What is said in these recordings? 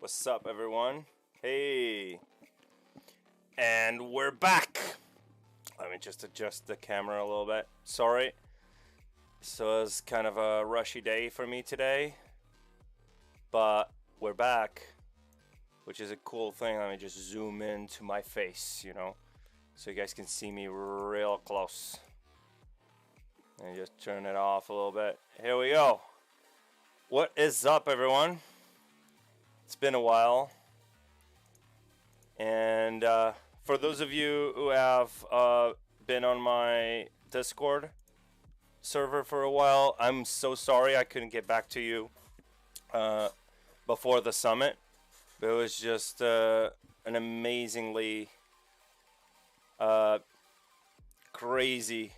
What's up, everyone? Hey, and we're back. Let me just adjust the camera a little bit. Sorry. So it's kind of a rushy day for me today, but we're back, which is a cool thing. Let me just zoom into my face, so you guys can see me real close. And just turn it off a little bit. Here we go. What is up, everyone? It's been a while. And for those of you who have been on my Discord server for a while, I'm so sorry I couldn't get back to you before the summit. But it was just an amazingly crazy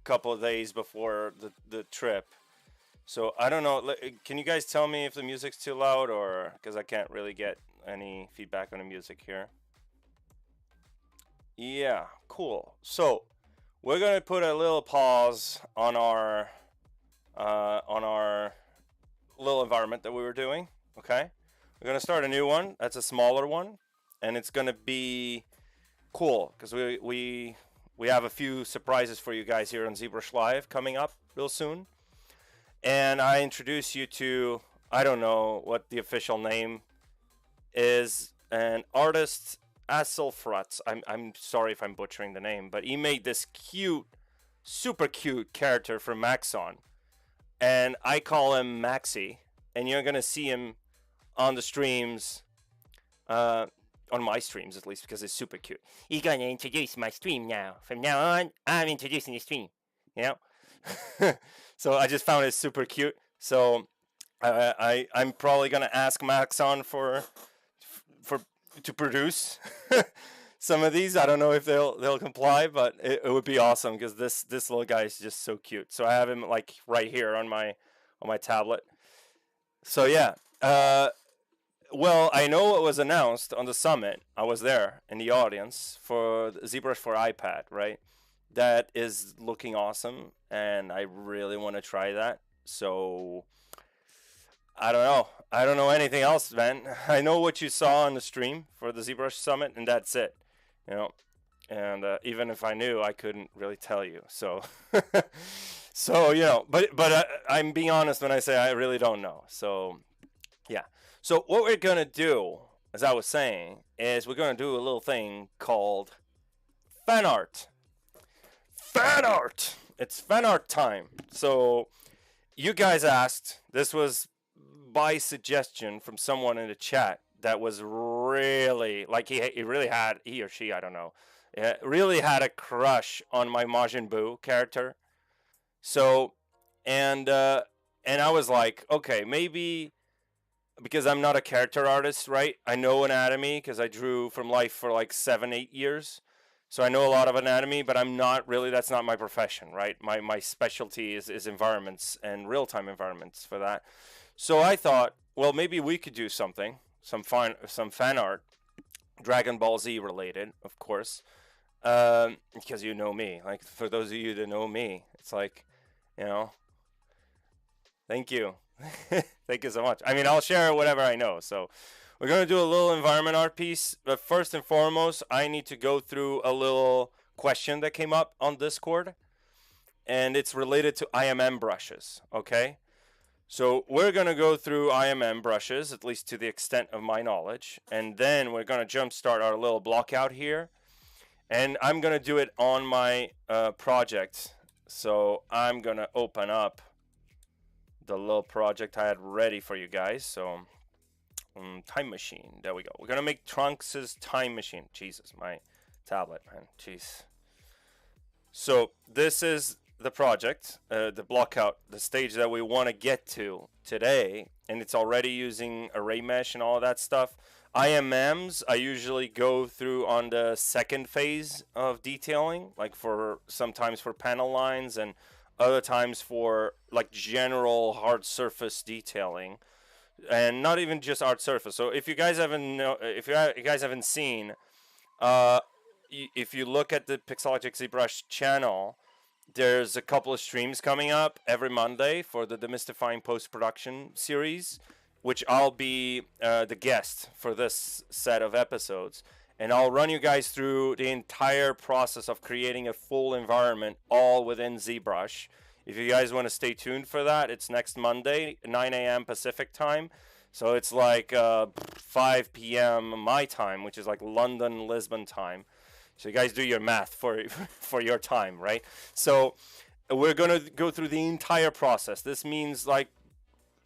couple of days before the trip. So I don't know, can you guys tell me if the music's too loud, or because I can't really get any feedback on the music here. Yeah, cool. So we're gonna put a little pause on our little environment that we were doing. Okay, we're gonna start a new one. That's a smaller one, and it's gonna be cool because we have a few surprises for you guys here on ZBrush Live coming up real soon. And I introduce you to, I don't know what the official name is, an artist, Asilfrutz. I'm sorry if I'm butchering the name, but he made this cute, super cute character for Maxon. And I call him Maxi. And you're going to see him on the streams, on my streams at least, because it's super cute. He's going to introduce my stream now. From now on, I'm introducing the stream, So I just found it super cute. So I'm probably gonna ask Maxon to produce some of these. I don't know if they'll comply, but it would be awesome because this little guy is just so cute. So I have him like right here on my tablet. So yeah. Well, I know what was announced on the summit. I was there in the audience for ZBrush for iPad, right? That is looking awesome, and I really want to try that. So I don't know. I don't know anything else, man. I know what you saw on the stream for the ZBrush Summit, and that's it. And even if I knew, I couldn't really tell you. So, but I'm being honest when I say I really don't know. So, yeah. So what we're gonna do, as I was saying, is we're gonna do a little thing called fan art. Fan art! It's fan art time. So you guys asked, this was by suggestion from someone in the chat that was really, like he or she, I don't know, really had a crush on my Majin Buu character. So, and I was like, okay, maybe, because I'm not a character artist, right? I know anatomy because I drew from life for like 7-8 years. So I know a lot of anatomy, but I'm not really, that's not my profession, right? My specialty is environments and real-time environments for that. So I thought, well, maybe we could do something, some fan art, Dragon Ball Z related, of course, because you know me. Like, for those of you that know me, it's like, thank you. Thank you so much. I mean, I'll share whatever I know, so we're going to do a little environment art piece, but first and foremost, I need to go through a little question that came up on Discord, and it's related to IMM brushes, okay? So we're going to go through IMM brushes, at least to the extent of my knowledge, and then we're going to jumpstart our little blockout here, and I'm going to do it on my project. So I'm going to open up the little project I had ready for you guys, so... time machine, there we go. We're gonna make Trunks' time machine. Jesus, my tablet, man, jeez. So this is the project, the blockout, the stage that we want to get to today, and it's already using array mesh and all that stuff. IMMs I usually go through on the second phase of detailing, like for sometimes for panel lines and other times for like general hard surface detailing. And not even just art surface. So if you guys haven't seen, if you look at the Pixologic ZBrush channel, there's a couple of streams coming up every Monday for the Demystifying Post-Production series, which I'll be the guest for this set of episodes. And I'll run you guys through the entire process of creating a full environment all within ZBrush. If you guys want to stay tuned for that, it's next Monday, 9 a.m. Pacific time. So it's like 5 p.m. my time, which is like London, Lisbon time. So you guys do your math for your time, right? So we're going to go through the entire process. This means like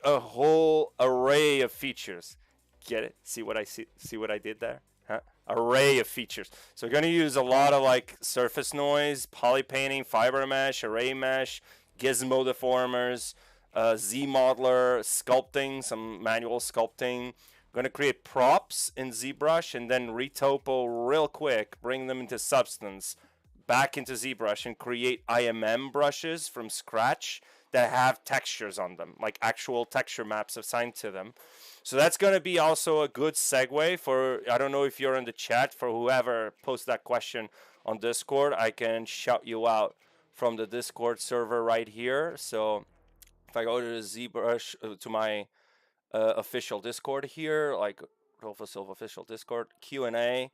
a whole array of features. Get it? See what I did there? Huh? Array of features. So we're going to use a lot of like surface noise, poly painting, fiber mesh, array mesh, gizmo deformers, ZModeler, sculpting, some manual sculpting. I'm going to create props in ZBrush and then retopo real quick, bring them into Substance, back into ZBrush, and create IMM brushes from scratch that have textures on them, like actual texture maps assigned to them. So that's going to be also a good segue for, I don't know if you're in the chat, for whoever posts that question on Discord, I can shout you out from the Discord server right here. So if I go to the ZBrush, to my official Discord here, like Rodolfo Silva official Discord, Q&A,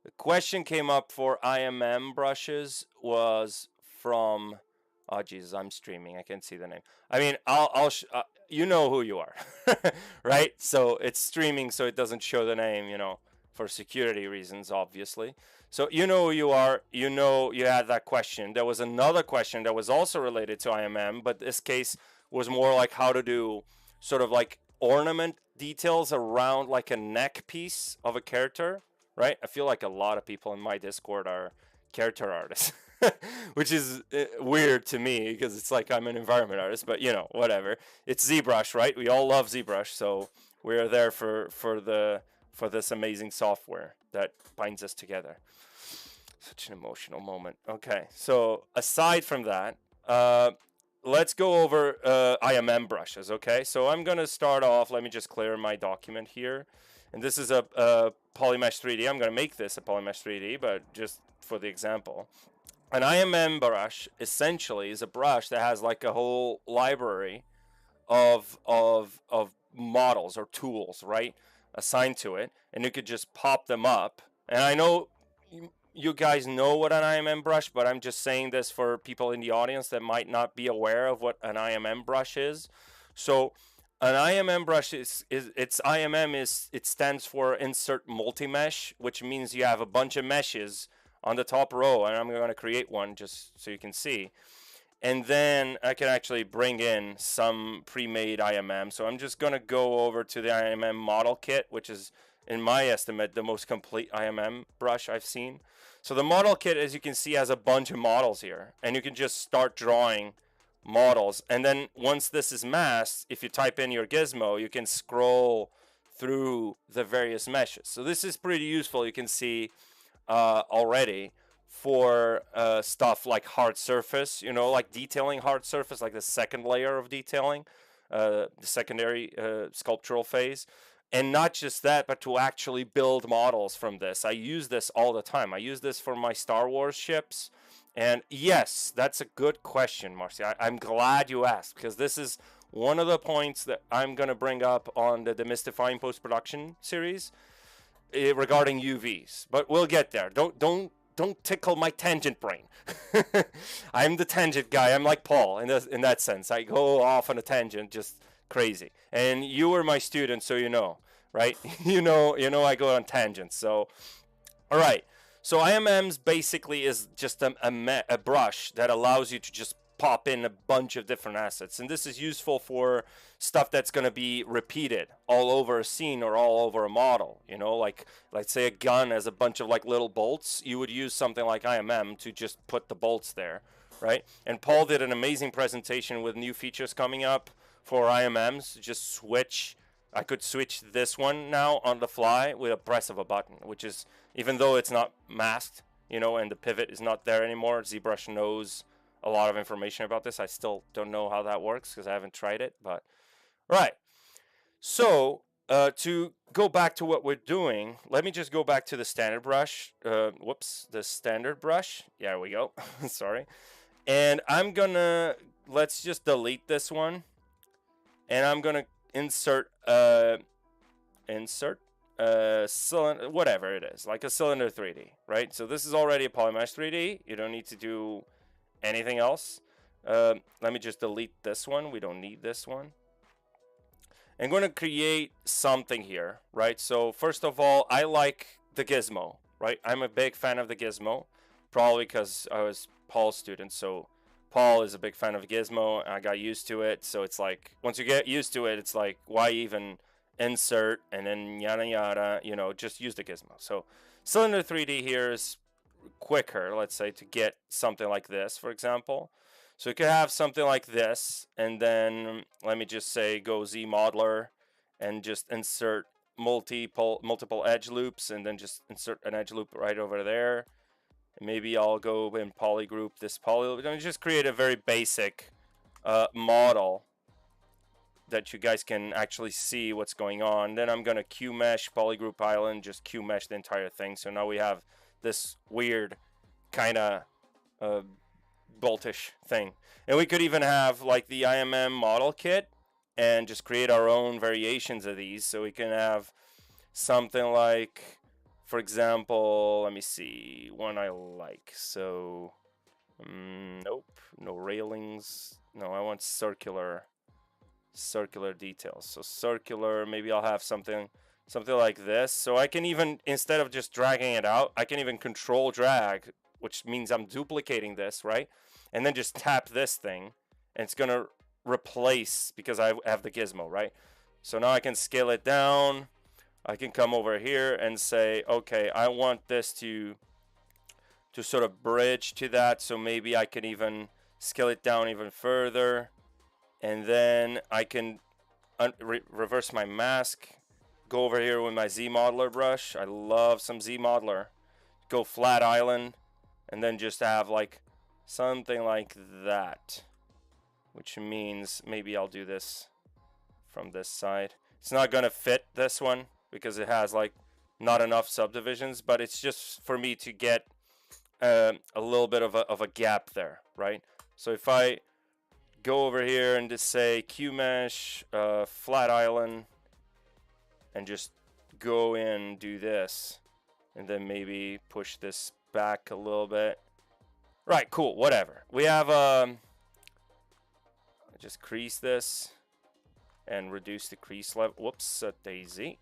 the question came up for IMM brushes was from, oh Jesus, I'm streaming, I can't see the name. I mean, you know who you are, right? So it's streaming, so it doesn't show the name, you know, for security reasons, obviously. So you know who you are, you know you had that question. There was another question that was also related to IMM, but this case was more like how to do sort of like ornament details around like a neck piece of a character, right? I feel like a lot of people in my Discord are character artists, which is weird to me because it's like I'm an environment artist, but you know, whatever. It's ZBrush, right? We all love ZBrush, so we're there for this amazing software that binds us together. Such an emotional moment. Okay, so aside from that, let's go over IMM brushes, okay? So I'm going to start off, let me just clear my document here. And this is a Polymesh 3D. I'm going to make this a Polymesh 3D, but just for the example. An IMM brush essentially is a brush that has like a whole library of models or tools, right, assigned to it. And you could just pop them up. And I know you guys know what an IMM brush, but I'm just saying this for people in the audience that might not be aware of what an IMM brush is. So an IMM brush it stands for insert multi-mesh, which means you have a bunch of meshes on the top row, and I'm going to create one just so you can see. And then I can actually bring in some pre-made IMM. So I'm just going to go over to the IMM model kit, which is, in my estimate, the most complete IMM brush I've seen. So the model kit, as you can see, has a bunch of models here, and you can just start drawing models. And then once this is masked, if you type in your gizmo, you can scroll through the various meshes. So this is pretty useful, you can see already, for stuff like hard surface, you know, like detailing hard surface, like the second layer of detailing, the secondary sculptural phase. And not just that, but to actually build models from this. I use this all the time. I use this for my Star Wars ships. And yes, that's a good question, Marcia. I'm glad you asked, because this is one of the points that I'm going to bring up on the Demystifying Post-Production series regarding UVs. But we'll get there. Don't tickle my tangent brain. I'm the tangent guy. I'm like Paul in that sense. I go off on a tangent, just crazy. And you were my student, so you know, right? you know I go on tangents. So all right, so IMMs basically is just a brush that allows you to just pop in a bunch of different assets, and this is useful for stuff that's going to be repeated all over a scene or all over a model. You know, like let's say a gun has a bunch of like little bolts. You would use something like IMM to just put the bolts there, right? And Paul did an amazing presentation with new features coming up for IMMs. Just switch. I could switch this one now on the fly with a press of a button, which is, even though it's not masked, you know, and the pivot is not there anymore, ZBrush knows a lot of information about this. I still don't know how that works because I haven't tried it, but right. So to go back to what we're doing, let me just go back to the standard brush. The standard brush. Yeah, there we go. Sorry. And let's just delete this one. And I'm gonna insert cylinder, whatever it is, like a cylinder 3D, right? So this is already a polymesh 3D. You don't need to do anything else. Let me just delete this one. We don't need this one. I'm going to create something here, right? So first of all, I like the gizmo, right? I'm a big fan of the gizmo, probably because I was Paul's student. So Paul is a big fan of gizmo, and I got used to it. So it's like, once you get used to it, it's like, why even insert and then yada yada, you know, just use the gizmo. So cylinder 3D here is quicker, let's say, to get something like this, for example. So you could have something like this, and then let me just say go ZModeler and just insert multiple edge loops, and then just insert an edge loop right over there. And maybe I'll go and polygroup this poly loop. And just create a very basic model that you guys can actually see what's going on. Then I'm gonna Q mesh polygroup island, just Q mesh the entire thing. So now we have this weird kind of boltish thing. And we could even have like the IMM model kit and just create our own variations of these. So we can have something like, for example, let me see, one I like. So, nope, no railings. No, I want circular details. So circular, maybe I'll have something like this. So I can even, instead of just dragging it out, I can even control drag, which means I'm duplicating this, right? And then just tap this thing, and it's gonna replace, because I have the gizmo, right? So now I can scale it down. I can come over here and say, okay, I want this to sort of bridge to that. So maybe I can even scale it down even further. And then I can reverse my mask. Go over here with my ZModeler brush. I love some ZModeler. Go flat island. And then just have like something like that. Which means maybe I'll do this from this side. It's not going to fit this one because it has like not enough subdivisions. But it's just for me to get a little bit of a gap there, right? So if I go over here and just say Q mesh flat island and just go in, do this, and then maybe push this back a little bit. Right, cool, whatever. We have just crease this and reduce the crease level. Whoops, a daisy.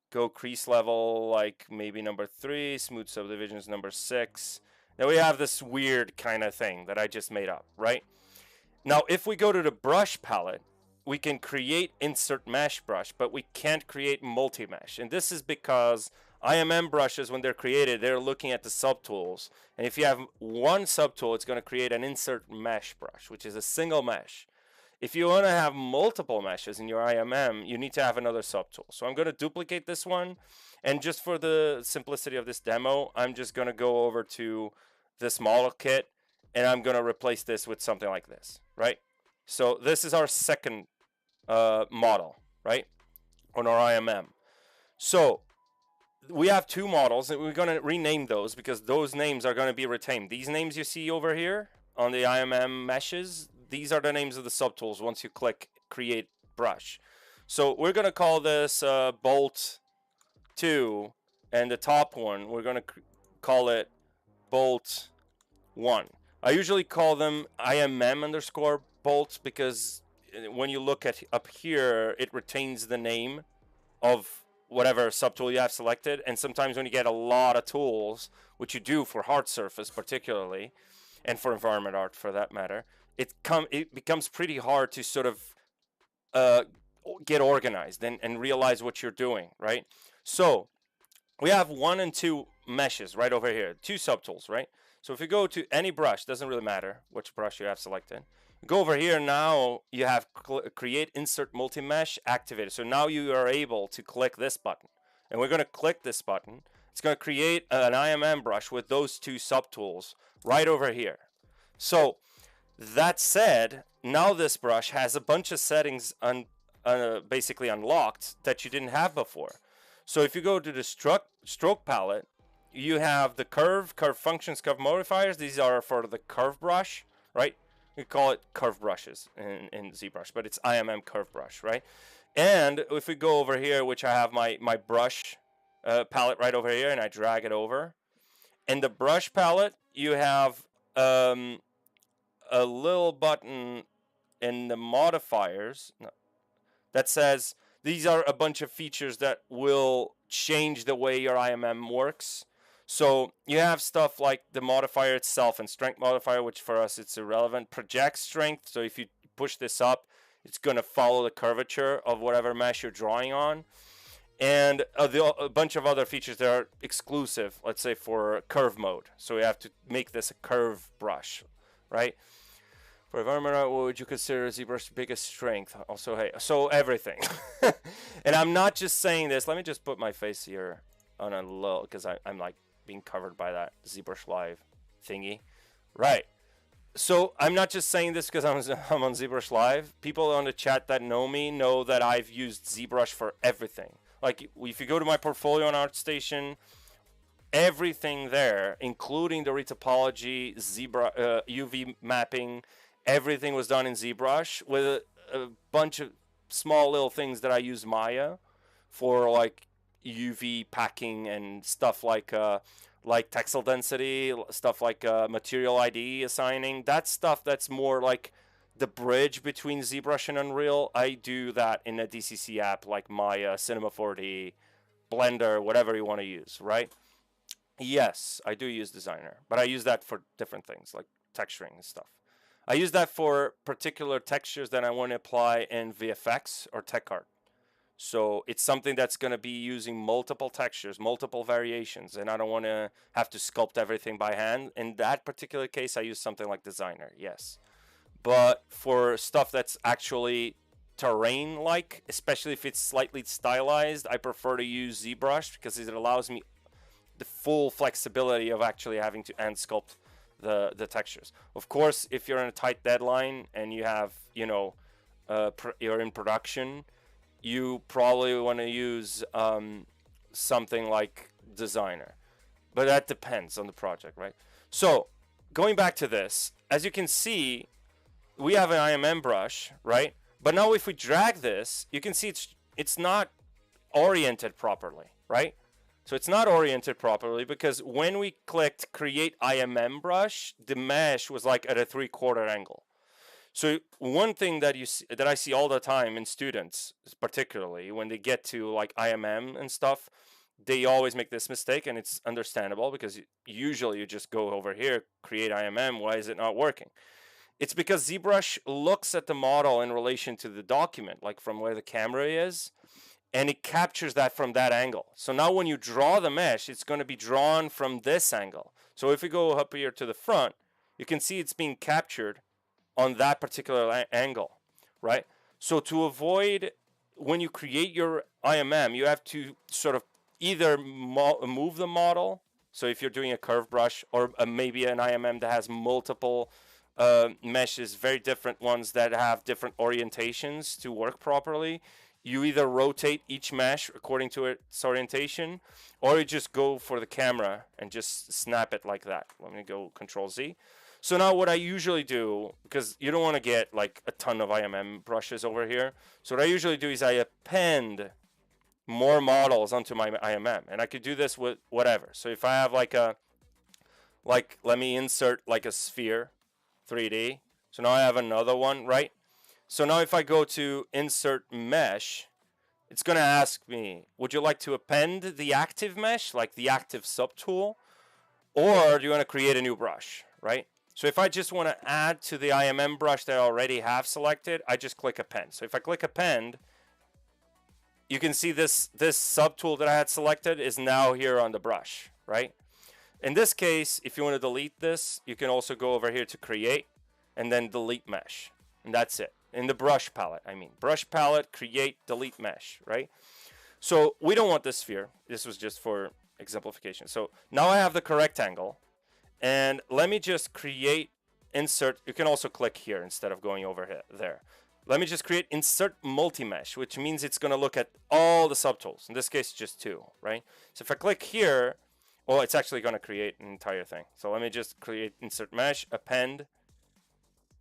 Go crease level like maybe number 3, smooth subdivisions number 6. Now we have this weird kind of thing that I just made up, right? Now, if we go to the brush palette, we can create insert mesh brush, but we can't create multi-mesh. And this is because IMM brushes, when they're created, they're looking at the subtools. And if you have one subtool, it's going to create an insert mesh brush, which is a single mesh. If you want to have multiple meshes in your IMM, you need to have another subtool. So I'm going to duplicate this one. And just for the simplicity of this demo, I'm just going to go over to this model kit, and I'm going to replace this with something like this, right? So this is our second model, right, on our IMM. So we have two models, and we're going to rename those because those names are going to be retained. These names you see over here on the IMM meshes, these are the names of the subtools once you click Create Brush. So we're going to call this Bolt 2, and the top one, we're going to call it Bolt 1. I usually call them IMM underscore bolts because when you look at up here, it retains the name of whatever subtool you have selected. And sometimes when you get a lot of tools, which you do for hard surface particularly, and for environment art for that matter, it becomes pretty hard to sort of get organized and realize what you're doing, right? So we have 1 and 2 meshes right over here, 2 subtools, right? So if you go to any brush, doesn't really matter which brush you have selected. Go over here, now you have Create Insert Multi-Mesh activated. So now you are able to click this button. And we're going to click this button. It's going to create an IMM brush with those 2 subtools right over here. So that said, now this brush has a bunch of settings basically unlocked that you didn't have before. So if you go to the stroke palette, you have the curve functions, curve modifiers. These are for the curve brush, right? We call it curve brushes in ZBrush, but it's IMM curve brush, right? And if we go over here, which I have my brush palette right over here, and I drag it over. In the brush palette, you have a little button in the modifiers that says these are a bunch of features that will change the way your IMM works. So you have stuff like the modifier itself and strength modifier, which for us it's irrelevant. Project strength, so if you push this up, it's going to follow the curvature of whatever mesh you're drawing on. And a bunch of other features that are exclusive, let's say for curve mode. So we have to make this a curve brush, right? For environment, what would you consider ZBrush's biggest strength? Also, hey, so everything. And I'm not just saying this. Let me just put my face here on a low, because I'm like being covered by that ZBrush Live thingy. Right. So I'm not just saying this because I'm on ZBrush Live. People on the chat that know me know that I've used ZBrush for everything. Like if you go to my portfolio on ArtStation, everything there, including the retopology, UV mapping, everything was done in ZBrush with a bunch of small little things that I use Maya for, like UV packing and stuff like textile density, stuff like material ID assigning. That stuff that's more like the bridge between ZBrush and Unreal. I do that in a DCC app like Maya, Cinema 4D, Blender, whatever you want to use, right? Yes, I do use Designer, but I use that for different things like texturing and stuff. I use that for particular textures that I want to apply in VFX or TechArt. So it's something that's going to be using multiple textures, multiple variations, and I don't want to have to sculpt everything by hand. In that particular case, I use something like Designer, yes. But for stuff that's actually terrain-like, especially if it's slightly stylized, I prefer to use ZBrush because it allows me the full flexibility of actually having to hand sculpt the textures. Of course, if you're in a tight deadline and you have, you're in production, you probably want to use something like Designer. But that depends on the project, right? So, going back to this, as you can see, we have an IMM brush, right? But now if we drag this, you can see it's not oriented properly, right? So it's not oriented properly because when we clicked create IMM brush, the mesh was like at a 3/4 angle. So one thing that I see all the time in students, particularly when they get to like IMM and stuff, they always make this mistake, and it's understandable because usually you just go over here, create IMM. Why is it not working? It's because ZBrush looks at the model in relation to the document, like from where the camera is, and it captures that from that angle. So now when you draw the mesh, it's going to be drawn from this angle. So if we go up here to the front, you can see it's being captured on that particular angle, right? So to avoid, when you create your IMM, you have to sort of either move the model. So if you're doing a curve brush, or maybe an IMM that has multiple meshes, very different ones that have different orientations to work properly, you either rotate each mesh according to its orientation, or you just go for the camera and just snap it like that. Let me go Control Z. So now what I usually do, because you don't want to get like a ton of IMM brushes over here, so what I usually do is I append more models onto my IMM, and I could do this with whatever. So if I have let me insert like a sphere 3D. So now I have another one, right? So now if I go to insert mesh, it's going to ask me, would you like to append the active mesh, like the active subtool, or do you want to create a new brush, right? So if I just want to add to the IMM brush that I already have selected, I just click append. So if I click append, you can see this subtool that I had selected is now here on the brush, right? In this case, if you want to delete this, you can also go over here to create and then delete mesh. And that's it. In the brush palette, I mean. Brush palette, create, delete mesh, right? So we don't want this sphere. This was just for exemplification. So now I have the correct angle. And let me just create, insert. You can also click here instead of going over here, there. Let me just create insert multi-mesh, which means it's going to look at all the subtools. In this case, just 2, right? So if I click here, well, it's actually going to create an entire thing. So let me just create insert mesh, append,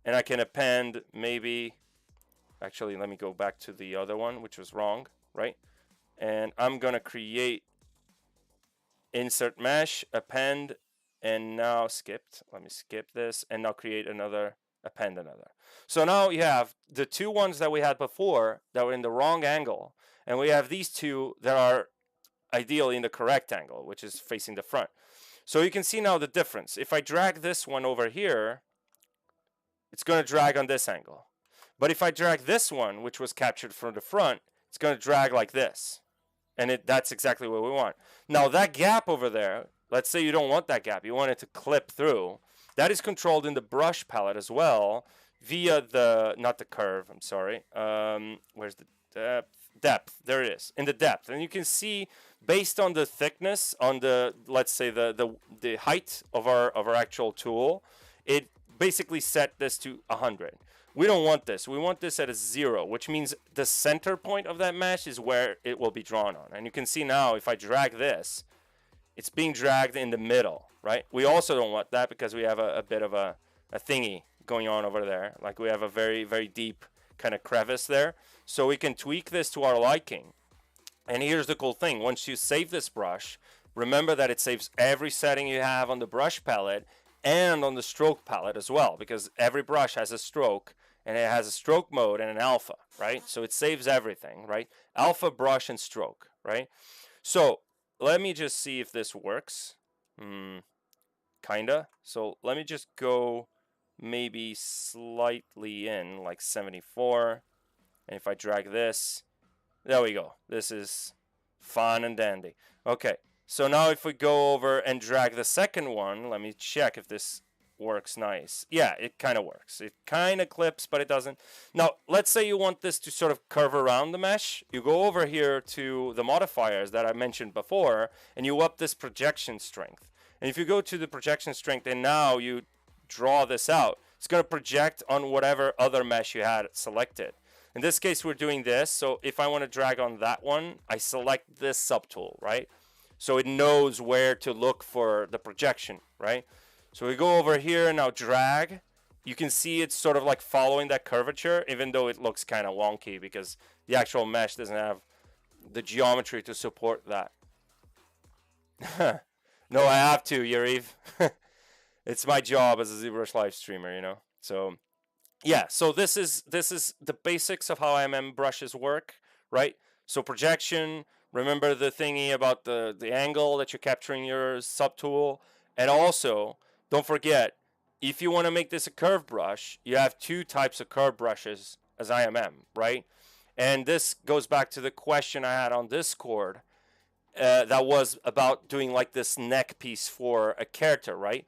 and I can append maybe Actually, let me go back to the other one, which was wrong, right? And I'm gonna create insert mesh, append, and now skipped. Let me skip this and now create another, append another. So now you have the two ones that we had before that were in the wrong angle, and we have these two that are ideally in the correct angle, which is facing the front. So you can see now the difference. If I drag this one over here, it's going to drag on this angle. But if I drag this one, which was captured from the front, it's going to drag like this. And that's exactly what we want. Now that gap over there, let's say you don't want that gap, you want it to clip through. That is controlled in the brush palette as well via the, not the curve, I'm sorry. Where's the depth? Depth, there it is, in the depth. And you can see based on the thickness, on the, let's say the height of our actual tool, it basically set this to 100. We don't want this. We want this at a 0, which means the center point of that mesh is where it will be drawn on. And you can see now if I drag this, it's being dragged in the middle, right? We also don't want that because we have a bit of a thingy going on over there. Like we have a very, very deep kind of crevice there. So we can tweak this to our liking. And here's the cool thing. Once you save this brush, remember that it saves every setting you have on the brush palette and on the stroke palette as well, because every brush has a stroke and it has a stroke mode and an alpha, right? So it saves everything, right? Alpha, brush, and stroke, right? So let me just see if this works. Kinda. So let me just go maybe slightly in, like 74. And if I drag this, there we go. This is fun and dandy. Okay, so now if we go over and drag the second one, let me check if this works nice. Yeah, it kind of works. It kind of clips, but it doesn't. Now, let's say you want this to sort of curve around the mesh. You go over here to the modifiers that I mentioned before, and you up this projection strength. And if you go to the projection strength and now you draw this out, it's going to project on whatever other mesh you had selected. In this case, we're doing this. So if I want to drag on that one, I select this subtool, right? So it knows where to look for the projection, right? So we go over here and now drag. You can see it's sort of like following that curvature, even though it looks kind of wonky because the actual mesh doesn't have the geometry to support that. No, I have to, Yuriv. It's my job as a ZBrush live streamer, you know. So yeah, so this is the basics of how IMM brushes work, right? So projection, remember the thingy about the angle that you're capturing your subtool, and also don't forget, if you want to make this a curve brush, you have two types of curve brushes as IMM, right? And this goes back to the question I had on Discord that was about doing like this neck piece for a character, right?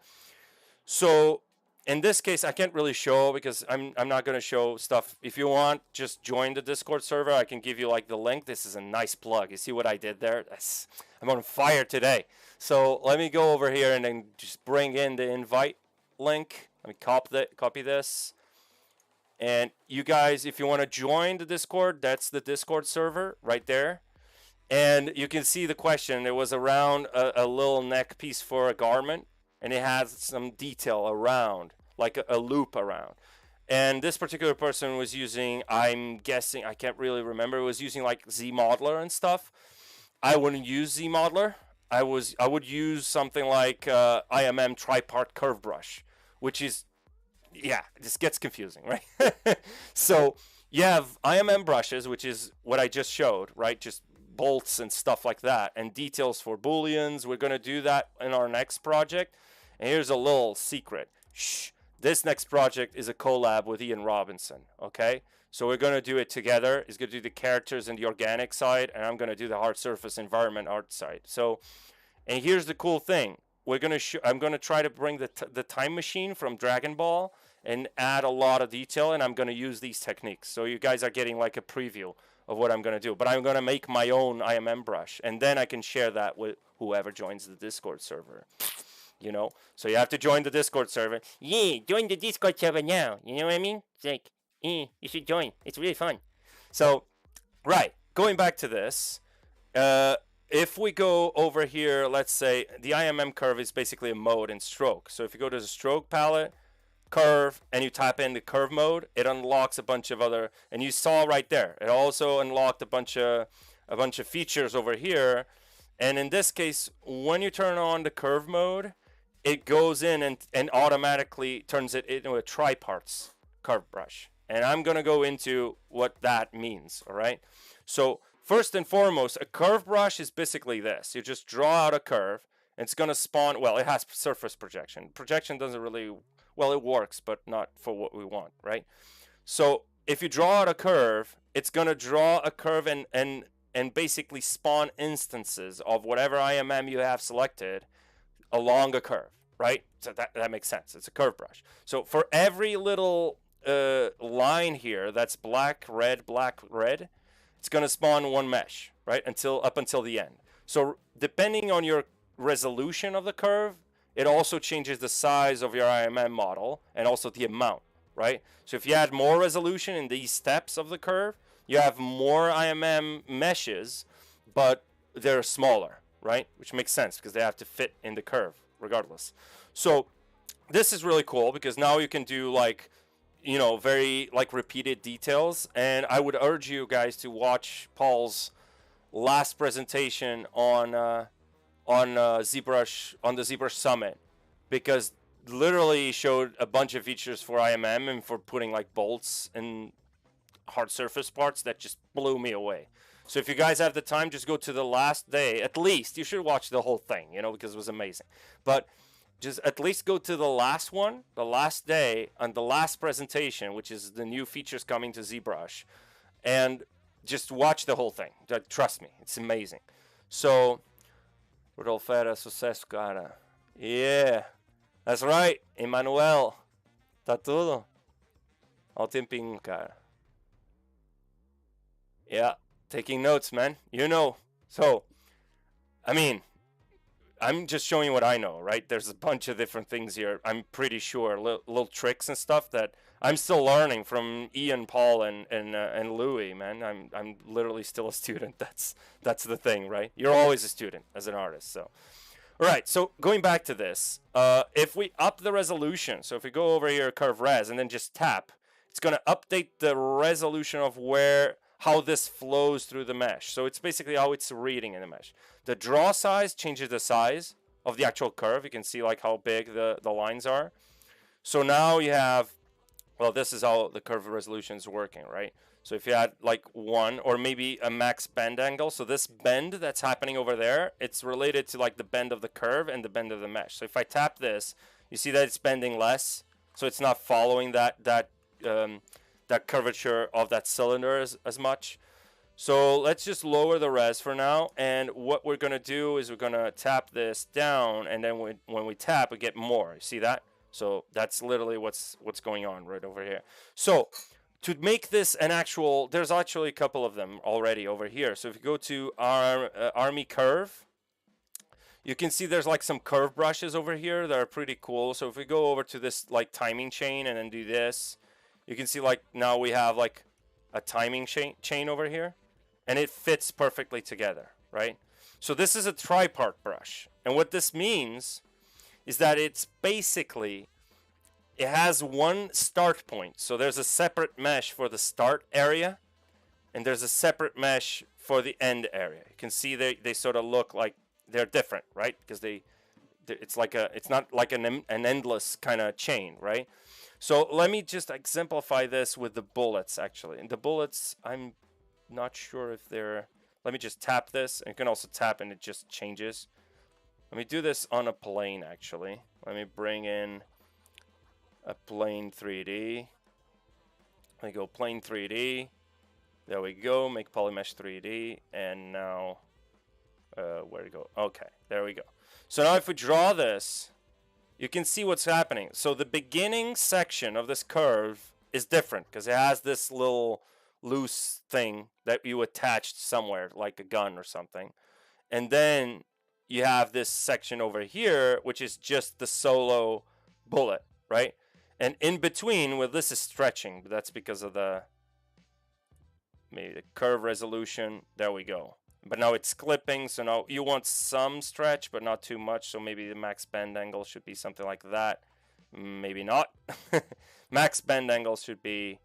So in this case, I can't really show because I'm not going to show stuff. If you want, just join the Discord server. I can give you like the link. This is a nice plug. You see what I did there? I'm on fire today. So let me go over here and then just bring in the invite link. Let me copy this. And you guys, if you want to join the Discord, that's the Discord server right there. And you can see the question. It was around a little neck piece for a garment. And it has some detail around, like a loop around. And this particular person was using, I'm guessing, I can't really remember, it was using like ZModeler and stuff. I wouldn't use ZModeler. I would use something like IMM Tripart curve brush, which is, yeah, this gets confusing, right? So you have IMM brushes, which is what I just showed, right? Just bolts and stuff like that, and details for booleans. We're going to do that in our next project. And here's a little secret. Shh. This next project is a collab with Ian Robinson, okay? So we're going to do it together. He's going to do the characters and the organic side, and I'm going to do the hard surface environment art side. So, and here's the cool thing. I'm going to try to bring the time machine from Dragon Ball and add a lot of detail, and I'm going to use these techniques. So you guys are getting like a preview of what I'm going to do. But I'm going to make my own IMM brush, and then I can share that with whoever joins the Discord server. You know, so you have to join the Discord server. Yeah, join the Discord server now. You know what I mean? It's like, you should join. It's really fun. So, right, going back to this, if we go over here, let's say the IMM curve is basically a mode and stroke. So if you go to the stroke palette, curve and you tap in the curve mode, it unlocks a bunch of other, and you saw right there, it also unlocked a bunch of features over here. And in this case, when you turn on the curve mode, it goes in and automatically turns it into a triparts curve brush. And I'm going to go into what that means, all right? So first and foremost, a curve brush is basically this. You just draw out a curve, and it's going to spawn, well, it has surface projection. Projection doesn't really, well, it works, but not for what we want, right? So if you draw out a curve, it's going to draw a curve and basically spawn instances of whatever IMM you have selected along a curve, right? So that makes sense. It's a curve brush. So for every little line here that's black, red, it's going to spawn one mesh, right? Up until the end. So depending on your resolution of the curve, it also changes the size of your IMM model and also the amount, right? So if you add more resolution in these steps of the curve, you have more IMM meshes, but they're smaller, right? Which makes sense because they have to fit in the curve regardless. So this is really cool because now you can do like, you know, very like repeated details. And I would urge you guys to watch Paul's last presentation on ZBrush, on the ZBrush Summit, because literally he showed a bunch of features for IMM and for putting like bolts and hard surface parts that just blew me away. So if you guys have the time, just go to the last day. At least you should watch the whole thing, you know, because it was amazing. But just at least go to the last one, the last day, and the last presentation, which is the new features coming to ZBrush, and just watch the whole thing. Trust me, it's amazing. So Rodolfo era sucesso, cara. Yeah, that's right, Emmanuel. Tá tudo. Ó o tempinho, cara. Yeah, taking notes, man. You know. So, I mean, I'm just showing you what I know, right? There's a bunch of different things here. I'm pretty sure little tricks and stuff that I'm still learning from Ian, Paul, and Louis, man. I'm literally still a student. That's the thing, right? You're always a student as an artist. So, all right. So going back to this, if we up the resolution, so if we go over here, curve res, and then just tap, it's going to update the resolution of how this flows through the mesh. So it's basically how it's reading in the mesh. The draw size changes the size of the actual curve. You can see like how big the lines are. So now you have, well, this is how the curve resolution is working, right? So if you had like one or maybe a max bend angle, so this bend that's happening over there, it's related to like the bend of the curve and the bend of the mesh. So if I tap this, you see that it's bending less. So it's not following that curvature of that cylinder as much. So let's just lower the res for now. And what we're going to do is we're going to tap this down. And then when we tap, we get more. You see that? So that's literally what's going on right over here. So to make this an actual, there's actually a couple of them already over here. So if you go to our Army Curve, you can see there's like some curve brushes over here that are pretty cool. So if we go over to this like timing chain and then do this, you can see like now we have like a timing chain over here, and it fits perfectly together, right? So this is a tripart brush. And what this means is that it's basically, it has one start point. So there's a separate mesh for the start area, and there's a separate mesh for the end area. You can see they sort of look like they're different, right? Because it's not like an endless kind of chain, right? So let me just exemplify this with the bullets, actually. And the bullets, I'm not sure if they're... Let me just tap this. And you can also tap and it just changes. Let me do this on a plane, actually. Let me bring in a plane 3D. Let me go plane 3D. There we go. Make polymesh 3D. And now... where to go? Okay, there we go. So now if we draw this, you can see what's happening. So the beginning section of this curve is different because it has this little loose thing that you attached somewhere, like a gun or something. And then you have this section over here, which is just the solo bullet, right? And in between, well, this is stretching, but that's because of maybe the curve resolution. There we go. But now it's clipping, so now you want some stretch, but not too much. So maybe the max bend angle should be something like that. Maybe not. Max bend angle should be,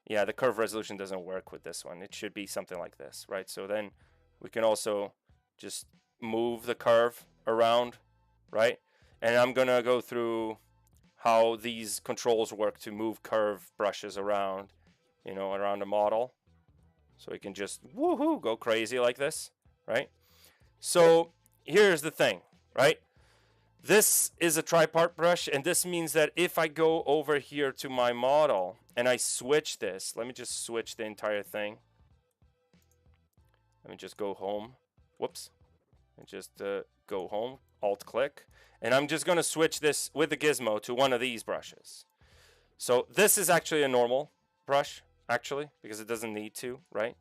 yeah, the curve resolution doesn't work with this one. It should be something like this, right? So then we can also just move the curve around, right? And I'm gonna go through how these controls work to move curve brushes around, you know, around the model. So we can just woohoo, go crazy like this, right? So here's the thing, right? This is a Tripart brush, and this means that if I go over here to my model and I switch this, let me just switch the entire thing. Let me just go home. Whoops. And just go home, Alt click. And I'm just gonna switch this with the gizmo to one of these brushes. So this is actually a normal brush, actually, because it doesn't need to, right?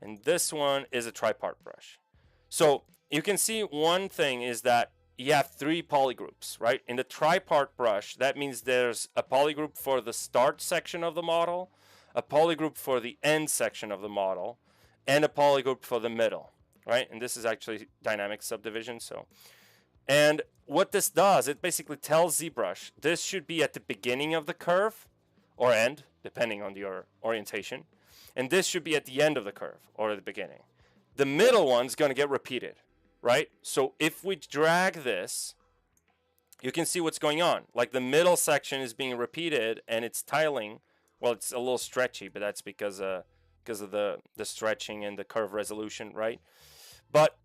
And this one is a Tripart brush. So you can see one thing is that you have 3 polygroups, right? In the Tripart brush, that means there's a polygroup for the start section of the model, a polygroup for the end section of the model, and a polygroup for the middle, right? And this is actually dynamic subdivision. So, and what this does, it basically tells ZBrush this should be at the beginning of the curve or end, depending on your orientation, and this should be at the end of the curve or at the beginning. The middle one's going to get repeated, right? So if we drag this, you can see what's going on. Like the middle section is being repeated and it's tiling. Well, it's a little stretchy, but that's because of the stretching and the curve resolution, right? But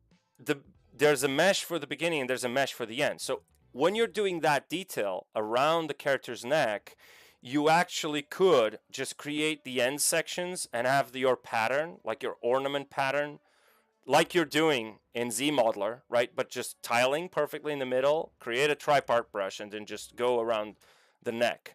there's a mesh for the beginning and there's a mesh for the end. So when you're doing that detail around the character's neck, you actually could just create the end sections and have your pattern, like your ornament pattern, like you're doing in ZModeler, right? But just tiling perfectly in the middle, create a Tripart brush, and then just go around the neck.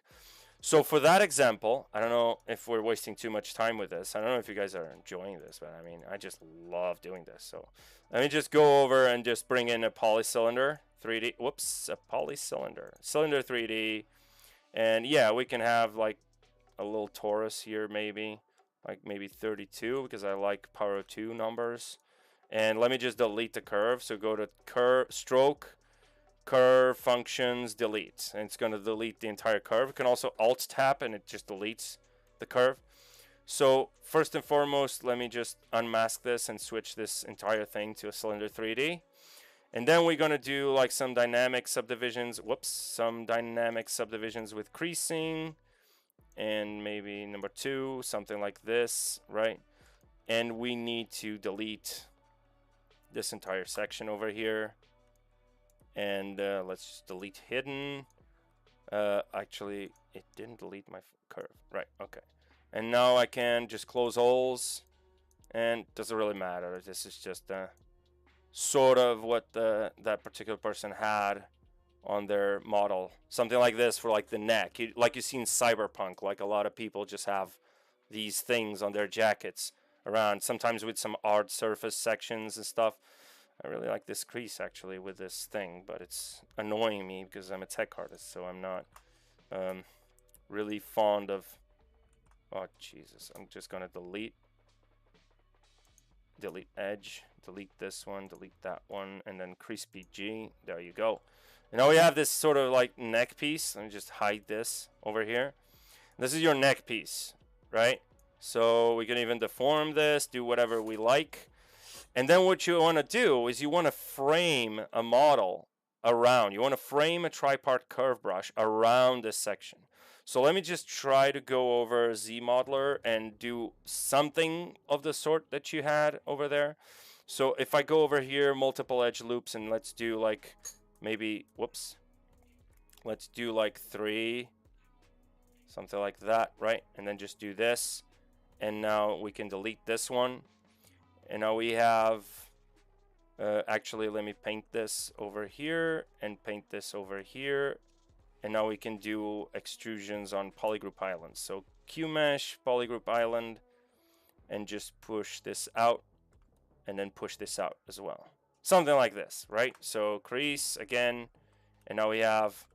So for that example, I don't know if we're wasting too much time with this. I don't know if you guys are enjoying this, but I mean, I just love doing this. So let me just go over and just bring in a polycylinder 3D. Whoops, a polycylinder. Cylinder 3D. And yeah, we can have like a little torus here maybe. Like maybe 32 because I like power 2 numbers. And let me just delete the curve. So go to curve, stroke, curve, functions, delete. And it's going to delete the entire curve. You can also alt tap and it just deletes the curve. So first and foremost, let me just unmask this and switch this entire thing to a cylinder 3D. And then we're going to do like some dynamic subdivisions. Whoops, some dynamic subdivisions with creasing. And maybe number 2, something like this, right? And we need to delete this entire section over here. And let's just delete hidden. Actually, it didn't delete my curve. Right, okay. And now I can just close holes. And it doesn't really matter. This is just sort of what that particular person had on their model. Something like this for like the neck. Like you see in Cyberpunk, like a lot of people just have these things on their jackets around, sometimes with some art surface sections and stuff. I really like this crease actually with this thing, but it's annoying me because I'm a tech artist, so I'm not really fond of... Oh, Jesus. I'm just going to delete edge, delete this one, delete that one, and then crease PG. There you go. And now we have this sort of like neck piece. Let me just hide this over here. This is your neck piece, right? So we can even deform this, do whatever we like. And then what you want to do is you want to frame a model around. You want to frame a Tripart curve brush around this section. So let me just try to go over ZModeler and do something of the sort that you had over there. So if I go over here, multiple edge loops, and let's do like maybe, whoops, let's do like 3, something like that, right? And then just do this. And now we can delete this one. And now we have, actually, let me paint this over here and paint this over here. And now we can do extrusions on polygroup islands. So QMesh, polygroup island, and just push this out and then push this out as well. Something like this, right? So crease again, and now we have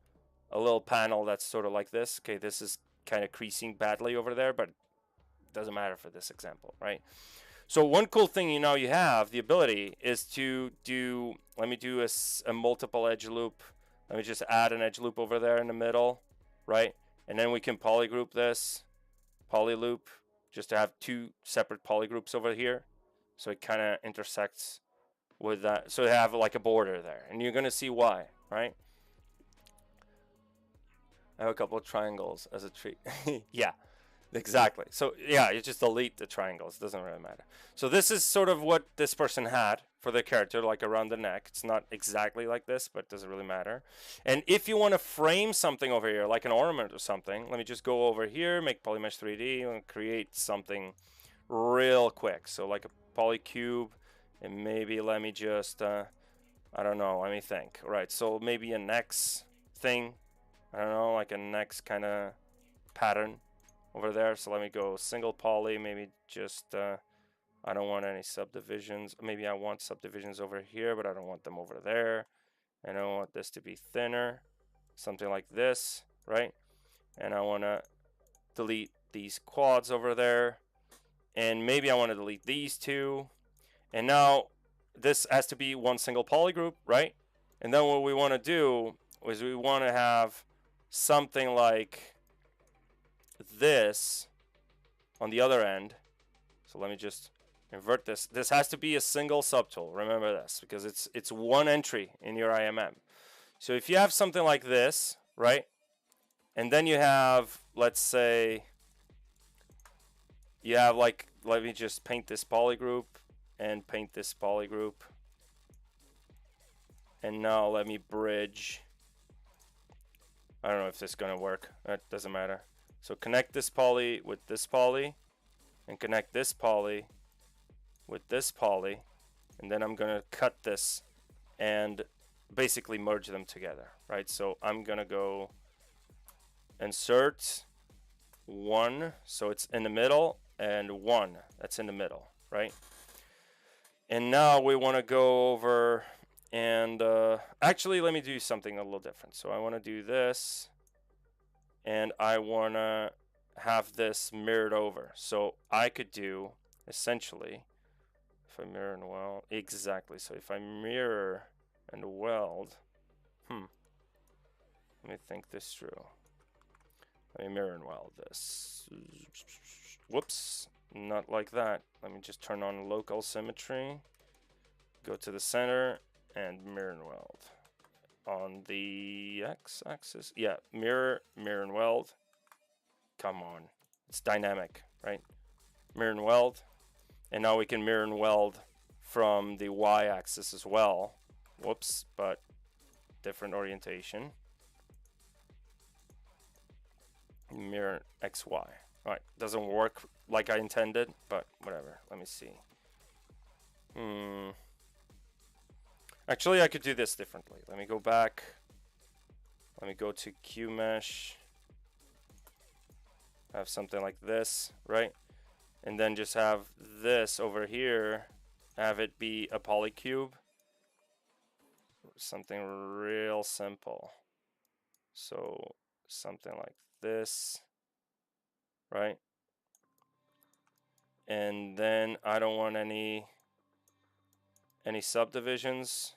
a little panel that's sort of like this. Okay, this is kind of creasing badly over there, but it doesn't matter for this example, right? So one cool thing you have the ability is to do, let me do a multiple edge loop Let me just add an edge loop over there in the middle, right? And then we can polygroup this, polyloop, just to have two separate polygroups over here. So it kind of intersects with that. So they have like a border there. And you're going to see why, right? I have a couple of triangles as a tree. Yeah, exactly. So yeah, you just delete the triangles. It doesn't really matter. So this is sort of what this person had for their character, like around the neck. It's not exactly like this, but it doesn't really matter. And if you want to frame something over here, like an ornament or something, let me just go over here, make Polymesh 3D, and create something real quick. So like a polycube, and maybe let me just, I don't know, let me think. Right, so maybe a next thing. I don't know, like a next kind of pattern over there. So let me go single poly, maybe just, I don't want any subdivisions. Maybe I want subdivisions over here, but I don't want them over there. And I want this to be thinner, something like this, right? And I want to delete these quads over there. And maybe I want to delete these two. And now this has to be one single polygroup, right? And then what we want to do is we want to have something like this on the other end. So let me just invert this. This has to be a single subtool. Remember this, because it's one entry in your IMM. So if you have something like this, right? And then you have, let's say, you have like, let me just paint this polygroup and paint this polygroup. And now let me bridge. I don't know if this is going to work. It doesn't matter. So connect this poly with this poly, and connect this poly with this poly, and then I'm going to cut this and basically merge them together, right? So I'm going to go insert 1, so it's in the middle, and 1, that's in the middle, right? And now we want to go over and actually let me do something a little different. So I want to do this, and I want to have this mirrored over. So I could do essentially, if I mirror and weld, exactly. So if I mirror and weld, let me think this through. Let me mirror and weld this. Whoops, not like that. Let me just turn on local symmetry, go to the center, and mirror and weld. On the x-axis, yeah, mirror and weld. Come on, it's dynamic, right? Mirror and weld. And now we can mirror and weld from the y-axis as well. Whoops, but different orientation. Mirror xy. All right, doesn't work like I intended, but whatever. Let me see. Actually, I could do this differently. Let me go back. Let me go to QMesh. Have something like this, right? And then just have this over here. Have it be a polycube. Something real simple. So something like this, right? And then I don't want any subdivisions.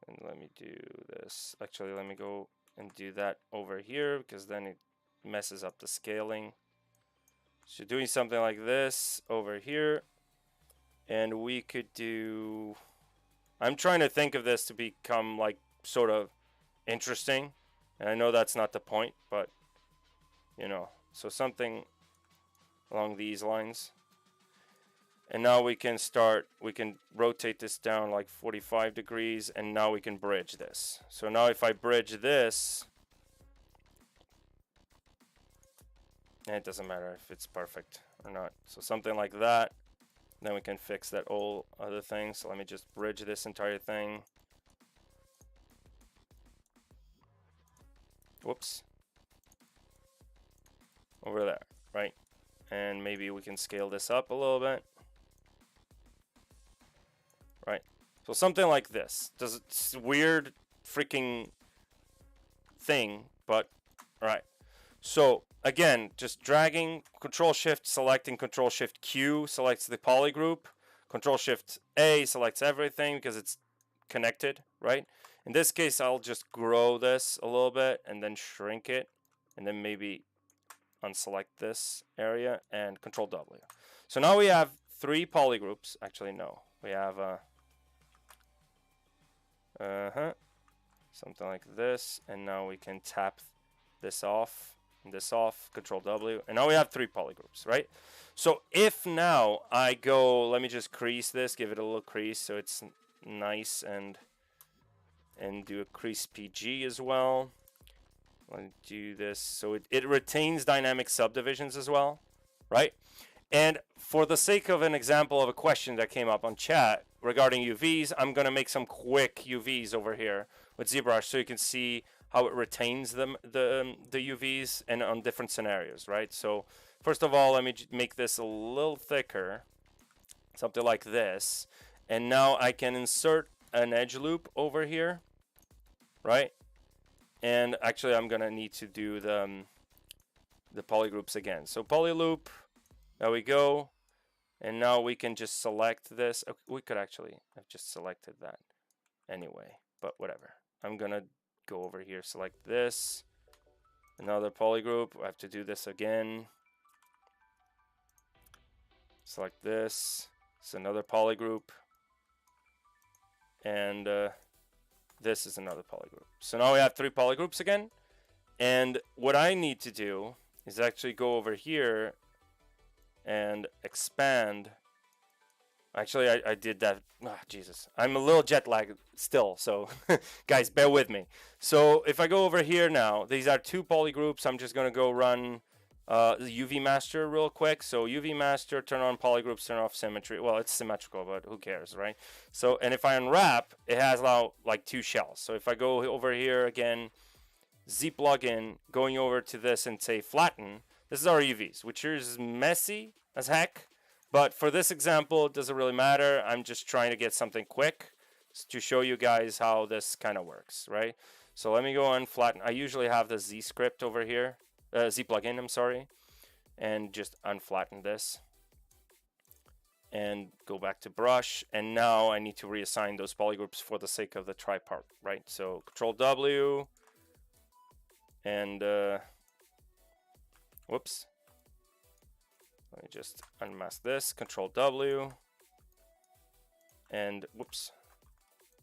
And let me do this. Actually, let me go and do that over here, because then it messes up the scaling. So doing something like this over here, and we could do, I'm trying to think of this to become like sort of interesting, and I know that's not the point, but you know, so something along these lines. And now we can start, we can rotate this down like 45 degrees, and now we can bridge this. So now if I bridge this, and it doesn't matter if it's perfect or not. So something like that, then we can fix that all other thing. So let me just bridge this entire thing. Whoops. Over there, right? And maybe we can scale this up a little bit. Right, so something like this. It's a weird freaking thing, but all right. So again, just dragging, Control Shift, selecting, Control Shift Q selects the poly group. Control Shift A selects everything because it's connected, right? In this case, I'll just grow this a little bit and then shrink it, and then maybe unselect this area and Control W. So now we have 3 polygroups. Actually, no, we have something like this, and now we can tap this off and this off, Control W, and now we have 3 polygroups, right? So if now I go, let me just crease this, give it a little crease so it's nice, and do a crease PG as well. Let me do this so it retains dynamic subdivisions as well, right? And for the sake of an example of a question that came up on chat regarding UVs, I'm going to make some quick UVs over here with ZBrush so you can see how it retains them, the UVs, and on different scenarios, right? So first of all, let me make this a little thicker, something like this. And now I can insert an edge loop over here, right? And actually, I'm going to need to do the polygroups again. So polyloop, there we go. And now we can just select this. We could actually have just selected that anyway, but whatever. I'm going to go over here, select this, another polygroup. I have to do this again. Select this. It's another polygroup. And this is another polygroup. So now we have 3 polygroups again. And what I need to do is actually go over here and expand. Actually, I did that. Oh, Jesus. I'm a little jet lagged still, so guys, bear with me. So if I go over here now, these are 2 polygroups. I'm just going to go run the UV master real quick. So UV master, turn on polygroups, turn off symmetry. Well, it's symmetrical, but who cares, right? So, and if I unwrap, it has now like 2 shells. So if I go over here again, Z plugin, going over to this and say flatten, this is our UVs, which is messy as heck. But for this example, it doesn't really matter. I'm just trying to get something quick to show you guys how this kind of works, right? So let me go on flatten. I usually have the Z script over here, Z plugin, I'm sorry, and just unflatten this and go back to brush. And now I need to reassign those polygroups for the sake of the tripart, right? So Control W and whoops. Let me just unmask this, Control W, and whoops,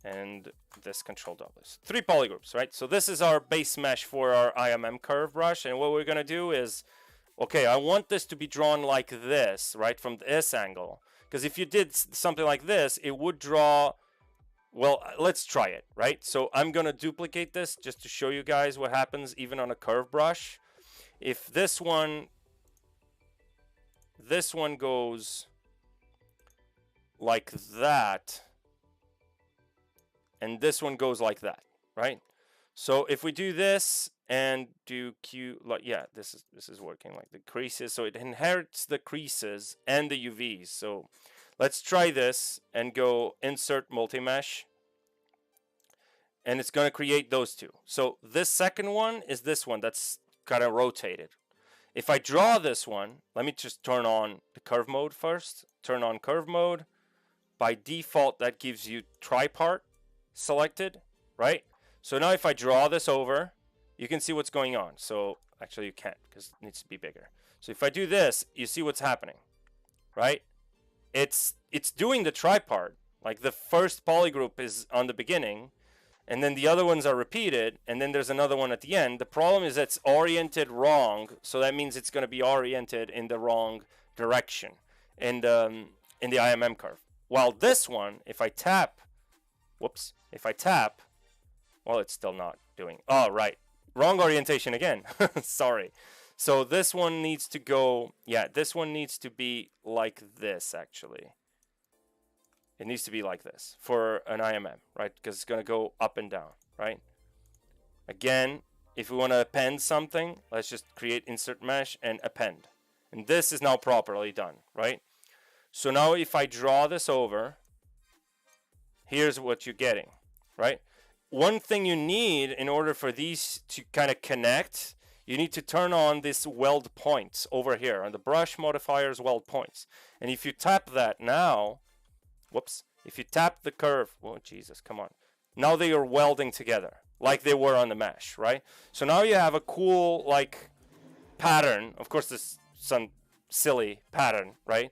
and this Control W. 3 polygroups, right? So this is our base mesh for our IMM curve brush, and what we're gonna do is, okay, I want this to be drawn like this, right, from this angle, because if you did something like this, it would draw, well, let's try it, right? So I'm gonna duplicate this just to show you guys what happens even on a curve brush. If this one goes like that, and this one goes like that, right? So if we do this and do Q, like, yeah, this is working, like the creases. So it inherits the creases and the UVs. So let's try this and go insert multi-mesh, and it's going to create those 2. So this second one is this one that's kind of rotated. If I draw this one, let me just turn on the curve mode first. Turn on curve mode. By default, that gives you tripart selected, right? So now if I draw this over, you can see what's going on. So actually you can't because it needs to be bigger. So if I do this, you see what's happening, right? It's doing the tripart. Like the first polygroup is on the beginning, and then the other ones are repeated, and then there's another one at the end. The problem is it's oriented wrong, so that means it's going to be oriented in the wrong direction in the IMM curve. While this one, if I tap, whoops, if I tap, well, it's still not doing. Oh, right, wrong orientation again. Sorry. So this one needs to go, yeah, this one needs to be like this, actually. It needs to be like this for an IMM, right? Because it's going to go up and down, right? Again, if we want to append something, let's just create insert mesh and append. And this is now properly done, right? So now if I draw this over, here's what you're getting, right? One thing you need in order for these to kind of connect, you need to turn on this weld points over here on the brush modifiers weld points. And if you tap that now, whoops, If you tap the curve, oh Jesus, come on. Now they are welding together like they were on the mesh, right? So now you have a cool like pattern. Of course, this some silly pattern, right?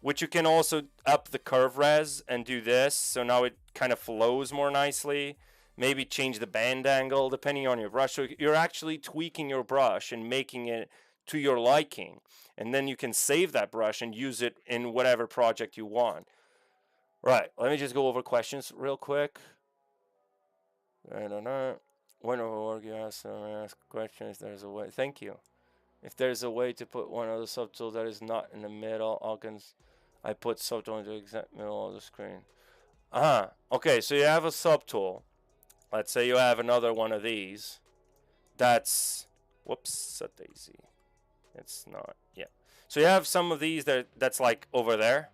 Which you can also up the curve res and do this. So now it kind of flows more nicely. Maybe change the band angle depending on your brush. So you're actually tweaking your brush and making it to your liking. And then you can save that brush and use it in whatever project you want. Right, let me just go over questions real quick. I don't know. When work you ask questions, there's a way. Thank you. If there's a way to put one of the subtool that is not in the middle, I put subtool into the exact middle of the screen. Okay, so you have a subtool. Let's say you have another one of these. That's, whoops, a daisy. It's not, yeah. So you have some of these that's like over there.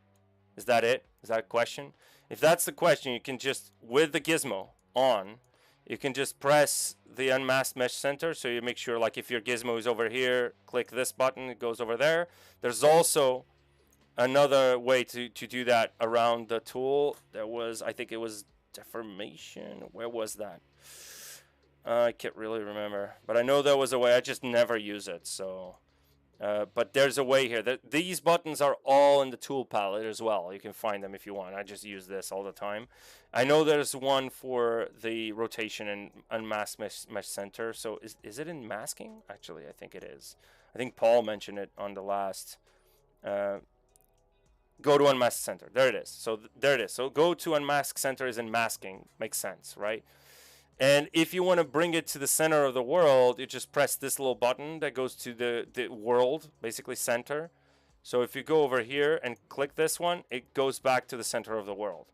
Is that it? Is that a question? If that's the question, you can just, with the gizmo on, you can just press the unmasked mesh center. So you make sure, like, if your gizmo is over here, click this button, it goes over there. There's also another way to do that around the tool. There was, I think it was deformation. Where was that? I can't really remember. But I know there was a way. I just never use it. So, but there's a way here. These buttons are all in the tool palette as well. You can find them if you want. I just use this all the time. I know there's one for the rotation and unmasked mesh center. So is it in masking? Actually, I think it is. I think Paul mentioned it on the last. Go to unmask center. There it is. So there it is. So go to unmask center is in masking. Makes sense, right? And if you want to bring it to the center of the world, you just press this little button that goes to the world, basically center. So if you go over here and click this one, it goes back to the center of the world,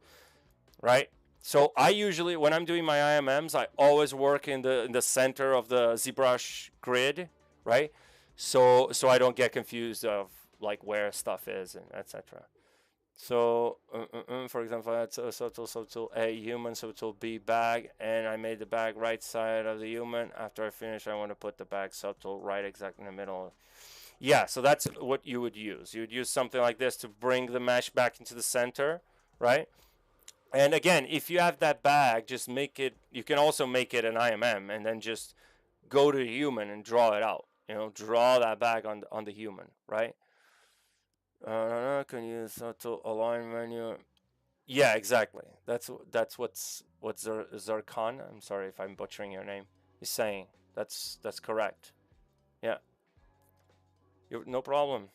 right? So I usually, when I'm doing my IMMs, I always work in the center of the ZBrush grid, right? So I don't get confused of like where stuff is and etc. So, for example, that's a subtool A, human, subtool B, bag, and I made the bag right side of the human. After I finish, I want to put the bag subtool right exactly in the middle. Yeah, so that's what you would use. You would use something like this to bring the mesh back into the center, right? And again, if you have that bag, just make it, you can also make it an IMM and then just go to the human and draw it out. You know, draw that bag on the human, right? Can you use to align menu? Yeah, exactly. That's what's Zarkhan. I'm sorry if I'm butchering your name. He's saying that's correct. Yeah. No problem.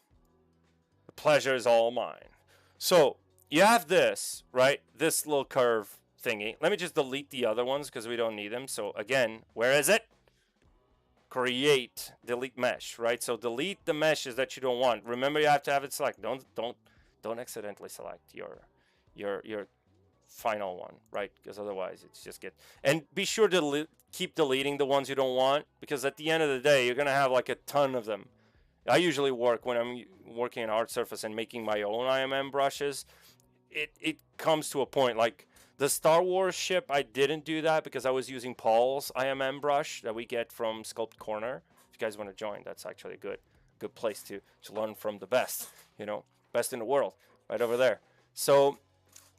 The pleasure is all mine. So you have this, right? This little curve thingy. Let me just delete the other ones because we don't need them. So again, where is it? Create, delete mesh, right? So delete the meshes that you don't want. Remember, you have to have it select. Don't accidentally select your final one, right? Because otherwise it's just and be sure to keep deleting the ones you don't want, because at the end of the day you're gonna have like a ton of them. I usually work when I'm working in art surface and making my own IMM brushes. It comes to a point like the Star Wars ship, I didn't do that because I was using Paul's IMM brush that we get from Sculpt Corner. If you guys want to join, that's actually a good place to learn from the best, you know, best in the world, right over there. So,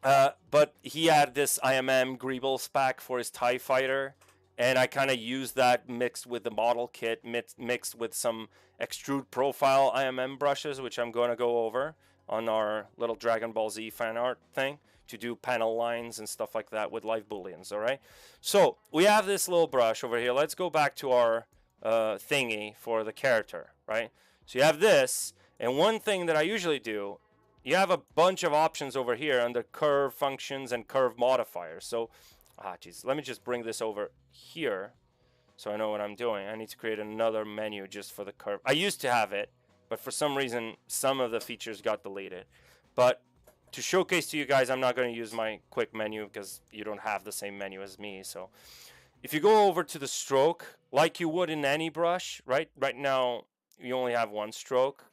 but he had this IMM Greeble spec for his TIE Fighter, and I kind of used that mixed with the model kit, mixed with some extrude profile IMM brushes, which I'm going to go over on our little Dragon Ball Z fan art thing, to do panel lines and stuff like that with live booleans. All right, so we have this little brush over here. Let's go back to our thingy for the character, right? So you have this, and one thing that I usually do, you have a bunch of options over here under curve functions and curve modifiers. So let me just bring this over here so I know what I'm doing. I need to create another menu just for the curve. I used to have it, but for some reason some of the features got deleted. But to showcase to you guys, I'm not going to use my quick menu because you don't have the same menu as me. So if you go over to the stroke, like you would in any brush, right? Right now, you only have one stroke.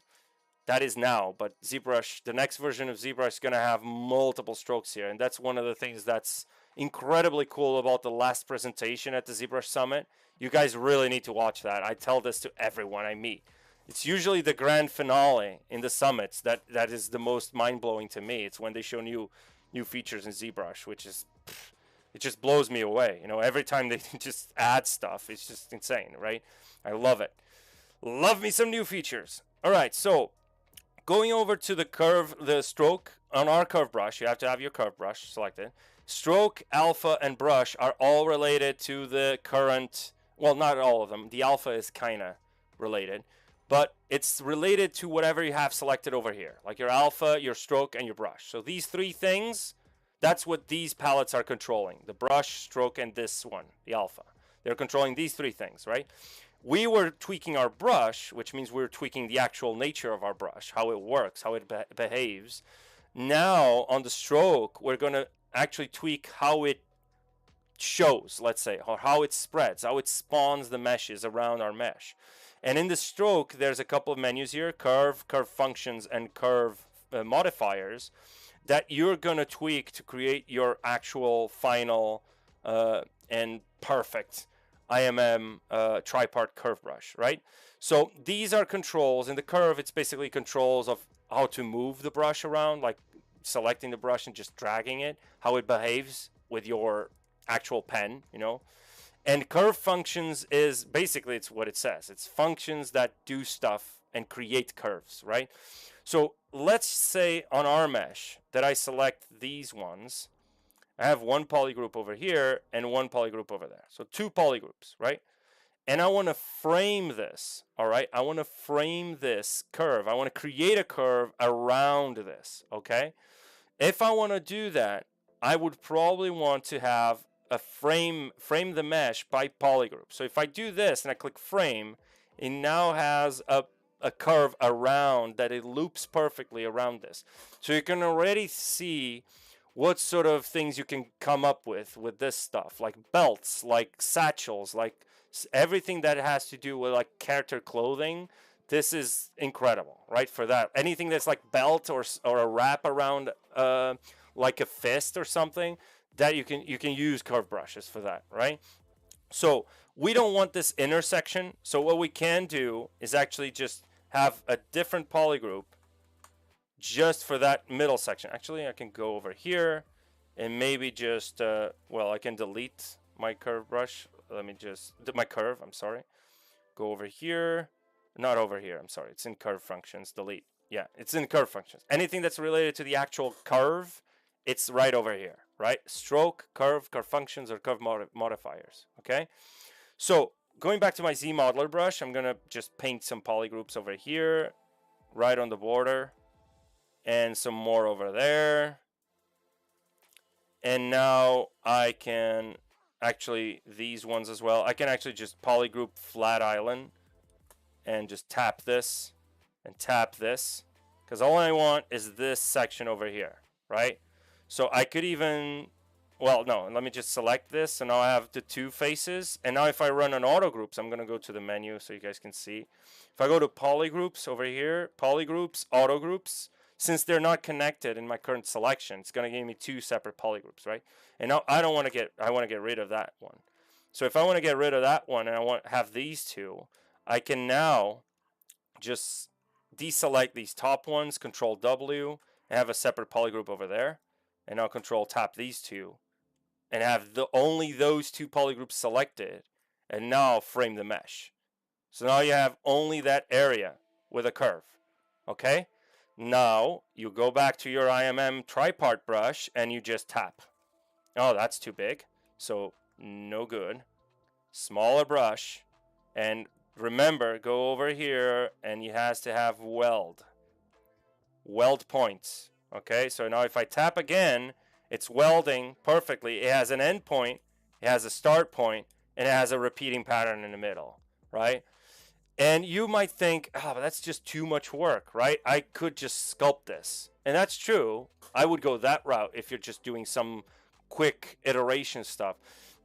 That is now, but ZBrush, the next version of ZBrush is going to have multiple strokes here. And that's one of the things that's incredibly cool about the last presentation at the ZBrush Summit. You guys really need to watch that. I tell this to everyone I meet. It's usually the grand finale in the summits that is the most mind-blowing to me. It's when they show new features in ZBrush, which is, it just blows me away. You know, every time they just add stuff, it's just insane, right? I love it. Love me some new features. All right, so going over to the curve, the stroke on our curve brush, you have to have your curve brush selected. Stroke, alpha, and brush are all related to the current, well, not all of them. The alpha is kind of related, but it's related to whatever you have selected over here, like your alpha, your stroke, and your brush. So these three things, that's what these palettes are controlling. The brush, stroke, and this one, the alpha. They're controlling these three things, right? We were tweaking our brush, which means we're tweaking the actual nature of our brush, how it works, how it behaves. Now, on the stroke, we're going to actually tweak how it shows, let's say, or how it spreads, how it spawns the meshes around our mesh. And in the stroke, there's a couple of menus here, curve, curve functions, and curve modifiers that you're going to tweak to create your actual final and perfect IMM Tripart curve brush, right? So these are controls. In the curve, it's basically controls of how to move the brush around, like selecting the brush and just dragging it, how it behaves with your actual pen, you know. And curve functions is basically, it's what it says. It's functions that do stuff and create curves, right? So let's say on our mesh that I select these ones. I have one polygroup over here and one polygroup over there. So two polygroups, right? And I want to frame this, all right? I want to frame this curve. I want to create a curve around this, okay? If I want to do that, I would probably want to have a frame the mesh by polygroup. So if I do this and I click frame, it now has a curve around that it loops perfectly around this. So you can already see what sort of things you can come up with this stuff, like belts, like satchels, like everything that has to do with like character clothing. This is incredible, right? For that, anything that's like belt or a wrap around like a fist or something, that you can use curve brushes for that, right? So we don't want this intersection. So what we can do is actually just have a different polygroup just for that middle section. Actually, I can go over here and maybe just, well, I can delete my curve brush. Let me just, my curve, I'm sorry. Go over here. Not over here, I'm sorry. It's in curve functions, delete. Yeah, it's in curve functions. Anything that's related to the actual curve, it's right over here, right? Stroke, curve, curve functions, or curve modifiers, okay? So going back to my ZModeler brush, I'm gonna just paint some polygroups over here, right on the border, and some more over there. And now I can actually, these ones as well, I can actually just polygroup flat island and just tap this and tap this, because all I want is this section over here, right? So I could even, well, no, let me just select this. So now I have the two faces. And now if I run on auto groups, I'm going to go to the menu so you guys can see. If I go to polygroups over here, polygroups, auto groups, since they're not connected in my current selection, it's going to give me two separate polygroups, right? And now I want to get rid of that one. So if I want to get rid of that one and I want to have these two, I can now just deselect these top ones, Control W, and have a separate polygroup over there. And now Control tap these two and have only those two polygroups selected, and now frame the mesh. So now you have only that area with a curve, okay? Now you go back to your IMM Tripart brush and you just tap. Oh, that's too big, so no good. Smaller brush, and remember, go over here and it has to have weld points. Okay, so now if I tap again, it's welding perfectly. It has an end point, it has a start point, and it has a repeating pattern in the middle, right? And you might think, oh, but that's just too much work, right? I could just sculpt this. And that's true. I would go that route if you're just doing some quick iteration stuff.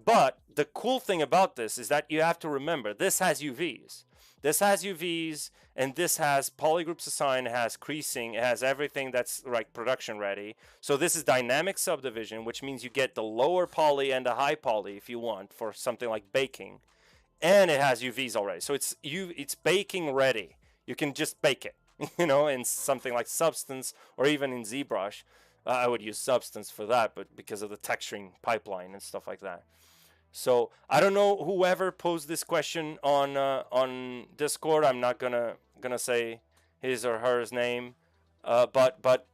But the cool thing about this is that you have to remember, this has UVs. This has UVs, and this has polygroups assigned, it has creasing, it has everything that's like production ready. So this is dynamic subdivision, which means you get the lower poly and the high poly if you want for something like baking. And it has UVs already. So it's baking ready. You can just bake it, you know, in something like Substance or even in ZBrush. I would use Substance for that, but because of the texturing pipeline and stuff like that. So I don't know whoever posed this question on Discord. I'm not gonna say his or hers name, but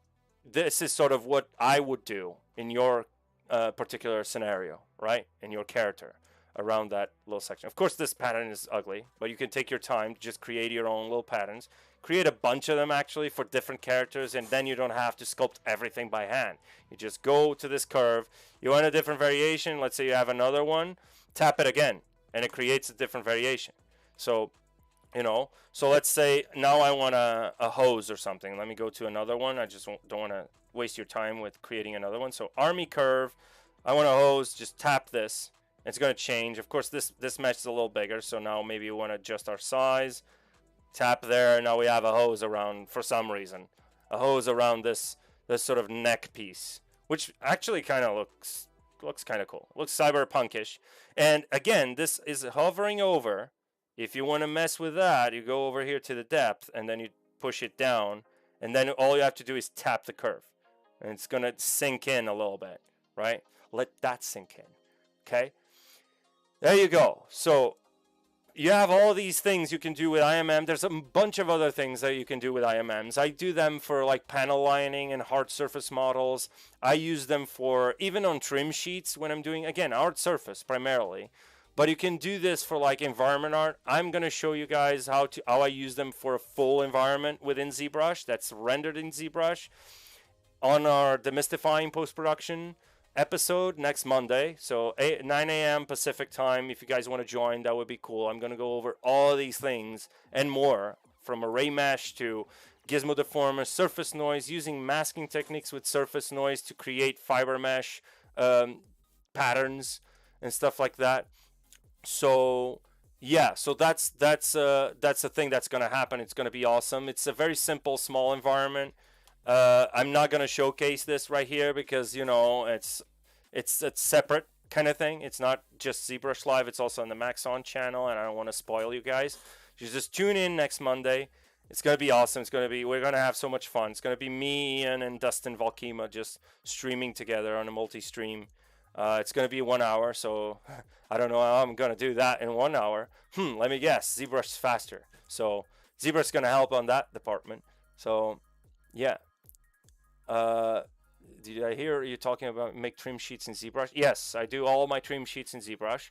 this is sort of what I would do in your particular scenario, right? In your character around that little section. Of course, this pattern is ugly, but you can take your time to just create your own little patterns. Create a bunch of them actually for different characters, and then you don't have to sculpt everything by hand. You just go to this curve. You want a different variation. Let's say you have another one. Tap it again, and it creates a different variation. So, you know, so let's say now I want a hose or something. Let me go to another one. I just don't want to waste your time with creating another one. So army curve. I want a hose. Just tap this. It's going to change. Of course, this mesh is a little bigger, so now maybe you want to adjust our size. Tap there. Now we have a hose around, for some reason, a hose around this sort of neck piece, which actually kind of looks kind of cool. Looks cyberpunkish. And again, this is hovering over. If you want to mess with that, you go over here to the depth, and then you push it down, and then all you have to do is tap the curve, and it's going to sink in a little bit, right? Let that sink in. Okay. There you go. So you have all these things you can do with IMM. There's a bunch of other things that you can do with IMMs. I do them for like panel lining and hard surface models. I use them for even on trim sheets when I'm doing, again, hard surface primarily. But you can do this for like environment art. I'm going to show you guys how I use them for a full environment within ZBrush that's rendered in ZBrush on our demystifying post-production episode next Monday. So 9 a.m. Pacific time. If you guys want to join, that would be cool. I'm going to go over all these things and more, from array mesh to gizmo deformer, surface noise, using masking techniques with surface noise to create fiber mesh patterns and stuff like that. So yeah, so that's the thing that's going to happen. It's going to be awesome. It's a very simple, small environment. I'm not going to showcase this right here because, you know, it's a separate kind of thing. It's not just ZBrush Live. It's also on the Maxon channel, and I don't want to spoil you guys. You just tune in next Monday. It's going to be awesome. We're going to have so much fun. It's going to be me, Ian, and Dustin Valkema just streaming together on a multi-stream. It's going to be 1 hour, so I don't know how I'm going to do that in 1 hour. Let me guess. ZBrush is faster. So ZBrush is going to help on that department. So, yeah. Did I hear you talking about make trim sheets in ZBrush? Yes, I do all my trim sheets in ZBrush,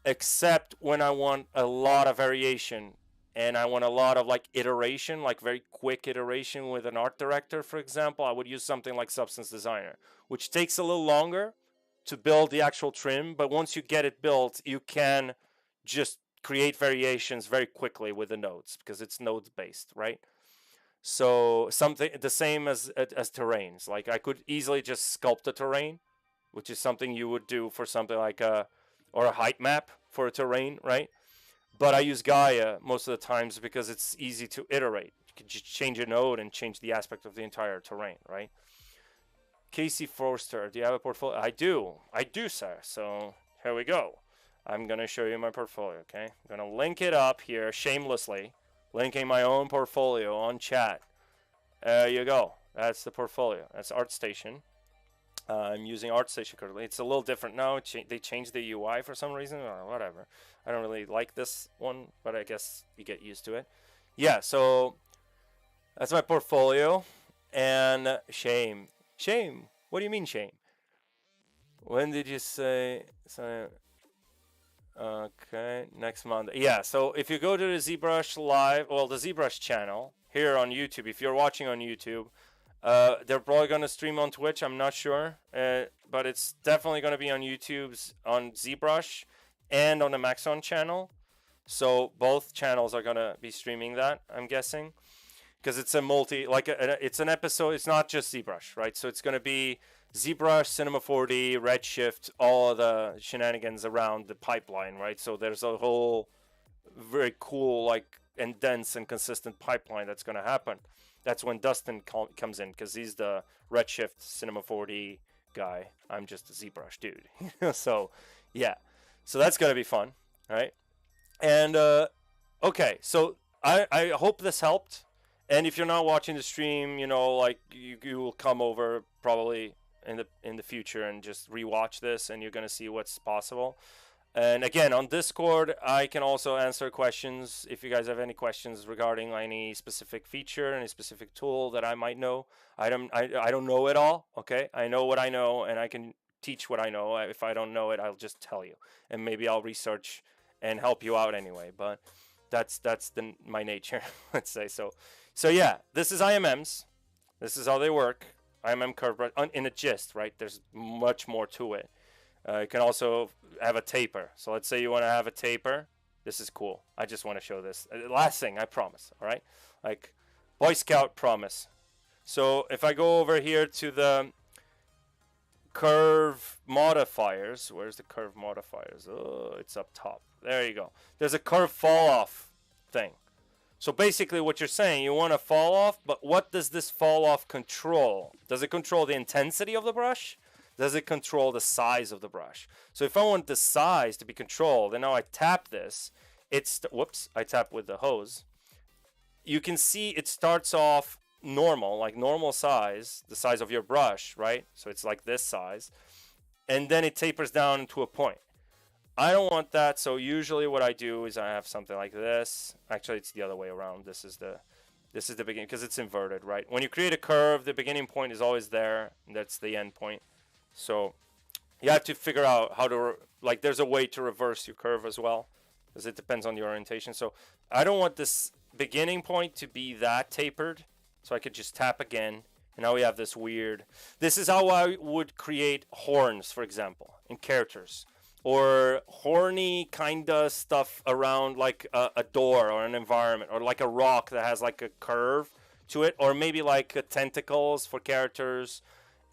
except when I want a lot of variation and I want a lot of like iteration, like very quick iteration with an art director, for example. I would use something like Substance Designer, which takes a little longer to build the actual trim, but once you get it built, you can just create variations very quickly with the nodes because it's nodes based, right? So something the same as terrains. Like I could easily just sculpt a terrain, which is something you would do for something like a height map for a terrain, right? But I use Gaia most of the times because it's easy to iterate. You can just change a node and change the aspect of the entire terrain, right? Casey Forster, do you have a portfolio? I do, sir. So here we go. I'm gonna show you my portfolio. Okay, I'm gonna link it up here shamelessly. Linking my own portfolio on chat. There you go. That's the portfolio. That's ArtStation. I'm using ArtStation currently. It's a little different now. They changed the UI for some reason or whatever. I don't really like this one, but I guess you get used to it. Yeah, so that's my portfolio. And shame. Shame? What do you mean shame? When did you say... Okay, next Monday. Yeah, so if you go to the ZBrush Live, well, the ZBrush channel here on YouTube, if you're watching on YouTube, they're probably going to stream on Twitch, I'm not sure, but it's definitely going to be on YouTube's, on ZBrush, and on the Maxon channel. So both channels are going to be streaming that, I'm guessing, because it's a it's an episode, it's not just ZBrush, right? So it's going to be ZBrush, Cinema 4D, Redshift, all of the shenanigans around the pipeline, right? So there's a whole very cool, like, and dense and consistent pipeline that's going to happen. That's when Dustin comes in, because he's the Redshift Cinema 4D guy. I'm just a ZBrush dude. So, yeah. So that's going to be fun, right? And, okay, so I hope this helped. And if you're not watching the stream, you know, like you will come over probably in the future and just rewatch this, and you're gonna see what's possible. And again, on Discord, I can also answer questions if you guys have any questions regarding any specific feature, any specific tool that I might know. I don't know it all. Okay, I know what I know, and I can teach what I know. If I don't know it, I'll just tell you, and maybe I'll research and help you out anyway. But that's my nature, let's say. So yeah, this is IMMs. This is how they work. IMM curve brush in a gist, right? There's much more to it. You can also have a taper. So let's say you want to have a taper. This is cool. I just want to show this. Last thing, I promise. All right, like Boy Scout promise. So if I go over here to the curve modifiers, where's the curve modifiers? Oh, it's up top. There you go. There's a curve fall off thing. So basically what you're saying, you want to fall off, but what does this fall off control? Does it control the intensity of the brush? Does it control the size of the brush? So if I want the size to be controlled, and now I tap this, whoops, I tap with the hose. You can see it starts off normal, like normal size, the size of your brush, right? So it's like this size, and then it tapers down to a point. I don't want that, so usually what I do is I have something like this. Actually, it's the other way around. This is the beginning, because it's inverted, right? When you create a curve, the beginning point is always there, and that's the end point. So you have to figure out how to, like, there's a way to reverse your curve as well, because it depends on the orientation. So I don't want this beginning point to be that tapered, so I could just tap again, and now we have this weird. This is how I would create horns, for example, in characters, or horny kind of stuff around like a door or an environment, or like a rock that has like a curve to it, or maybe like tentacles for characters.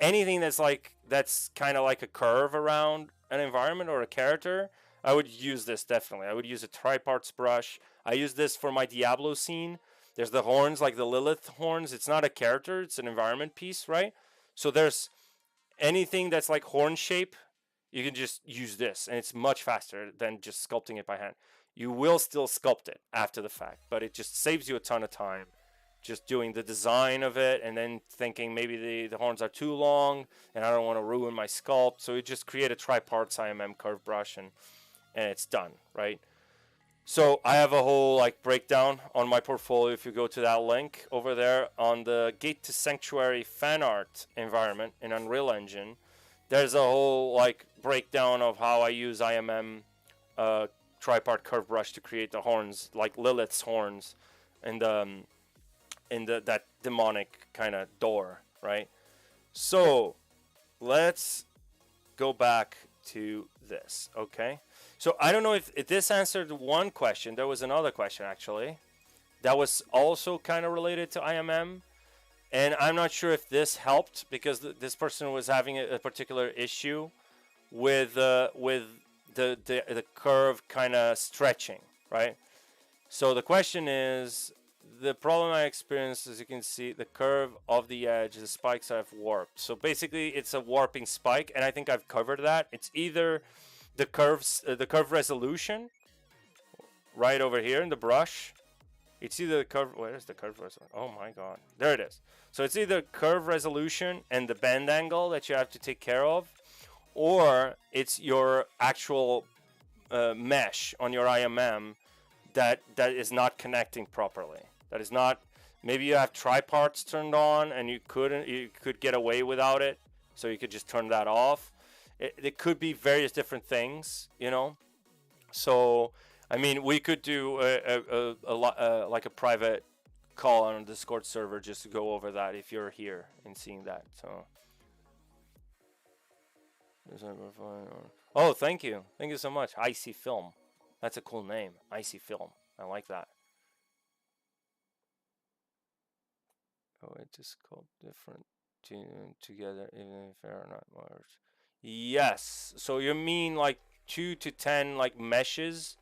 Anything that's kind of like a curve around an environment or a character, I would use this definitely. I would use a Tripart's brush. I use this for my Diablo scene. There's the horns, like the Lilith horns. It's not a character, it's an environment piece, right? So there's anything that's like horn shape, you can just use this, and it's much faster than just sculpting it by hand. You will still sculpt it after the fact, but it just saves you a ton of time just doing the design of it, and then thinking maybe the horns are too long and I don't want to ruin my sculpt. So you just create a Tripart's IMM curve brush, and it's done, right? So I have a whole like breakdown on my portfolio. If you go to that link over there on the Gate to Sanctuary fan art environment in Unreal Engine, there's a whole like breakdown of how I use IMM Tripart curve brush to create the horns, like Lilith's horns, and that demonic kind of door, right? So let's go back to this, okay? So I don't know if this answered one question. There was another question actually that was also kind of related to IMM, and I'm not sure if this helped, because this person was having a particular issue with the curve kind of stretching, right? So the question is, the problem I experienced, as you can see, the curve of the edge, the spikes have warped. So basically it's a warping spike, and I think I've covered that. It's either the curve resolution right over here in the brush. It's either the curve, where's the curve resolution? Oh my god, there it is. So it's either curve resolution and the bend angle that you have to take care of, or it's your actual mesh on your IMM that is not connecting properly. That is not, maybe you have Triparts turned on and you could get away without it, so you could just turn that off. It could be various different things, you know. So I mean, we could do like a private call on a Discord server just to go over that if you're here and seeing that. So oh, thank you so much. Icy Film, that's a cool name. Icy Film, I like that. Oh, it just called different together, even if they're not large. Yes. So you mean like 2 to 10 like meshes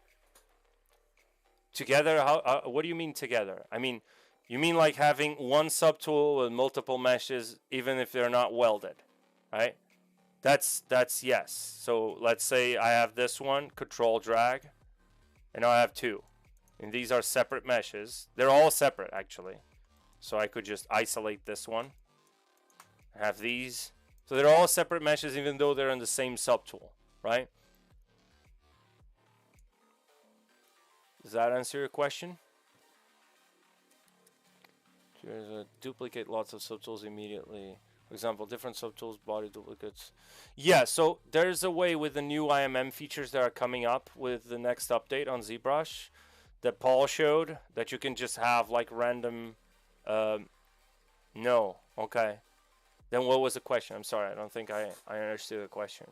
together? How? What do you mean together? I mean, you mean like having one subtool with multiple meshes, even if they're not welded, right? That's yes. So let's say I have this one, control drag, and now I have two, and these are separate meshes. They're all separate actually. So I could just isolate this one, have these. So they're all separate meshes even though they're in the same subtool, right? Does that answer your question? Duplicate lots of subtools immediately. For example, different subtools, body duplicates. Yeah, so there's a way with the new IMM features that are coming up with the next update on ZBrush that Paul showed, that you can just have like random... no, okay. Then what was the question? I'm sorry, I don't think I understood the question.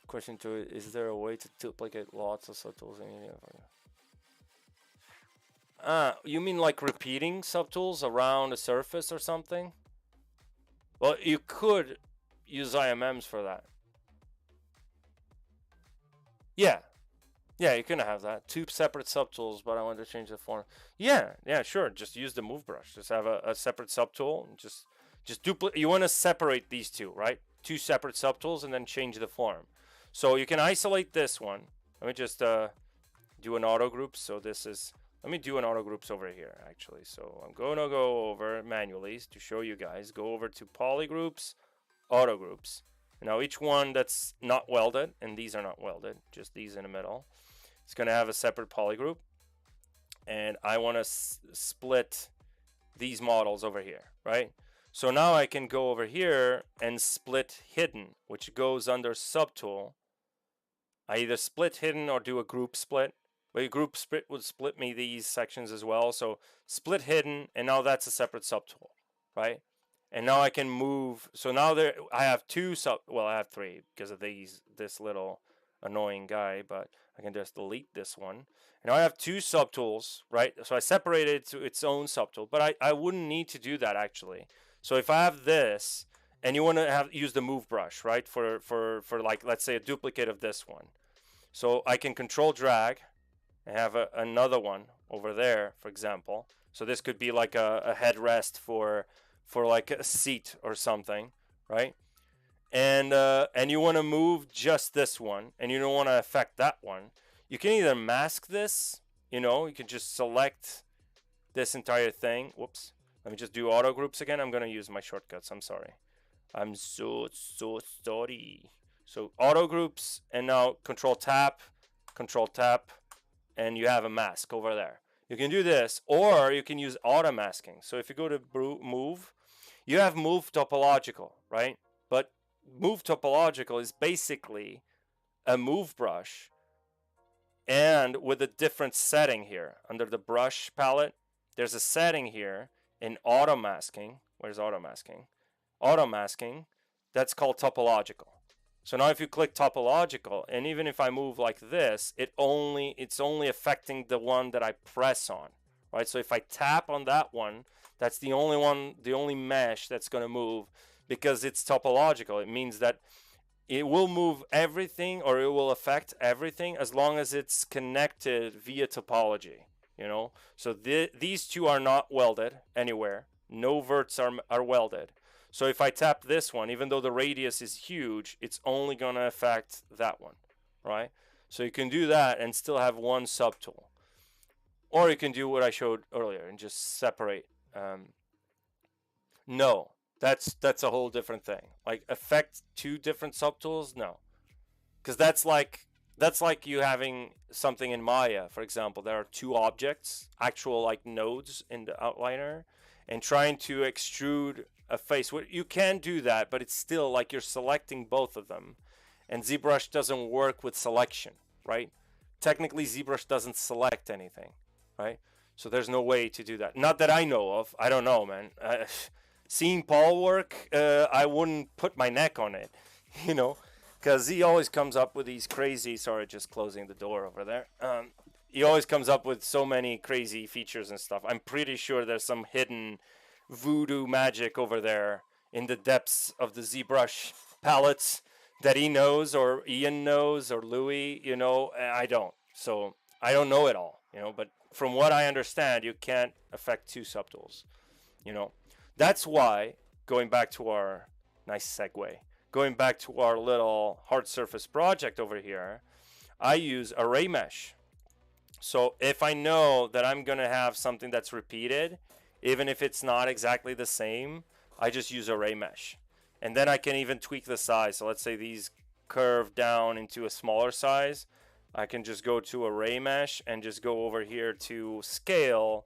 Question 2, is there a way to duplicate lots of subtools immediately? You mean like repeating subtools around a surface or something? Well, you could use IMMs for that. Yeah. Yeah, you can have that. 2 separate subtools, but I want to change the form. Yeah, sure. Just use the move brush. Just have a separate subtool. Just duplicate. You want to separate these two, right? 2 separate subtools and then change the form. So you can isolate this one. Let me just do an auto group. So this is... Let me do an auto groups over here, actually. So I'm going to go over manually to show you guys. Go over to polygroups, auto groups. Now each one that's not welded, and these are not welded, just these in the middle, it's going to have a separate polygroup. And I want to split these models over here, right? So now I can go over here and split hidden, which goes under subtool. I either split hidden or do a group split. But a group split would split me these sections as well. So split hidden, and now that's a separate subtool, right? And now I can move. So now there, I have 2 well, I have 3 because of this little annoying guy. But I can just delete this one. And now I have 2 subtools, right? So I separated it to its own subtool. But I wouldn't need to do that actually. So if I have this, and you want to use the move brush, right? For like, let's say a duplicate of this one. So I can control drag. I have another one over there, for example. So this could be like a headrest for like a seat or something, right? And you want to move just this one, and you don't want to affect that one. You can either mask this, you can just select this entire thing. Whoops. Let me just do auto groups again. I'm going to use my shortcuts. I'm sorry. I'm so sorry. So auto groups, and now control tap, and you have a mask over there. You can do this, or you can use auto masking. So if you go to move, you have move topological, right? But move topological is basically a move brush, and with a different setting here. Under the brush palette, there's a setting here in auto masking. Where's auto masking? Auto masking, that's called topological. So now if you click topological, and even if I move like this, it's only affecting the one that I press on, right? So if I tap on that one, that's the only mesh that's going to move because it's topological. It means that it will move everything, or it will affect everything as long as it's connected via topology, So these 2 are not welded anywhere. No verts are welded. So if I tap this one, even though the radius is huge, it's only going to affect that one, right? So you can do that and still have one subtool. Or you can do what I showed earlier and just separate. No, that's a whole different thing. Like affect 2 different subtools? No. Because that's like you having something in Maya, for example. There are 2 objects, actual like nodes in the outliner, and trying to extrude a face. You can do that, but it's still like you're selecting both of them. And ZBrush doesn't work with selection, right? Technically, ZBrush doesn't select anything, right? So there's no way to do that. Not that I know of. I don't know, man. Seeing Paul work, I wouldn't put my neck on it, because he always comes up with these crazy... Sorry, just closing the door over there. He always comes up with so many crazy features and stuff. I'm pretty sure there's some hidden voodoo magic over there in the depths of the ZBrush palettes that he knows, or Ian knows, or Louis, I don't. So I don't know it all, but from what I understand, you can't affect 2 subtools, That's why, going back to our nice segue, going back to our little hard surface project over here, I use array mesh. So if I know that I'm gonna have something that's repeated, even if it's not exactly the same, I just use array mesh. And then I can even tweak the size. So let's say these curve down into a smaller size. I can just go to array mesh and just go over here to scale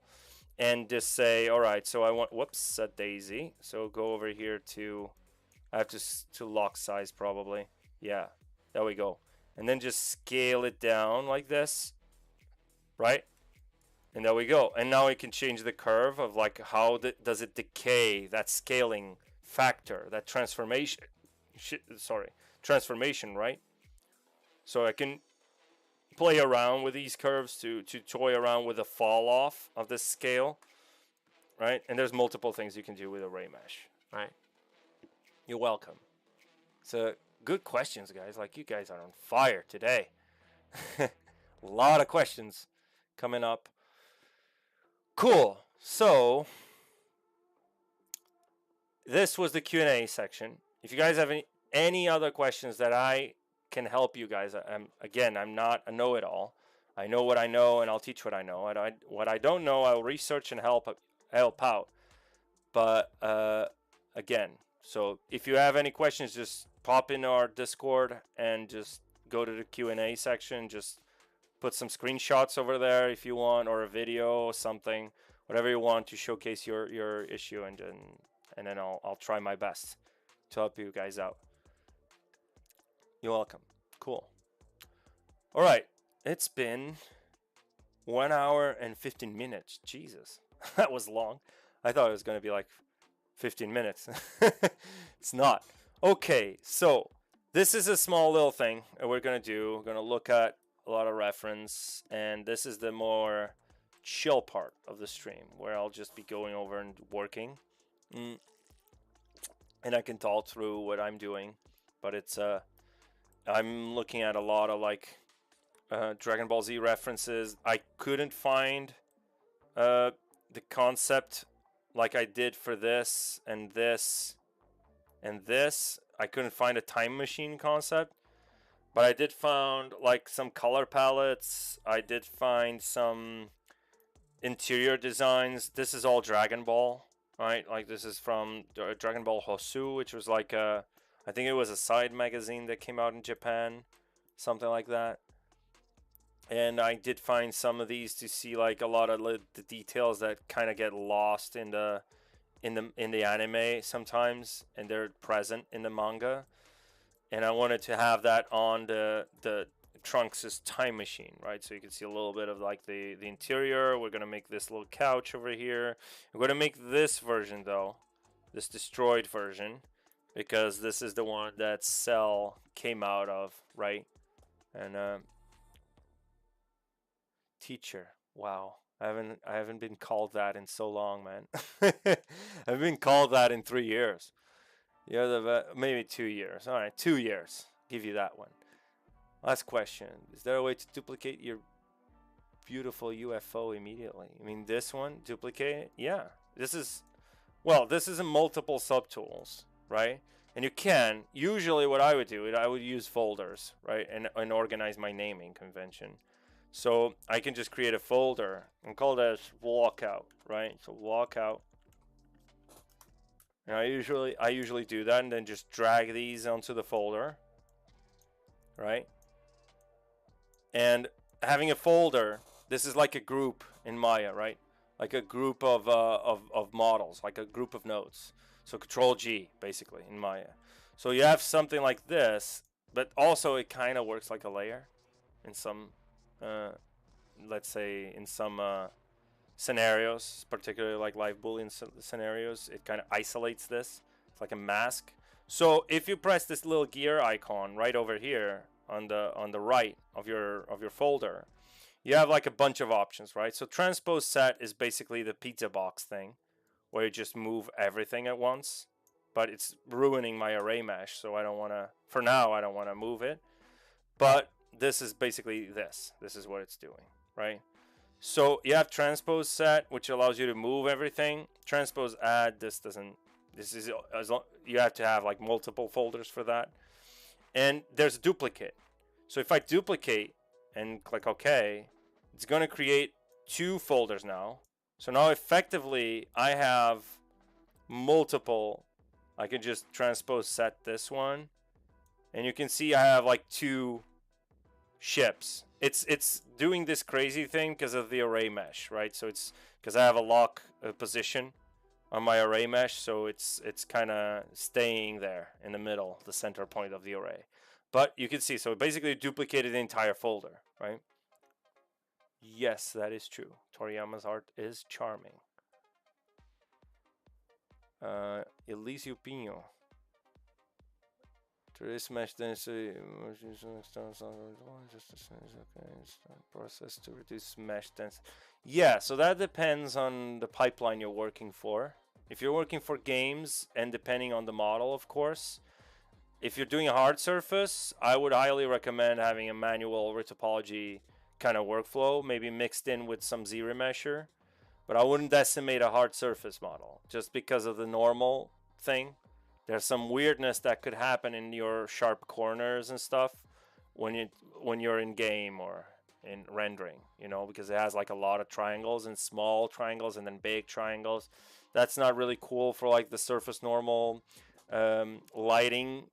and just say, all right, so I want, whoops, set daisy. So go over here to, I have to lock size probably. Yeah, there we go. And then just scale it down like this, right? And there we go. And now we can change the curve of like how does it decay, that scaling factor, that transformation, transformation, right? So I can play around with these curves to toy around with the fall off of the scale, right? And there's multiple things you can do with array mesh, right? You're welcome. So good questions, guys. Like, you guys are on fire today. A lot of questions coming up. Cool. So this was the Q&A section. If you guys have any other questions that I can help you guys, I'm not a know-it-all. I know what I know, and I'll teach what I know. What I don't know, I'll research and help out. But again, so if you have any questions, just pop in our Discord and just go to the Q&A section. Just put some screenshots over there if you want, or a video or something, whatever you want to showcase your issue, and then I'll try my best to help you guys out. You're welcome. Cool. All right, it's been 1 hour and 15 minutes. Jesus, that was long. I thought it was going to be like 15 minutes. It's not. Okay, so this is a small little thing that we're going to do. We're going to look at a lot of reference, and this is the more chill part of the stream where I'll just be going over and working, and I can talk through what I'm doing. But it's I'm looking at a lot of like Dragon Ball Z references. I couldn't find the concept like I did for this and this and this. I couldn't find a time machine concept, but I did find like some color palettes. I did find some interior designs. This is all Dragon Ball, right? Like, this is from Dragon Ball Hosu, which was like a, I think it was a side magazine that came out in Japan, something like that. And I did find some of these to see like a lot of the details that kind of get lost in the anime sometimes, and they're present in the manga. And I wanted to have that on the Trunks' time machine, right? So you can see a little bit of like the interior. We're gonna make this little couch over here. We're gonna make this version though, this destroyed version, because this is the one that Cell came out of, right? And teacher, wow, I haven't been called that in so long, man. I've been called that in 3 years. You're the maybe 2 years. All right, 2 years. Give you that one. Last question: is there a way to duplicate your beautiful UFO immediately? I mean, this one, duplicate it? Yeah. This is, well, this is in multiple subtools, right? And you can, usually what I would do, I would use folders, right? And organize my naming convention. So I can just create a folder and call this blockout, right? So blockout. And I usually do that, and then just drag these onto the folder, right? And having a folder, this is like a group in Maya, right? Like a group of models, like a group of nodes. So Control G, basically, in Maya. So you have something like this, but also it kind of works like a layer in some, let's say, in some scenarios, particularly like live Boolean scenarios. It kind of isolates this. It's like a mask. So if you press this little gear icon right over here on the right of your folder, you have like a bunch of options, right? So transpose set is basically the pizza box thing, where you just move everything at once, but it's ruining my array mesh, so I don't want to, for now, I don't want to move it. But this is basically this is what it's doing, right? So you have transpose set, which allows you to move everything. Transpose add, this is, as long, you have to have like multiple folders for that. And there's duplicate. So if I duplicate and click OK, it's going to create 2 folders now. So now effectively I have multiple. I can just transpose set this one, and you can see I have like 2 ships. It's doing this crazy thing because of the array mesh, right? So it's because I have a lock position on my array mesh, so it's kind of staying there in the middle, the center point of the array. But you can see, so it basically duplicated the entire folder, right? Yes, that is true. Toriyama's art is charming. Elisio Pino. Trace mesh density process to reduce mesh density. Yeah, so that depends on the pipeline you're working for. If you're working for games, and depending on the model, of course. If you're doing a hard surface, I would highly recommend having a manual retopology kind of workflow, maybe mixed in with some Z-remesher. But I wouldn't decimate a hard surface model just because of the normal thing. There's some weirdness that could happen in your sharp corners and stuff when you're in game or in rendering, you know, because it has like a lot of triangles and small triangles and then big triangles. That's not really cool for like the surface normal lighting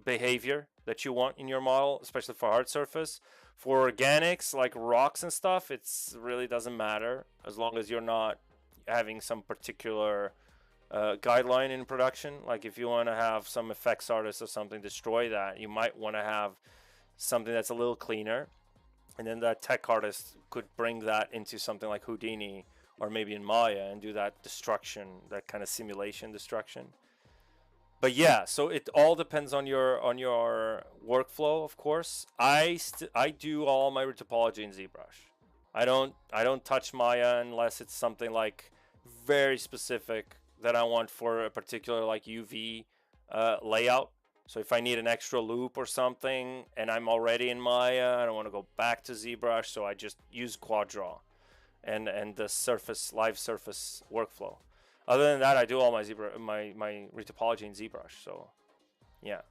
behavior that you want in your model, especially for hard surface. For organics like rocks and stuff, it's really doesn't matter as long as you're not having some particular guideline in production. Like if you want to have some effects artist or something destroy that, you might want to have something that's a little cleaner, and then that tech artist could bring that into something like Houdini or maybe in Maya and do that destruction, that kind of simulation destruction. But yeah, so it all depends on your workflow, of course. I do all my topology in ZBrush. I don't touch Maya unless it's something like very specific that I want for a particular like UV layout. So if I need an extra loop or something and I'm already in Maya, I don't want to go back to ZBrush, so I just use Quad Draw and the surface live surface workflow. Other than that, I do all my my retopology in ZBrush. So yeah.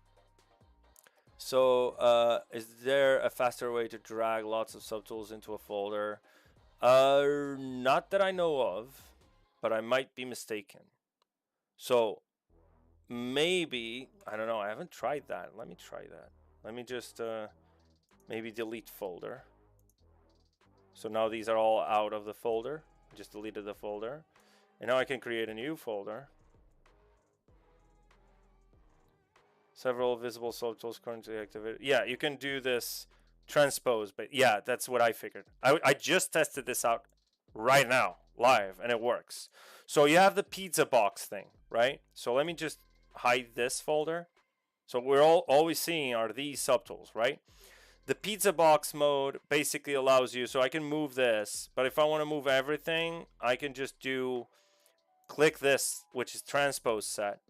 So is there a faster way to drag lots of subtools into a folder? Not that I know of, but I might be mistaken. So maybe, I don't know, I haven't tried that. Let me try that. Let me just maybe delete folder. So now these are all out of the folder. Just deleted the folder. And now I can create a new folder. Several visible subtools currently activated. Yeah, you can do this transpose, but yeah, that's what I figured. I just tested this out right now, live, and it works. So you have the pizza box thing, right? So let me just hide this folder. So we're always seeing are these subtools, right? The pizza box mode basically allows you, so I can move this, but if I want to move everything, I can just click this, which is transpose set,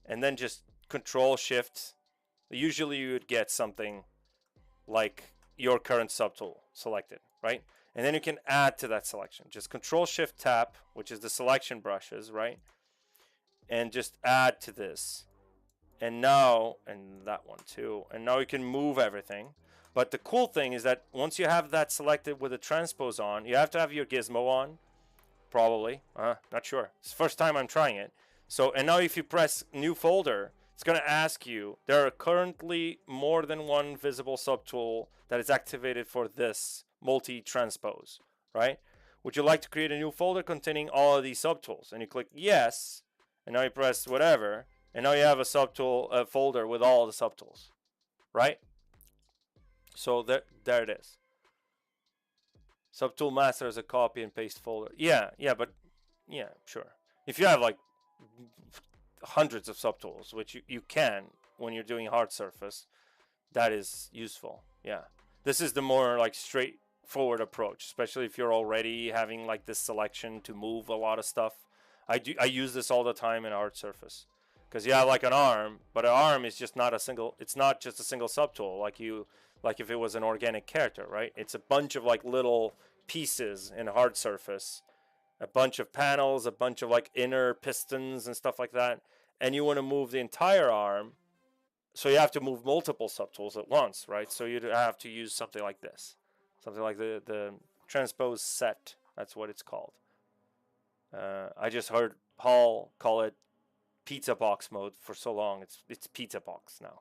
and then just Control Shift. Usually you would get something like your current subtool selected, right? And then you can add to that selection. Just Control Shift Tap, which is the selection brushes, right? And just add to this. And now, and that one too. And now you can move everything. But the cool thing is that once you have that selected with the transpose on, you have to have your gizmo on. Probably. Not sure. It's the first time I'm trying it. So, and now if you press new folder, it's going to ask you, there are currently more than one visible subtool that is activated for this multi-transpose, right? Would you like to create a new folder containing all of these subtools? And you click yes, and now you press whatever, and now you have a subtool folder with all the subtools, right? So there it is. Subtool master is a copy and paste folder. Yeah, but yeah, sure. If you have like hundreds of subtools, which you can when you're doing hard surface, that is useful. Yeah, this is the more like straightforward approach, especially if you're already having like this selection to move a lot of stuff. I use this all the time in hard surface because you have like an arm, but an arm is just not a single. It's not just a single subtool like if it was an organic character, right? It's a bunch of like little pieces in hard surface, a bunch of panels, a bunch of like inner pistons and stuff like that. And you want to move the entire arm, so you have to move multiple subtools at once, right? So you have to use something like this, something like the transpose set. That's what it's called. I just heard Paul call it pizza box mode for so long. It's pizza box now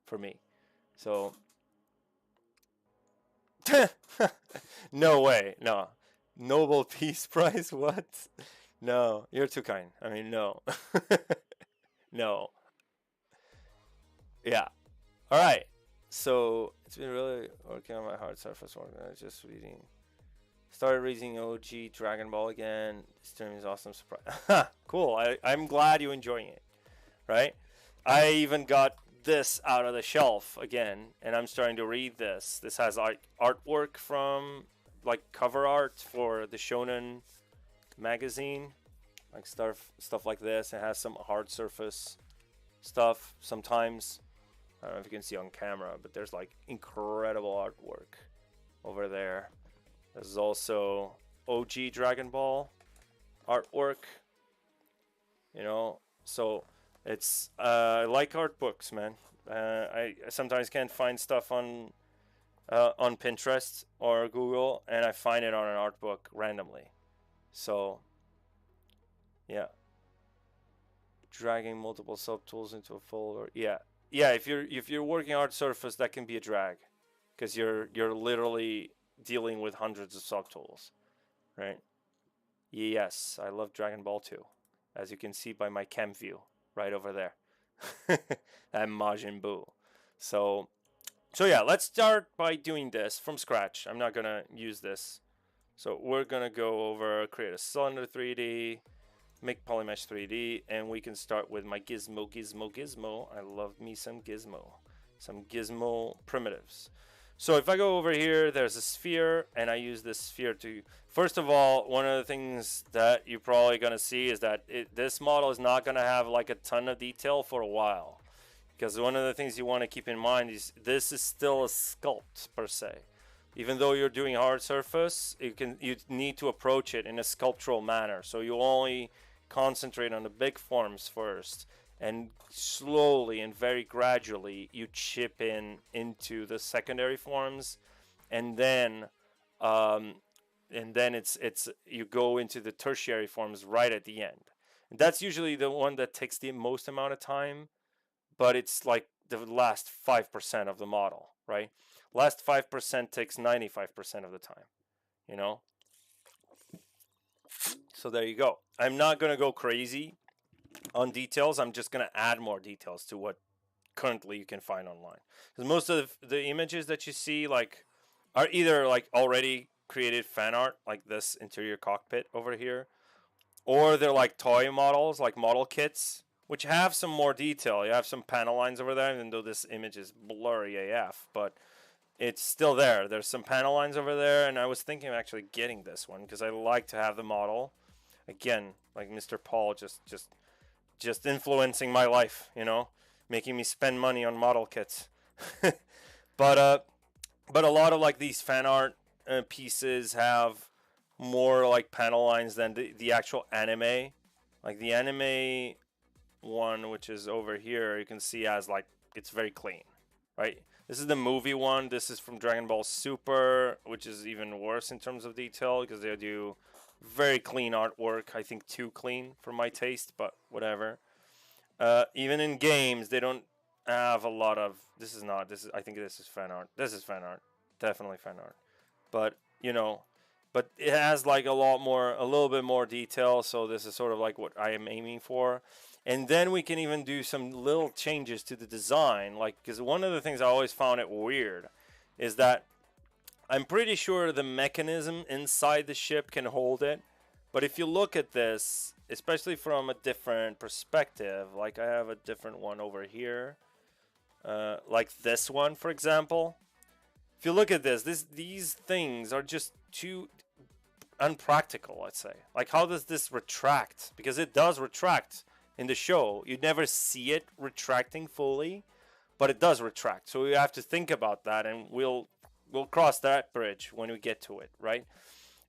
for me. So no way. No. Nobel Peace Prize? What? No, you're too kind. I mean, no. No. Yeah. All right. So it's been really working on my hard surface work. I was just reading. Started reading OG Dragon Ball again. This stream is awesome. Surprise. Cool. I'm glad you're enjoying it. Right? I even got this out of the shelf again, and I'm starting to read this. This has artwork from like cover art for the Shonen magazine, like stuff like this. It has some hard surface stuff sometimes. I don't know if you can see on camera, but there's like incredible artwork over there. There's also OG Dragon Ball artwork, you know. So it's I like art books, man. I sometimes can't find stuff on Pinterest or Google, and I find it on an art book randomly. So yeah, dragging multiple subtools into a folder. Yeah. If you're working art surface, that can be a drag, because you're literally dealing with hundreds of subtools, right? Yes, I love Dragon Ball too, as you can see by my cam view right over there. That Majin Buu. So yeah, let's start by doing this from scratch. I'm not gonna use this. So we're gonna go over, create a cylinder 3D, make polymesh 3D, and we can start with my gizmo. I love me some gizmo primitives. So if I go over here, there's a sphere, and I use this sphere to, first of all, one of the things that you're probably gonna see is that this model is not gonna have like a ton of detail for a while, because one of the things you want to keep in mind is this is still a sculpt per se. Even though you're doing hard surface, you need to approach it in a sculptural manner. So you only concentrate on the big forms first, and slowly and very gradually you chip into the secondary forms, and then it's you go into the tertiary forms right at the end. And that's usually the one that takes the most amount of time, but it's like the last 5% of the model, right? Last 5% takes 95% of the time, you know? So there you go. I'm not going to go crazy on details. I'm just going to add more details to what currently you can find online. Because most of the images that you see like are either like already created fan art, like this interior cockpit over here, or they're like toy models, like model kits, which have some more detail. You have some panel lines over there, even though this image is blurry AF, but it's still there. There's some panel lines over there, and I was thinking of actually getting this one because I like to have the model. Again, like Mr. Paul just influencing my life, you know, making me spend money on model kits. But a lot of like these fan art pieces have more like panel lines than the actual anime. Like the anime one, which is over here, you can see as like it's very clean, right? This is the movie one. This is from Dragon Ball Super, which is even worse in terms of detail because they do very clean artwork. I think too clean for my taste, but whatever. Even in games, they don't have a lot of. This is not. This is. I think this is fan art. This is fan art. Definitely fan art. But you know, but it has like a little bit more detail. So this is sort of like what I am aiming for. And then we can even do some little changes to the design. Like, because one of the things I always found it weird is that I'm pretty sure the mechanism inside the ship can hold it. But if you look at this, especially from a different perspective, like I have a different one over here, like this one, for example. If you look at these things are just too unpractical, let's say. Like, how does this retract? Because it does retract. In the show, you never see it retracting fully, but it does retract. So you have to think about that, and we'll cross that bridge when we get to it, right?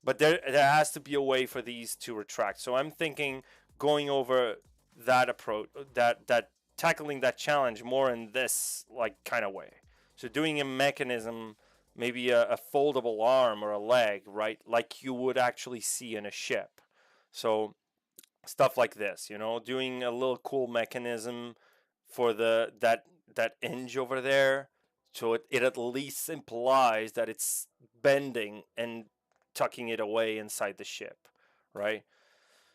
But there has to be a way for these to retract. So I'm thinking going over that approach, that tackling that challenge more in this like kind of way. So doing a mechanism maybe a foldable arm or a leg, right? Like you would actually see in a ship. So stuff like this, you know, doing a little cool mechanism for that hinge over there, so it at least implies that it's bending and tucking it away inside the ship, right?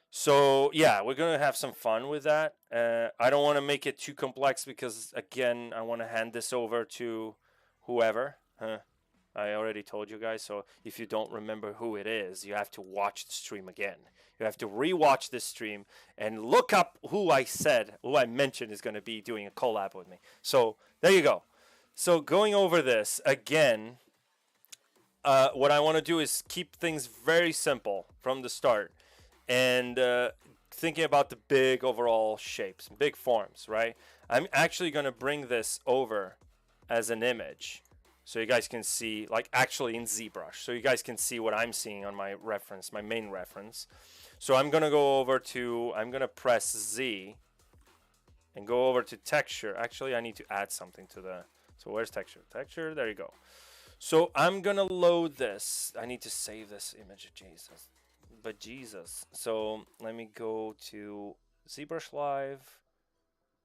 So yeah, we're gonna have some fun with that. I don't want to make it too complex because again, I want to hand this over to whoever. I already told you guys, so if you don't remember who it is, you have to watch the stream again. You have to rewatch this stream and look up who I mentioned is going to be doing a collab with me. So there you go. So going over this again, what I want to do is keep things very simple from the start, and thinking about the big overall shapes, big forms, right? I'm actually going to bring this over as an image, so you guys can see, like actually in ZBrush, so you guys can see what I'm seeing on my reference, my main reference. So I'm gonna go over to, I'm gonna press Z and go over to texture. Actually, I need to add something to the, so where's texture? Texture, there you go. So I'm gonna load this. I need to save this image, Jesus. So let me go to ZBrush Live,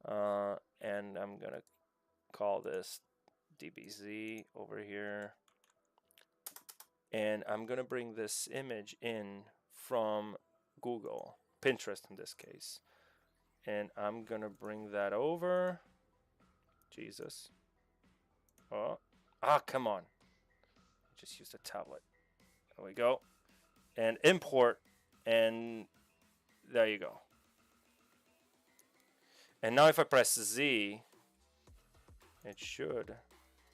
and I'm gonna call this DBZ over here, and I'm gonna bring this image in from Google, Pinterest in this case, and I'm gonna bring that over. Jesus. Oh, come on. Just use the tablet. There we go. And import, and there you go. And now if I press Z, it should,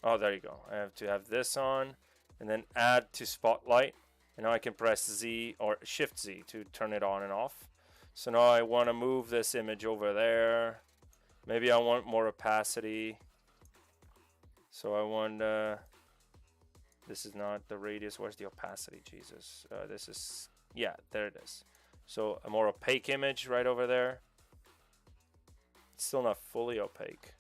oh, there you go. I have to have this on and then add to spotlight, and now I can press Z or Shift Z to turn it on and off. So now I want to move this image over there. Maybe I want more opacity, so I want this is not the radius. Where's the opacity? Jesus. This is, yeah, there it is. So a more opaque image right over there. It's still not fully opaque.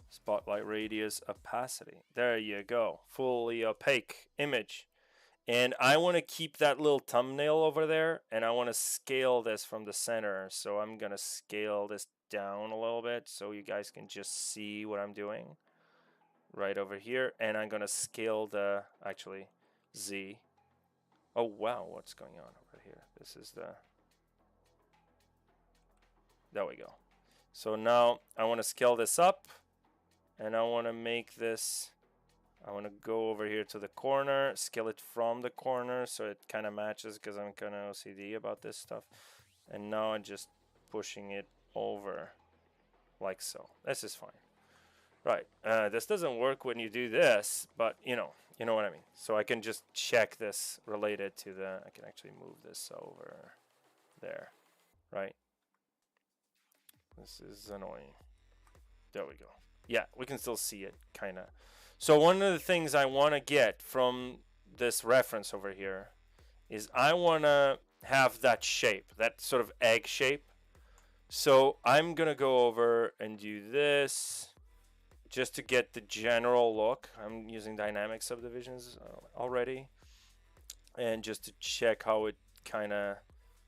Spotlight radius, opacity. There you go. Fully opaque image. And I want to keep that little thumbnail over there, and I want to scale this from the center. So I'm going to scale this down a little bit so you guys can just see what I'm doing right over here. And I'm going to scale the, actually, Z. Oh, wow, what's going on over here? This is the, there we go. So now I want to scale this up, and I want to make this, I want to go over here to the corner, scale it from the corner so it kind of matches, because I'm kind of OCD about this stuff. And now I'm just pushing it over like so. This is fine. Right, this doesn't work when you do this, but you know what I mean. So I can just check this related to the, I can actually move this over there, right? This is annoying. There we go. Yeah, we can still see it, kind of. So one of the things I want to get from this reference over here is I want to have that shape, that sort of egg shape. So I'm going to go over and do this just to get the general look. I'm using dynamic subdivisions already. And just to check how it kind of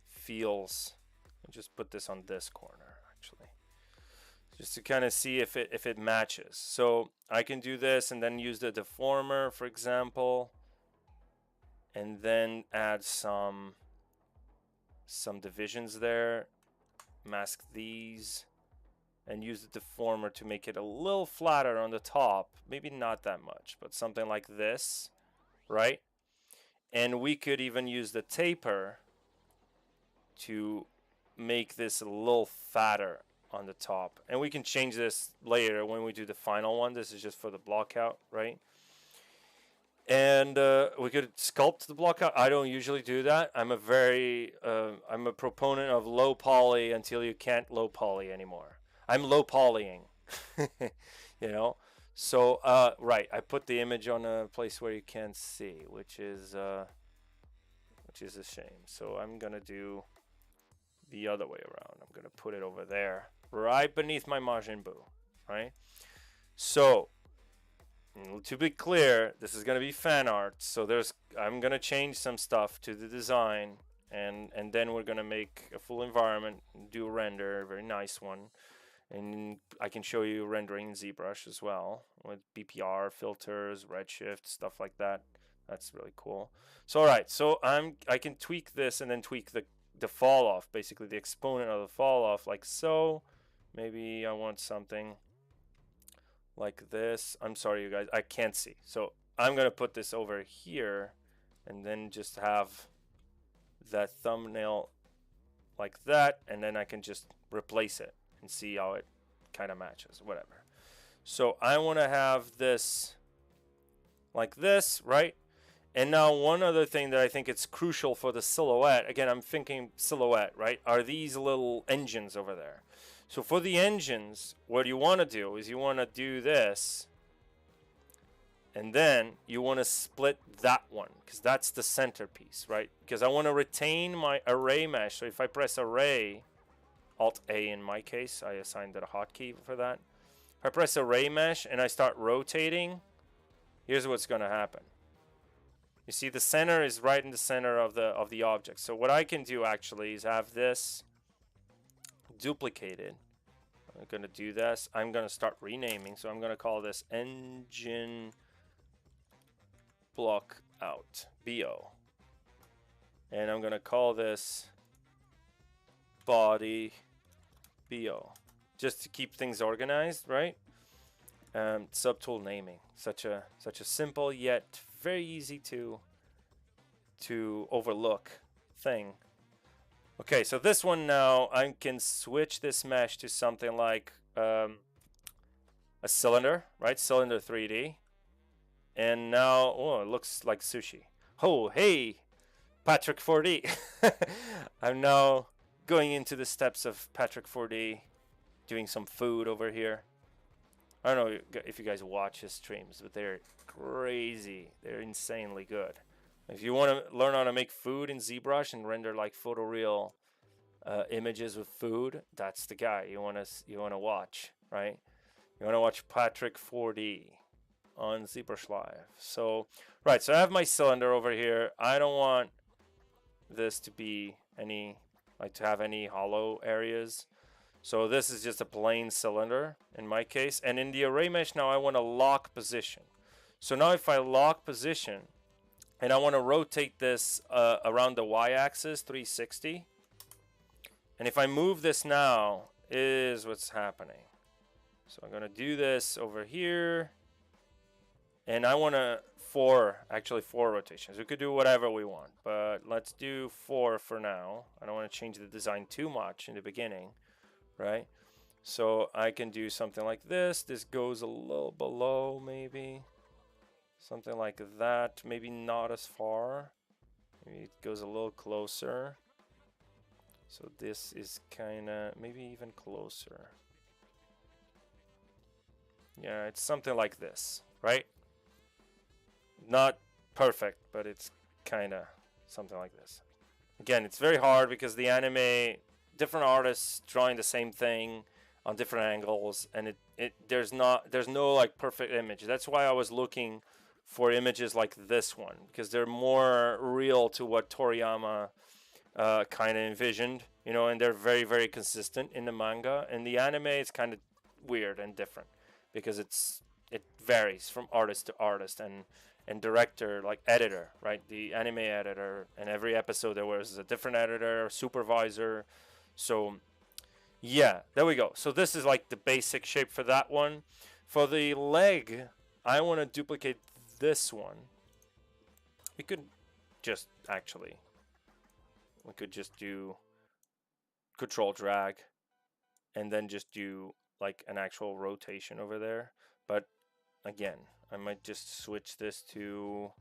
feels. I'll just put this on this corner, actually. Just to kind of see if it matches. So I can do this and then use the deformer, for example, and then add some divisions there, mask these, and use the deformer to make it a little flatter on the top. Maybe not that much, but something like this, right? And we could even use the taper to make this a little fatter on the top. And we can change this later when we do the final one. This is just for the blockout, right? And we could sculpt the blockout. I don't usually do that. I'm a proponent of low poly until you can't low poly anymore. I'm low polying, you know. So right, I put the image on a place where you can't see, which is a shame. So I'm gonna do the other way around. I'm gonna put it over there, right beneath my margin boot, right? So to be clear, this is going to be fan art. So I'm going to change some stuff to the design, and then we're going to make a full environment, do a render, a very nice one. And I can show you rendering in ZBrush as well with BPR filters, redshift, stuff like that. That's really cool. So all right, so I can tweak this and then tweak the fall off, basically the exponent of the fall off, like so. Maybe I want something like this. I'm sorry, you guys, I can't see. So I'm gonna put this over here, and then just have that thumbnail like that, and then I can just replace it and see how it kind of matches, whatever. So I want to have this like this, right? And now one other thing that I think it's crucial for the silhouette, again, I'm thinking silhouette, right? Are these little engines over there. So for the engines, what you want to do is you want to do this, and then you want to split that one, because that's the centerpiece, right? Because I want to retain my array mesh. So if I press array, Alt A in my case, I assigned it a hotkey for that. If I press array mesh and I start rotating, here's what's going to happen. You see the center is right in the center of the object. So what I can do actually is have this duplicated. I'm going to do this. I'm going to start renaming. So I'm going to call this engine blockout, BO. And I'm going to call this body BO, just to keep things organized, right? Subtool naming, such a simple yet very easy to overlook thing. Okay, so this one now I can switch this mesh to something like a cylinder, right? Cylinder 3D. And now, oh, it looks like sushi. Oh, hey, Patrick 4D. I'm now going into the steps of Patrick 4D, doing some food over here. I don't know if you guys watch his streams, but they're crazy. They're insanely good. If you want to learn how to make food in ZBrush and render like photoreal images with food, that's the guy you want to watch, right? You want to watch Patrick 4D on ZBrush Live. So, right, so I have my cylinder over here. I don't want this to be to have any hollow areas. So this is just a plain cylinder in my case. And in the array mesh now I want to lock position. So now if I lock position and I want to rotate this around the y-axis 360, and if I move this now, is what's happening. So I'm going to do this over here, and I want to four rotations. We could do whatever we want, but let's do 4 for now. I don't want to change the design too much in the beginning, right? So I can do something like this. This goes a little below, maybe something like that. Maybe not as far. Maybe it goes a little closer. So this is kind of maybe even closer. Yeah, it's something like this, right? Not perfect, but it's kind of something like this. Again, it's very hard because the anime, different artists drawing the same thing on different angles, and there's no like perfect image. That's why I was looking for images like this one, because they're more real to what Toriyama kind of envisioned, you know, and they're very, very consistent in the manga. And the anime is kind of weird and different because it varies from artist to artist and director, like editor, right? The anime editor, and every episode there was a different editor, supervisor. So yeah, there we go. So this is like the basic shape for that one. For the leg, I want to duplicate this one. We could just do control drag and then just do like an actual rotation over there. But again, I might just switch this to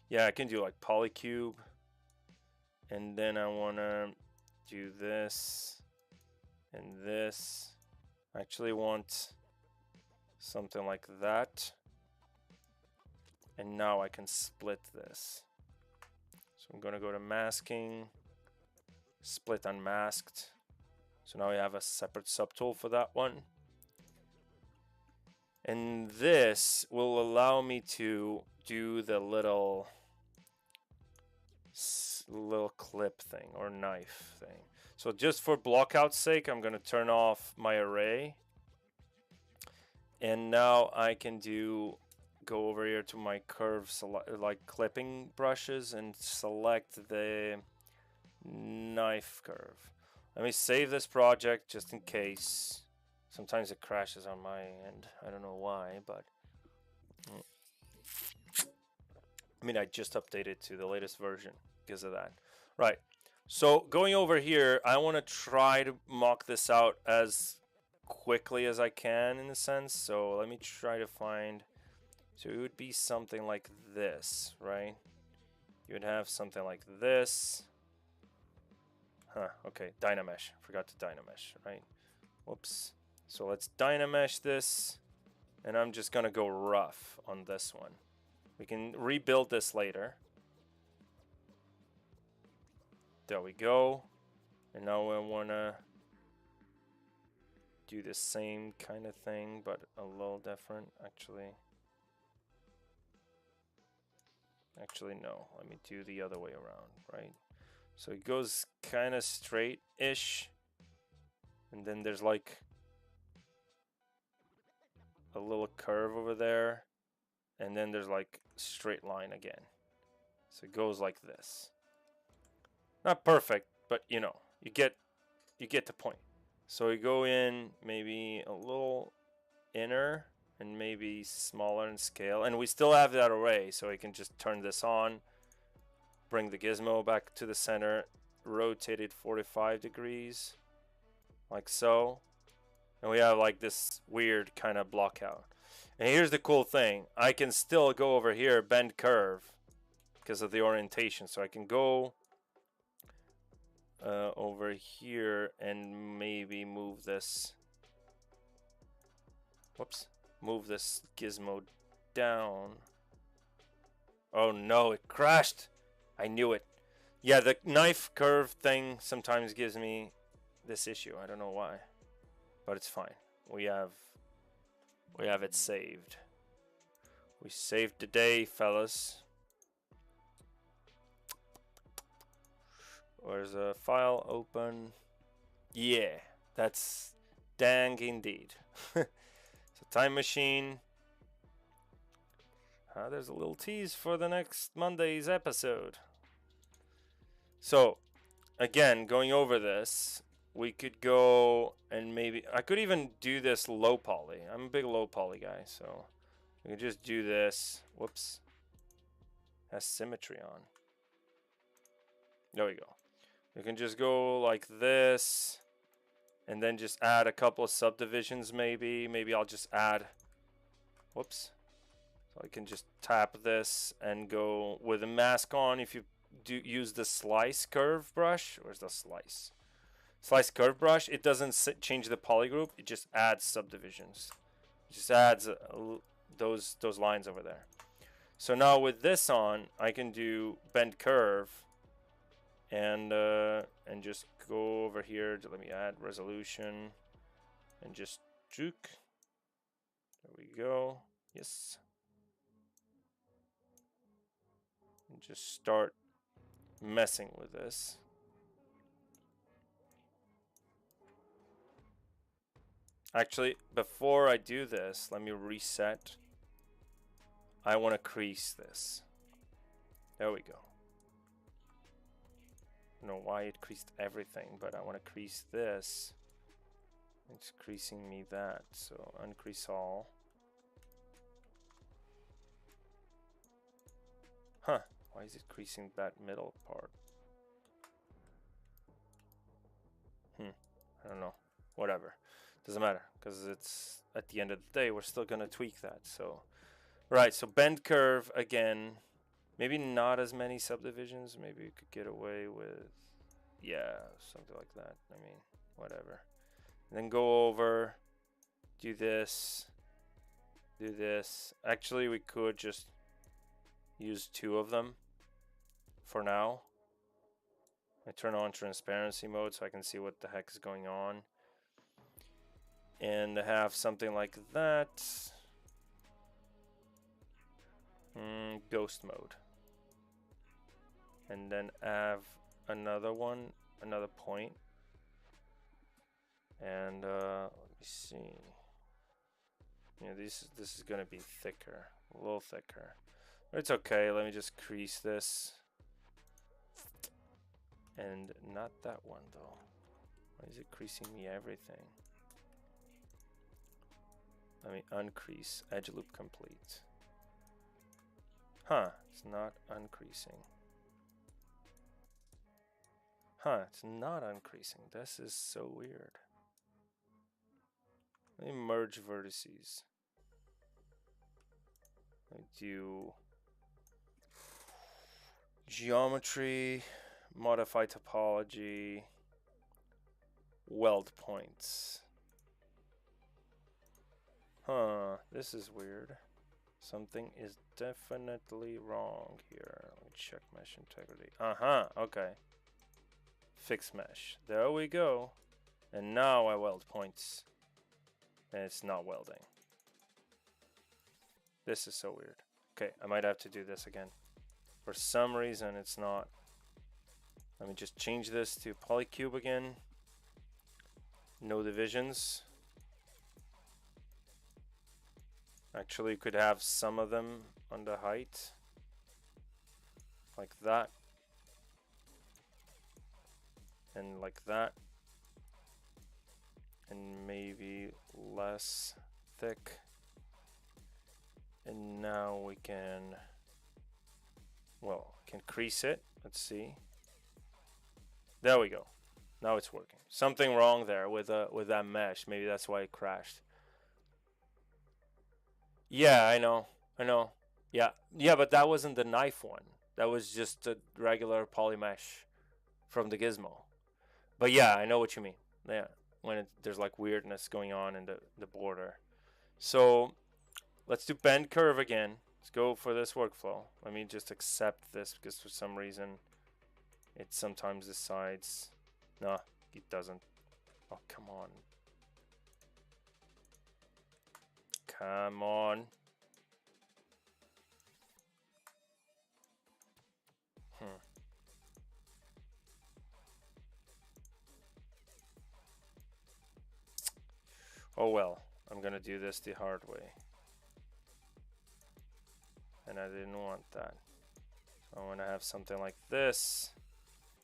yeah, I can do like polycube, and then I want to do this and this. I actually want something like that, and now I can split this. So I'm going to go to masking, split unmasked. So now we have a separate subtool for that one. And this will allow me to do the little clip thing or knife thing. So just for blockout's sake, I'm going to turn off my array. And now I can go over here to my curve, like clipping brushes, and select the knife curve. Let me save this project just in case. Sometimes it crashes on my end. I don't know why, but I mean, I just updated to the latest version because of that. Right. So going over here, I want to try to mock this out as quickly as I can in a sense. So let me try to find. So it would be something like this, right? You would have something like this. Huh, okay, Dynamesh. Forgot to Dynamesh, right? Whoops. So let's Dynamesh this, and I'm just gonna go rough on this one. We can rebuild this later. There we go. And now I wanna do the same kind of thing, but a little different, actually. Actually, no. Let me do the other way around, right? So it goes kind of straight-ish. And then there's like a little curve over there. And then there's like straight line again. So it goes like this. Not perfect, but you know, you get the point. So we go in maybe a little inner and maybe smaller in scale. And we still have that array, so we can just turn this on, bring the gizmo back to the center, rotate it 45 degrees, like so. And we have like this weird kind of block out. And here's the cool thing. I can still go over here, bend curve, because of the orientation. So I can go over here and maybe move this. Whoops. Move this gizmo down. Oh no, it crashed. I knew it. Yeah, the knife curve thing sometimes gives me this issue. I don't know why. But it's fine. We have it saved. We saved the day, fellas. Where's a file open? Yeah, that's dang indeed. So time machine. There's a little tease for the next Monday's episode. So, again, going over this, we could go and maybe I could even do this low poly. I'm a big low poly guy, so we could just do this. Whoops. Has symmetry on. There we go. We can just go like this and then just add a couple of subdivisions maybe. Maybe I'll just add, whoops. So I can just tap this and go with a mask on. If you do use the slice curve brush, where's the slice? Slice curve brush, it doesn't change the poly group, it just adds subdivisions. It just adds those lines over there. So now with this on, I can do bend curve and just go over here to, let me add resolution and just juke. There we go. Yes. And just start messing with this. Actually, before I do this, let me reset. I want to crease this. There we go. I don't know why it creased everything, but I want to crease this. It's creasing me that, so uncrease all. Huh, why is it creasing that middle part? I don't know. Whatever. Doesn't matter, because it's at the end of the day, we're still going to tweak that. So, right, so bend curve again. Maybe not as many subdivisions. Maybe you could get away with, yeah, something like that. I mean, whatever. And then go over, do this, do this. Actually, we could just use 2 of them for now. I turn on transparency mode so I can see what the heck is going on. And have something like that. Ghost mode. And then have another one, another point. And let me see. Yeah, this is gonna be thicker, a little thicker. It's okay. Let me just crease this. And not that one though. Why is it creasing me everything? Let me uncrease. Edge loop complete. Huh, it's not uncreasing. Huh, it's not uncreasing. This is so weird. Let me merge vertices. Let me do geometry, modify topology, weld points. Huh, this is weird. Something is definitely wrong here. Let me check mesh integrity. Okay. Fix mesh. There we go. And now I weld points. And it's not welding. This is so weird. Okay, I might have to do this again. For some reason it's not. Let me just change this to polycube again. No divisions. Actually, you could have some of them on the height. Like that. And like that. And maybe less thick. And now we can, well, can crease it. Let's see. There we go. Now it's working. Something wrong there with that mesh. Maybe that's why it crashed. Yeah, I know. Yeah, but that wasn't the knife one. That was just a regular poly mesh from the gizmo. But yeah, I know what you mean. Yeah, when there's like weirdness going on in the border. So let's do bend curve again. Let's go for this workflow. Let me just accept this because for some reason it sometimes decides. No, it doesn't. Oh, come on. Come on. Oh well, I'm gonna do this the hard way. And I didn't want that. So I want to have something like this.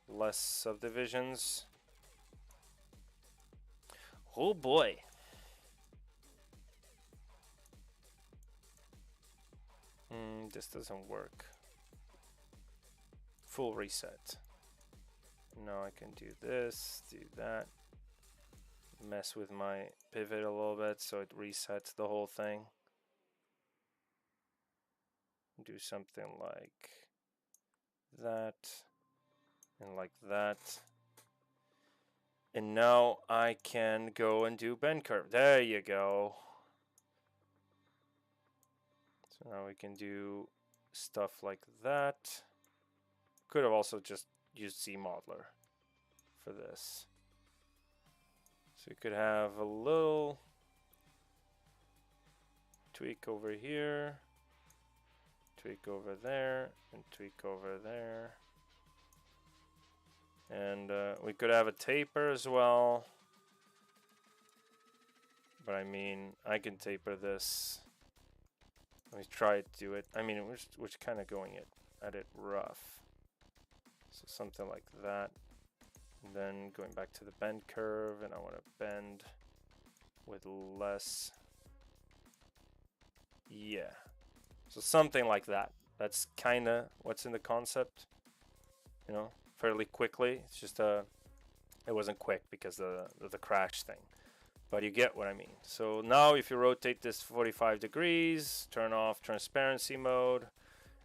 Less subdivisions. Oh boy. This doesn't work. Full reset. Now I can do this, do that. Mess with my pivot a little bit so it resets the whole thing. Do something like that and like that. And now I can go and do bend curve. There you go. So now we can do stuff like that. Could have also just used ZModeler for this. So you could have a little tweak over here, tweak over there, and tweak over there. And we could have a taper as well. But I mean, I can taper this. Let me try to do it. I mean, we're kind of going at it rough. So something like that. And then going back to the bend curve, and I want to bend with less. Yeah. So something like that. That's kind of what's in the concept. You know, fairly quickly. It's just it wasn't quick because of the crash thing. But you get what I mean. So now if you rotate this 45 degrees, turn off transparency mode,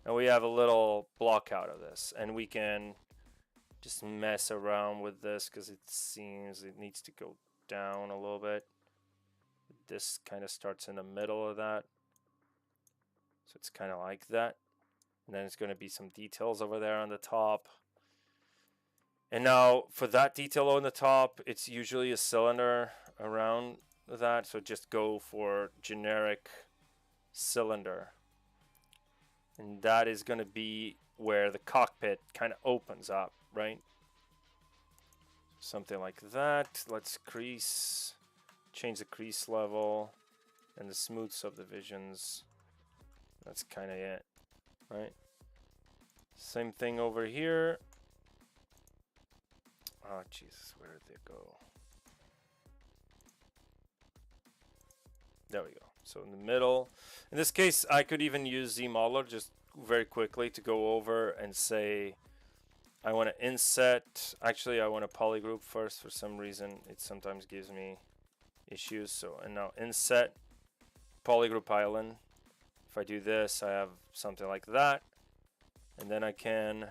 and we have a little block out of this. And we can just mess around with this because it seems it needs to go down a little bit. This kind of starts in the middle of that. So it's kind of like that. And then it's going to be some details over there on the top. And now for that detail on the top, it's usually a cylinder around that. So just go for generic cylinder. And that is going to be where the cockpit kind of opens up, right? Something like that. Let's crease, change the crease level and the smooth subdivisions. That's kind of it, right? Same thing over here. Oh, Jesus, where did they go? There we go. So in the middle. In this case, I could even use ZModeler just very quickly to go over and say, I want to inset. Actually, I want to polygroup first. For some reason, it sometimes gives me issues. So, and now inset polygroup island. If I do this, I have something like that. And then I can,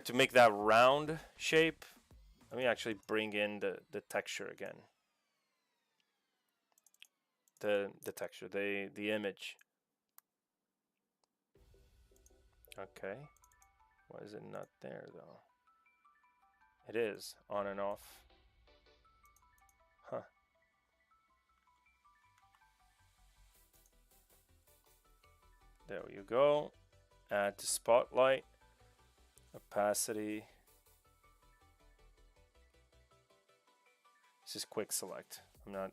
to make that round shape, let me actually bring in the texture again. The texture, the image. Okay. Why is it not there though? It is on and off. Huh. There you go. Add to spotlight. Opacity. This is quick select.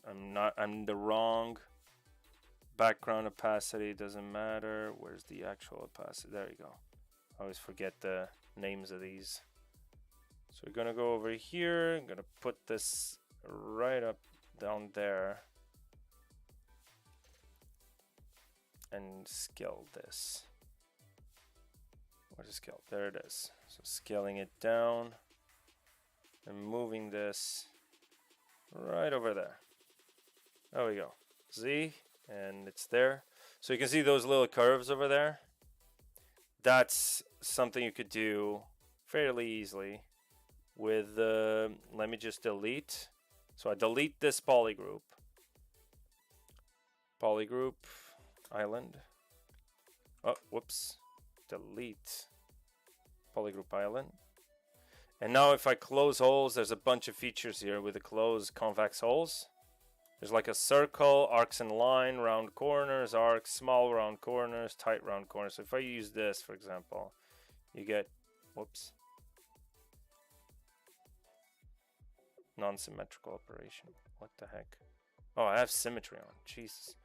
I'm the wrong background opacity. Doesn't matter. Where's the actual opacity? There you go. I always forget the names of these. So we're gonna go over here. I'm gonna put this right up down there and scale this. What is scale? There it is. So scaling it down and moving this right over there. There we go. Z, and it's there. So you can see those little curves over there. That's something you could do fairly easily with, let me just delete. So I delete this polygroup. Polygroup island. Oh, whoops. Delete polygroup island. And now if I close holes, there's a bunch of features here with the closed convex holes. There's like a circle, arcs and line, round corners, arcs, small round corners, tight round corners. So if I use this, for example, you get, whoops, non-symmetrical operation. What the heck? Oh, I have symmetry on. Jesus.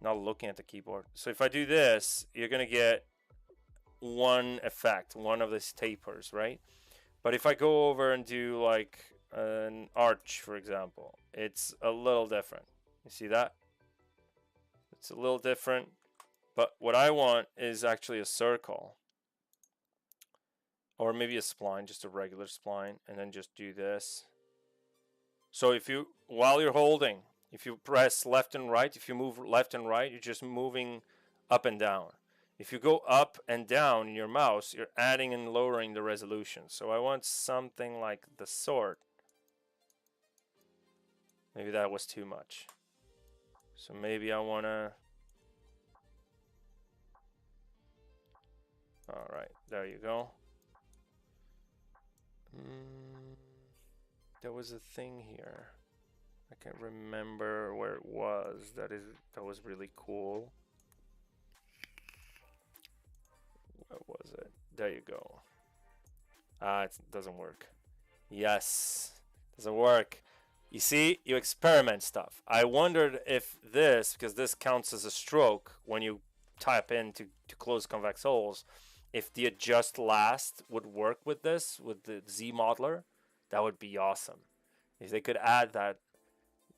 Not looking at the keyboard. So if I do this, you're going to get one effect, one of these tapers, right? But if I go over and do like an arch, for example, it's a little different. You see that? It's a little different. But what I want is actually a circle. Or maybe a spline, just a regular spline, and then just do this. So if you, while you're holding, if you press left and right, if you move left and right, you're just moving up and down. If you go up and down in your mouse, you're adding and lowering the resolution. So I want something like the sort. Maybe that was too much. So maybe I want to... All right, there you go. There was a thing here. I can't remember where it was. That was really cool. Where was it? There you go. Ah, it doesn't work. Yes, doesn't work. You see, you experiment stuff. I wondered if this, because this counts as a stroke when you type in to close convex holes, if the adjust last would work with this, with the ZModeler. That would be awesome. If they could add that.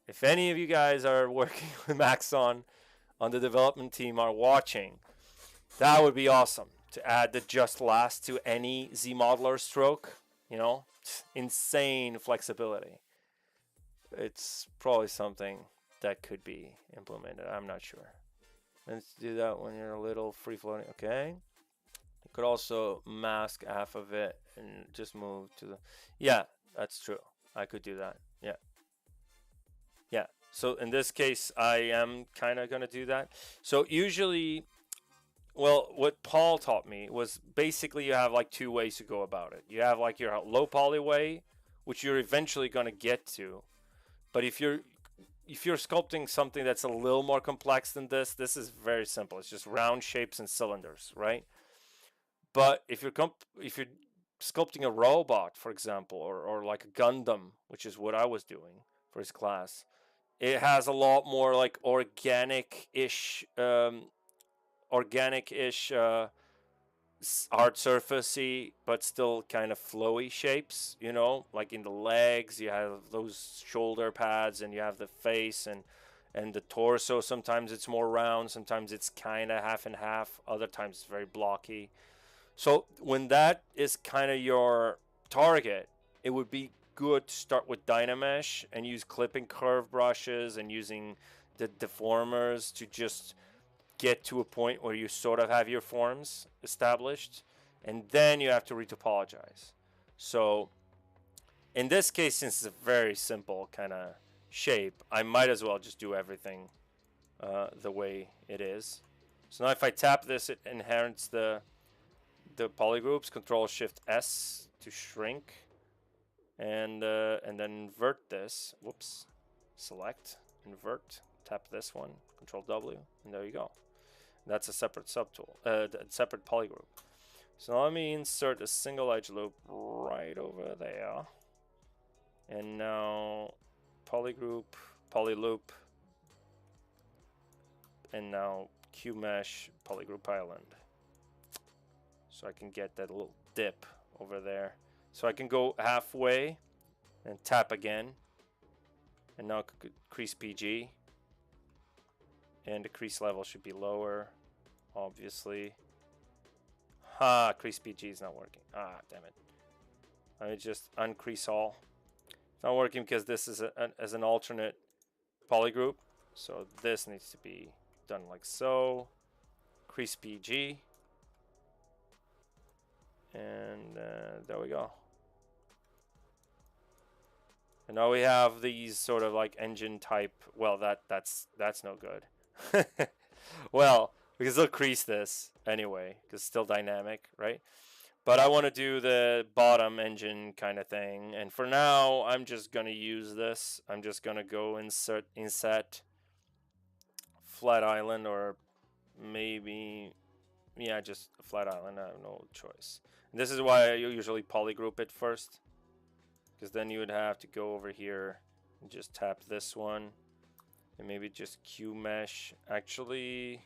If any of you guys are working with Maxon on the development team are watching, that would be awesome to add the just last to any ZModeler stroke. You know, insane flexibility. It's probably something that could be implemented. I'm not sure. Let's do that when you're a little free floating. Okay. You could also mask half of it and just move to the... Yeah, that's true. I could do that. Yeah. Yeah. So in this case, I am kind of going to do that. So usually, well, what Paul taught me was basically you have like two ways to go about it. You have like your low poly way, which you're eventually going to get to. But if you're if you're sculpting something that's a little more complex than this, this is very simple. It's just round shapes and cylinders, right? But if you're sculpting a robot, for example, or like a Gundam, which is what I was doing for his class, it has a lot more like organic-ish hard surfacey, but still kind of flowy shapes, you know, like in the legs you have those shoulder pads, and you have the face and the torso. Sometimes it's more round, sometimes it's kind of half and half, other times it's very blocky. So when that is kind of your target, it would be good to start with Dynamesh and use clipping curve brushes and using the deformers to just get to a point where you sort of have your forms established, and then you have to retopologize. So in this case, since it's a very simple kind of shape, I might as well just do everything the way it is. So now if I tap this, it inherits the polygroups. Control Shift S to shrink, and then invert this. Whoops. Select, invert, tap this one, Control W, and there you go. That's a separate subtool, separate polygroup. So now let me insert a single edge loop right over there, and now polygroup, polyloop, and now QMesh polygroup island. So I can get that little dip over there. So I can go halfway and tap again, and now crease PG, and the crease level should be lower, obviously. Crease PG is not working. Damn it. Let me just uncrease all. It's not working because this is as an alternate polygroup. So this needs to be done like so. Crease PG. And there we go. And now we have these sort of like engine type. Well, that's no good. Well, we can still crease this anyway because it's still dynamic, right? But I want to do the bottom engine kind of thing, and for now I'm just gonna use this. I'm just gonna go inset flat island, or maybe just a flat island. I have no choice. And this is why I usually polygroup it first, because then you would have to go over here and just tap this one. And maybe just QMesh. Actually,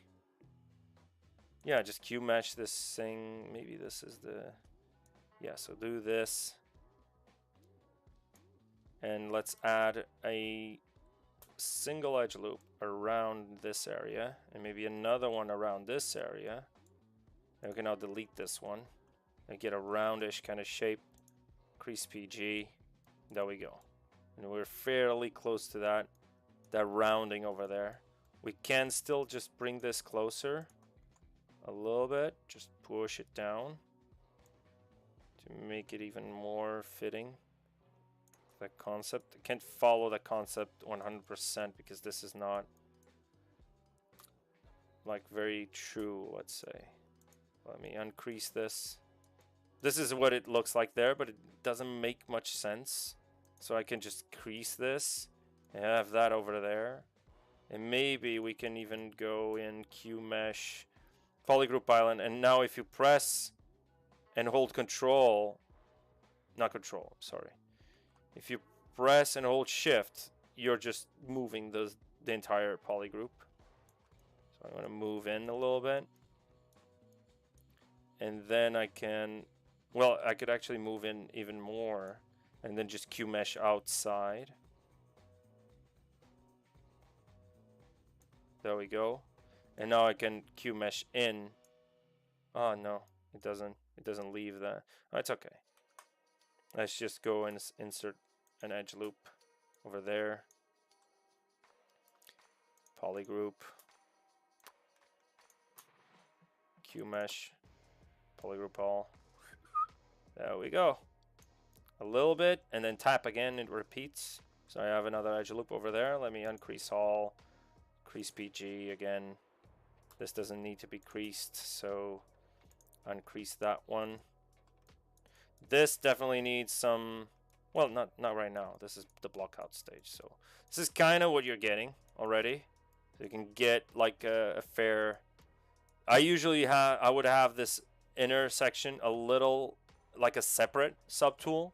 yeah, just QMesh this thing. Maybe this is the... Yeah, so do this. And let's add a single edge loop around this area. And maybe another one around this area. And we can now delete this one. And get a roundish kind of shape. Crease PG. There we go. And we're fairly close to that rounding over there. We can still just bring this closer a little bit, just push it down to make it even more fitting. That concept, I can't follow that concept 100% because this is not like very true, let's say. Let me uncrease this. This is what it looks like there, but it doesn't make much sense. So I can just crease this and have that over there. And maybe we can even go in QMesh polygroup island. And now if you press and hold control, not control, sorry. If you press and hold shift, you're just moving the entire polygroup. So I'm going to move in a little bit. And then I can, well, I could actually move in even more and then just QMesh outside. There we go. And now I can QMesh in. Oh no, it doesn't leave that. Oh, it's okay. Let's just go and insert an edge loop over there. Polygroup. QMesh. Polygroup all. There we go. A little bit, and then tap again, it repeats. So I have another edge loop over there. Let me uncrease all. Crease PG again. This doesn't need to be creased, so uncrease that one. This definitely needs some Well, not right now. This is the blockout stage. So this is kind of what you're getting already. So you can get like a fair. I would have this inner section a little like a separate subtool,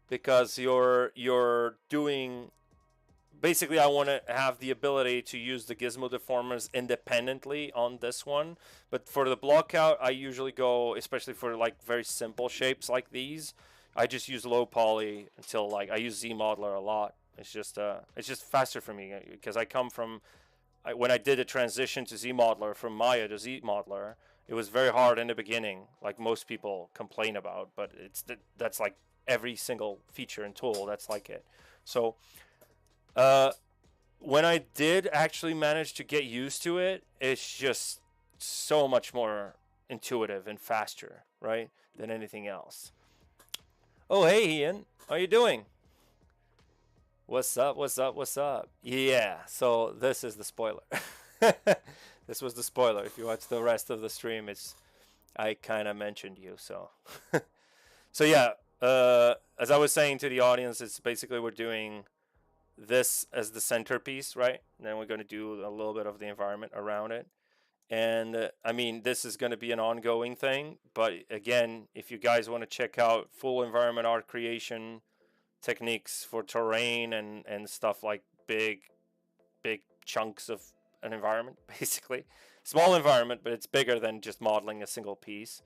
because you're doing basically, I want to have the ability to use the gizmo deformers independently on this one. But for the blockout, I usually go, especially for like very simple shapes like these, I just use low poly until like I use ZModeler a lot. It's just faster for me because I come from when I did a transition to ZModeler from Maya to ZModeler, it was very hard in the beginning, like most people complain about. But that's like every single feature and tool. That's like it. So when I did actually manage to get used to it, it's just so much more intuitive and faster, right, than anything else. Oh, hey, Ian. How you doing? What's up? What's up? What's up? Yeah, so this is the spoiler. This was the spoiler. If you watch the rest of the stream, I kind of mentioned you, so. So yeah, as I was saying to the audience, it's basically we're doing this as the centerpiece, right? And then we're going to do a little bit of the environment around it. And I mean, this is going to be an ongoing thing. But again, if you guys want to check out full environment art creation techniques for terrain and stuff like big chunks of an environment, basically. Small environment, but it's bigger than just modeling a single piece.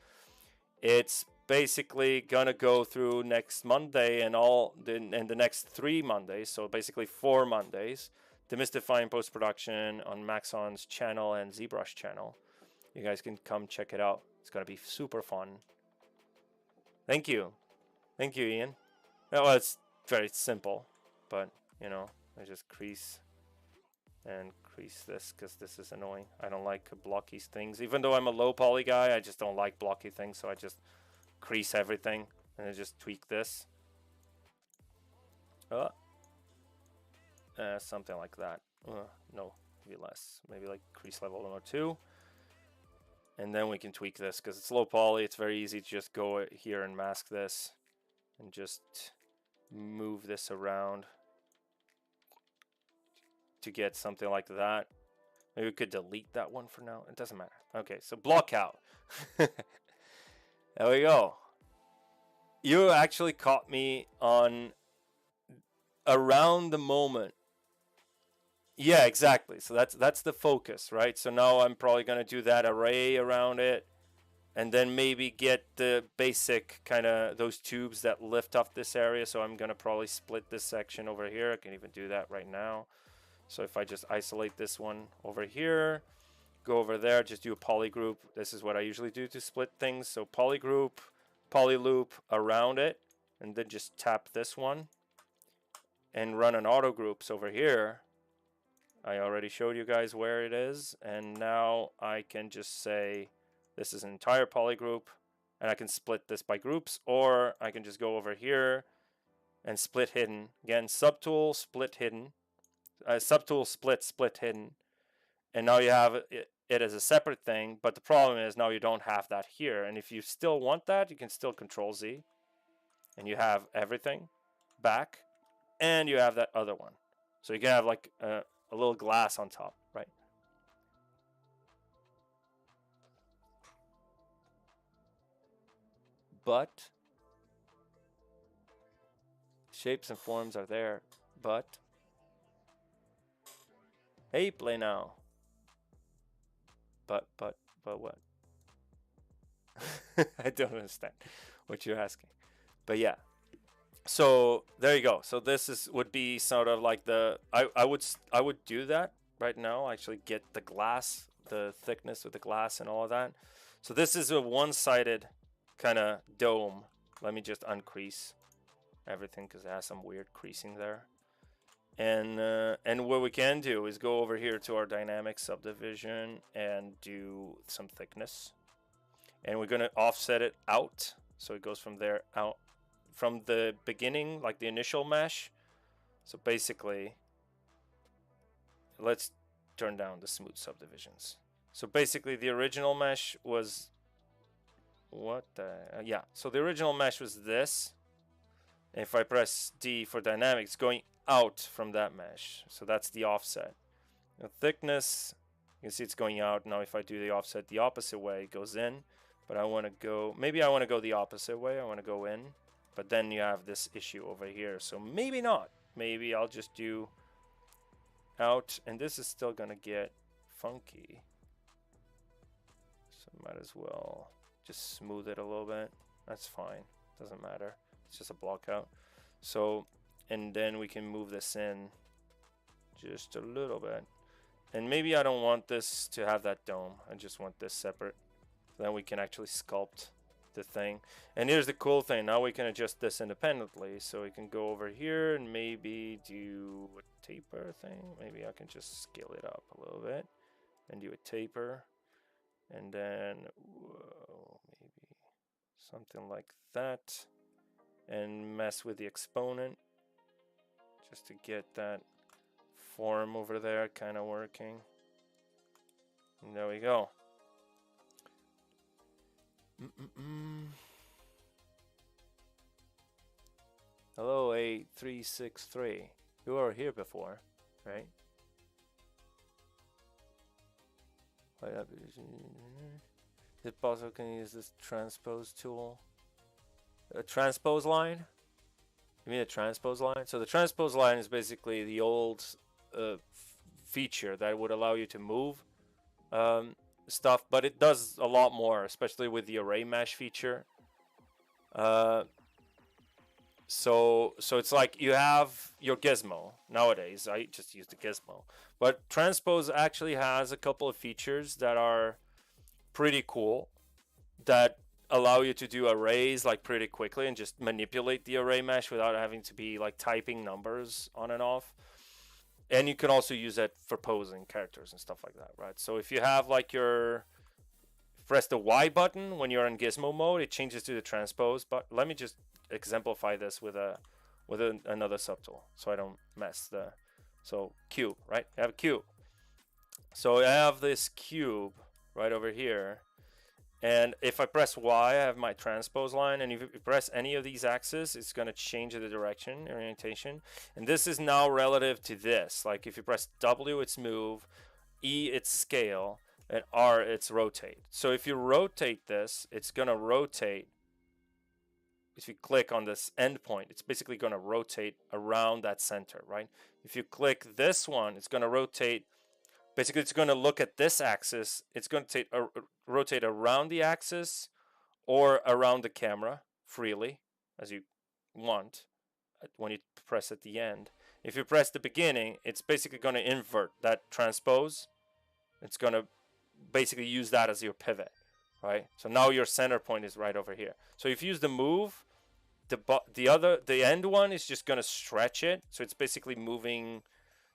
It's basically gonna go through next Monday and the next 3 Mondays, so basically 4 Mondays, demystifying post-production on Maxon's channel and ZBrush channel. You guys can come check it out. It's gonna be super fun. Thank you, Ian. Well, it's very simple, but you know, I just crease this because this is annoying. I don't like blocky things, even though I'm a low poly guy. I just don't like blocky things, so I just crease everything and I just tweak this. Something like that. No, maybe less. Maybe like crease level 1 or 2. And then we can tweak this because it's low poly. It's very easy to just go here and mask this and just move this around to get something like that. Maybe we could delete that one for now. It doesn't matter. Okay, so blockout. There we go. You actually caught me on around the moment. Yeah, exactly. So that's the focus, right? So now I'm probably going to do that array around it and then maybe get the basic kind of those tubes that lift up this area. So I'm going to probably split this section over here. I can even do that right now. So if I just isolate this one over here, go over there, just do a poly group. This is what I usually do to split things. So poly group, poly loop around it, and then just tap this one and run an auto groups over here. I already showed you guys where it is, and now I can just say this is an entire poly group, and I can split this by groups, or I can just go over here and split hidden. Again, subtool, split hidden. Subtool, split hidden. And now you have it as a separate thing, but the problem is now you don't have that here. And if you still want that, you can still Control Z, and you have everything back, and you have that other one. So you can have like a little glass on top, right? But shapes and forms are there, but hey, play now. But what? I don't understand what you're asking. But yeah. So there you go. So this would be sort of like I would do that right now. Actually get the glass, the thickness of the glass and all of that. So this is a one-sided kind of dome. Let me just uncrease everything because it has some weird creasing there. And what we can do is go over here to our dynamic subdivision and do some thickness. And we're going to offset it out. So it goes from there out from the beginning, like the initial mesh. So basically, let's turn down the smooth subdivisions. So basically the original mesh was, yeah. So the original mesh was this. If I press D for dynamic, it's going out from that mesh. So that's the offset. The thickness, you can see it's going out. Now if I do the offset the opposite way, it goes in. But I want to go, maybe I want to go the opposite way. I want to go in. But then you have this issue over here. So maybe not. Maybe I'll just do out. And this is still going to get funky. So might as well just smooth it a little bit. That's fine. Doesn't matter. It's just a block out. So, and then we can move this in just a little bit. And maybe I don't want this to have that dome. I just want this separate. Then we can actually sculpt the thing. And here's the cool thing. Now we can adjust this independently. So we can go over here and maybe do a taper thing. Maybe I can just scale it up a little bit and do a taper. And then, whoa, maybe something like that. And mess with the exponent just to get that form over there kind of working. And there we go. Hello, 8363. You were here before, right? Is it possible can use this transpose tool? A transpose line? You mean a transpose line? So the transpose line is basically the old feature that would allow you to move stuff, but it does a lot more, especially with the array mesh feature. So it's like you have your gizmo. Nowadays, I just use the gizmo. But transpose actually has a couple of features that are pretty cool that allow you to do arrays like pretty quickly and just manipulate the array mesh without having to be like typing numbers on and off. And you can also use it for posing characters and stuff like that, right? So if you have like press the Y button when you're in gizmo mode, it changes to the transpose. But let me just exemplify this with another subtool so I don't mess the. So cube, right? I have a cube. So I have this cube right over here. And if I press Y, I have my transpose line. And if you press any of these axes, it's going to change the direction, orientation. And this is now relative to this. Like if you press W, it's move. E, it's scale. And R, it's rotate. So if you rotate this, it's going to rotate. If you click on this endpoint, it's basically going to rotate around that center, right? If you click this one, it's going to rotate. Basically, it's going to look at this axis. It's going to rotate around the axis or around the camera freely, as you want, when you press at the end. If you press the beginning, it's basically going to invert that transpose. It's going to basically use that as your pivot, right? So now your center point is right over here. So if you use the move, the end one is just going to stretch it. So it's basically moving.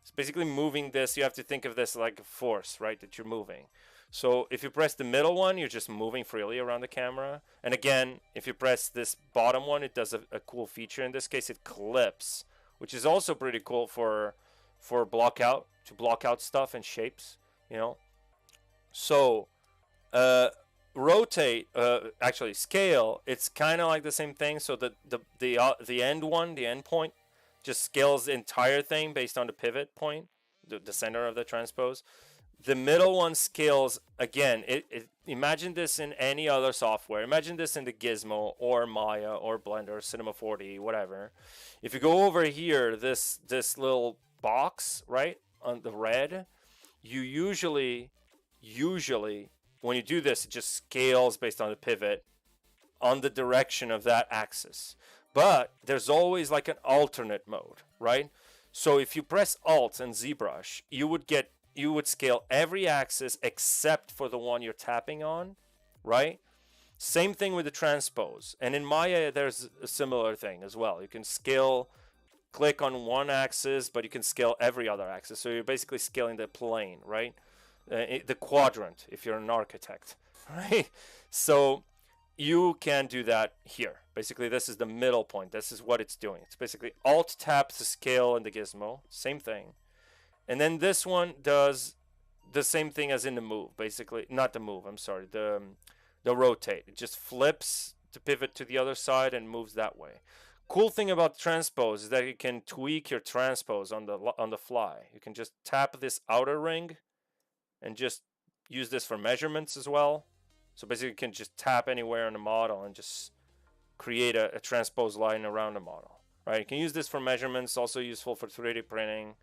It's basically moving this. You have to think of this like a force, right, that you're moving. So if you press the middle one, you're just moving freely around the camera. And again, if you press this bottom one, it does a cool feature. In this case, it clips, which is also pretty cool for blockout, to block out stuff and shapes, you know. So rotate, actually scale, it's kind of like the same thing. So the end one, the end point, just scales the entire thing based on the pivot point, the center of the transpose. The middle one scales, again, imagine this in any other software. Imagine this in the Gizmo or Maya or Blender, Cinema 4D, whatever. If you go over here, this little box, right, on the red, you usually, when you do this, it just scales based on the pivot on the direction of that axis. But there's always like an alternate mode, right? So if you press Alt and ZBrush, you would scale every axis except for the one you're tapping on, right? Same thing with the transpose. And in Maya, there's a similar thing as well. You can click on one axis, but you can scale every other axis. So you're basically scaling the plane, right? The quadrant, if you're an architect, right? So you can do that here. Basically, this is the middle point. This is what it's doing. It's basically Alt tap to scale in the Gizmo. Same thing. And then this one does the same thing as in the move. Basically, not the move. I'm sorry. The rotate. It just flips to pivot to the other side and moves that way. cool thing about transpose is that you can tweak your transpose on the fly. You can just tap this outer ring and just use this for measurements as well. So basically you can just tap anywhere on the model and just create a transpose line around the model, right? You can use this for measurements, also useful for 3D printing.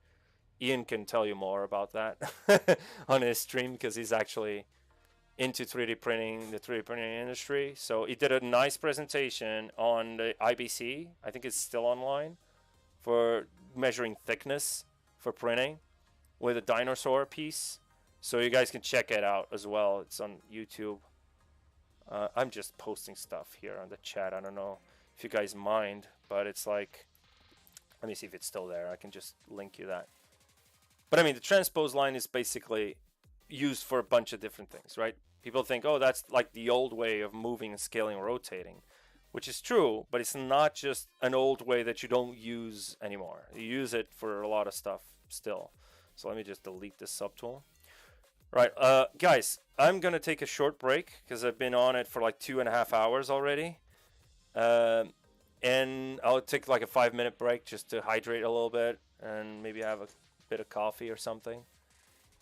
Ian can tell you more about that on his stream because he's actually into 3D printing, the 3D printing industry. So he did a nice presentation on the IBC. I think it's still online for measuring thickness for printing with a dinosaur piece. So you guys can check it out as well. It's on YouTube. I'm just posting stuff here on the chat. I don't know if you guys mind, but it's like, let me see if it's still there. I can just link you that. But I mean, the transpose line is basically used for a bunch of different things, right? People think, oh, that's like the old way of moving and scaling and rotating, which is true, but it's not just an old way that you don't use anymore. You use it for a lot of stuff still. So let me just delete this subtool. Right, guys, I'm going to take a short break because I've been on it for like 2.5 hours already. And I'll take like a 5-minute break just to hydrate a little bit and maybe have a bit of coffee or something.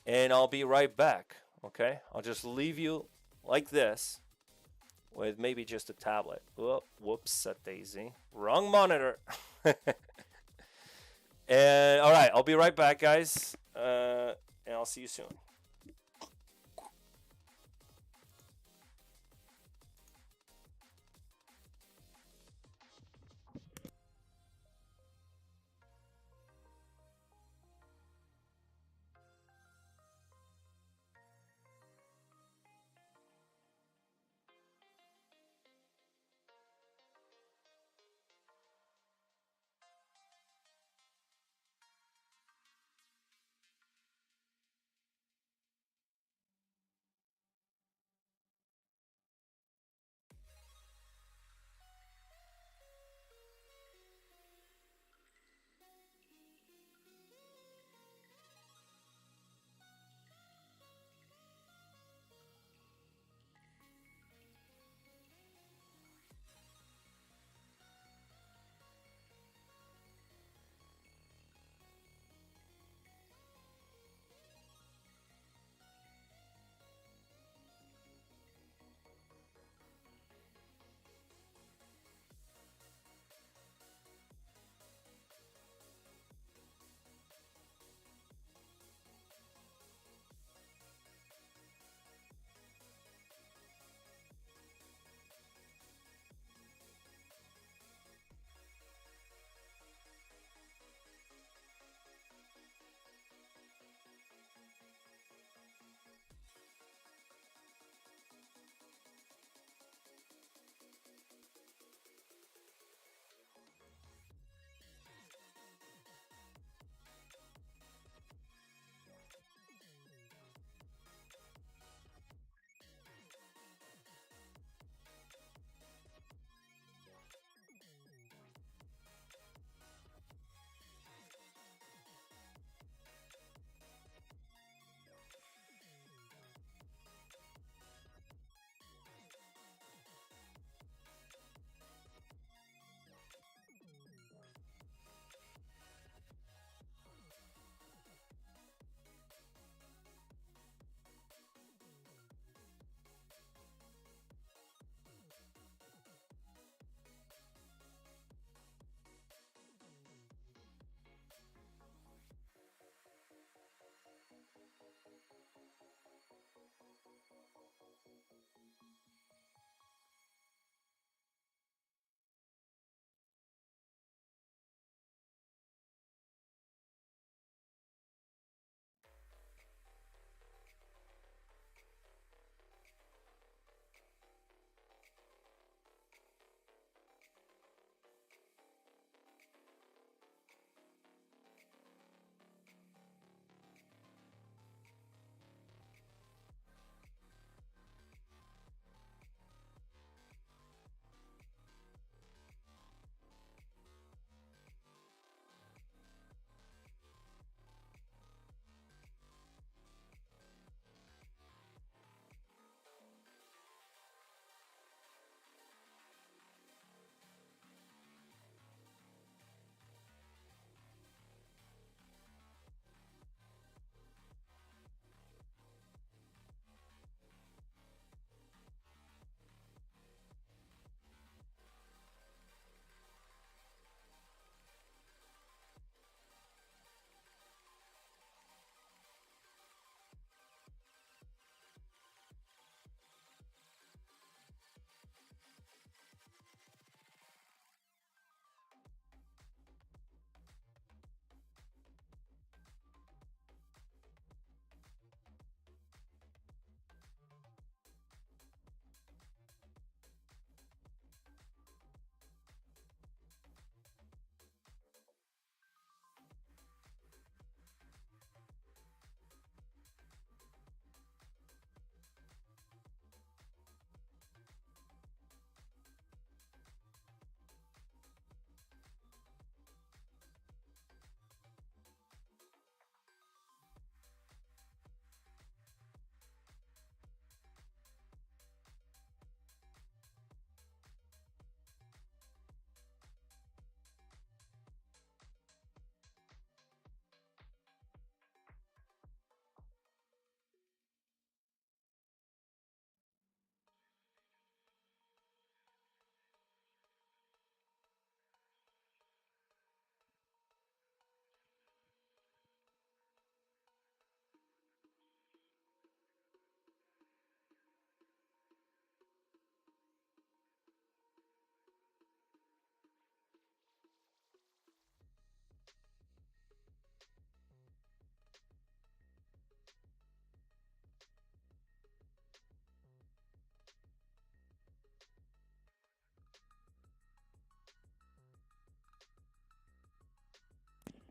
And I'll be right back, okay? I'll just leave you like this with maybe just a tablet. Oh, whoops, a daisy. Wrong monitor. And all right, I'll be right back, guys. And I'll see you soon.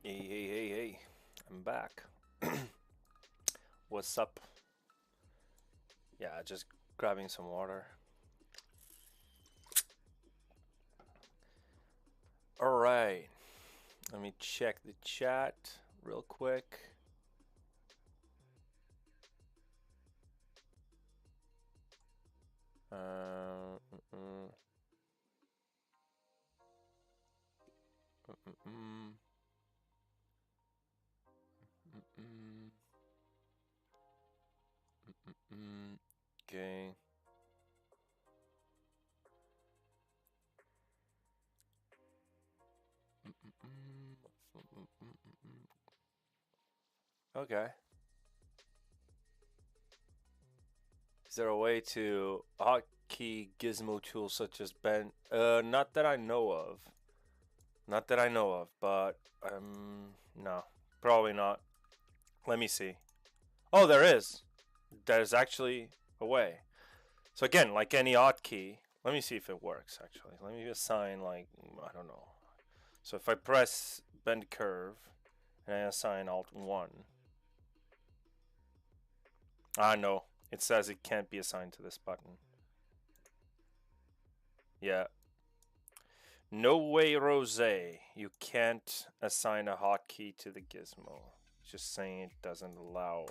Hey, I'm back. What's up? Yeah, just grabbing some water. All right, let me check the chat real quick. Okay. Okay. Is there a way to hotkey gizmo tools such as bend? Not that I know of. Not that I know of, but no, probably not. Let me see. Oh, there is. There's actually a way. So again, like any hotkey, let me see if it works actually. Let me assign, like, I don't know. So if I press bend curve and I assign Alt 1. Ah, no. It says it can't be assigned to this button. Yeah. No way, Rose. You can't assign a hotkey to the gizmo. It's just saying it doesn't allow.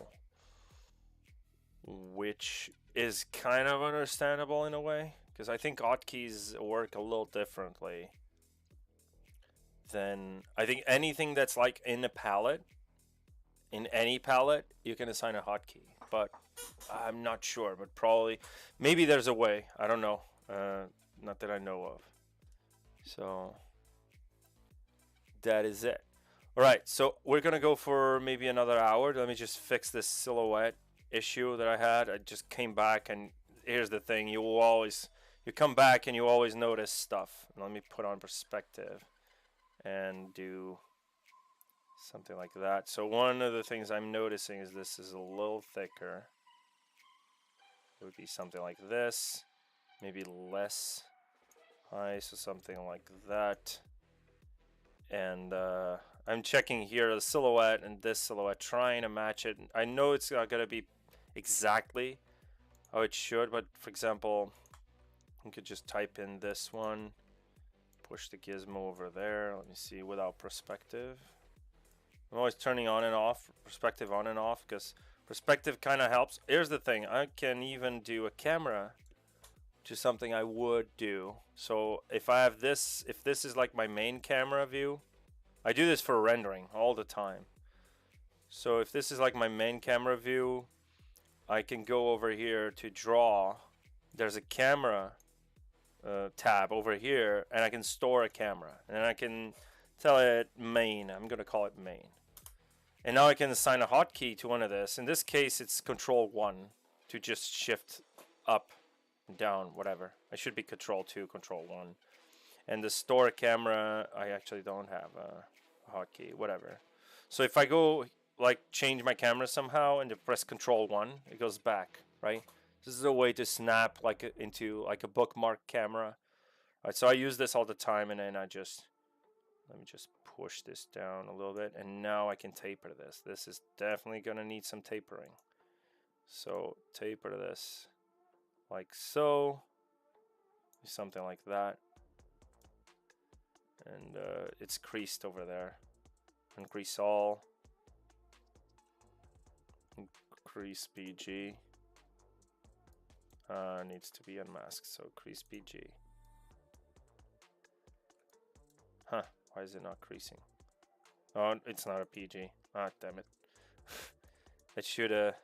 Which is kind of understandable in a way, because I think hotkeys work a little differently than I think anything that's like in a palette. In any palette, you can assign a hotkey, but I'm not sure. But probably, maybe there's a way. I don't know. Not that I know of. So that is it. All right, so we're gonna go for maybe another hour. Let me just fix this silhouette issue that I had. I just came back, and here's the thing: you come back and you always notice stuff. Let me put on perspective and do something like that. So one of the things I'm noticing is this is a little thicker. It would be something like this, maybe less high, so something like that. And I'm checking here the silhouette and this silhouette, trying to match it. I know it's not going to be exactly how it should, but for example, you could just type in this one, push the gizmo over there. Let me see, without perspective. I'm always turning on and off, perspective on and off, because perspective kind of helps. Here's the thing, I can even do a camera, which is something I would do. So if I have this, if this is like my main camera view, I do this for rendering all the time. So if this is like my main camera view, I can go over here to draw. There's a camera tab over here, and I can store a camera. And then I can tell it main. I'm going to call it main. And now I can assign a hotkey to one of this. In this case, it's Control 1 to just shift up, down, whatever. I should be Control 2, Control 1. And the store camera, I actually don't have a hotkey, whatever. So if I go, like, change my camera somehow and press Control 1, it goes back, right? This is a way to snap like into like a bookmark camera. Right, so I use this all the time, and then let me just push this down a little bit, and now I can taper this. This is definitely gonna need some tapering. So taper this like so, something like that. And it's creased over there. Increase all. Increase BG. Needs to be unmasked, so crease BG. Huh, why is it not creasing? Oh, it's not a PG. Ah, damn it. It should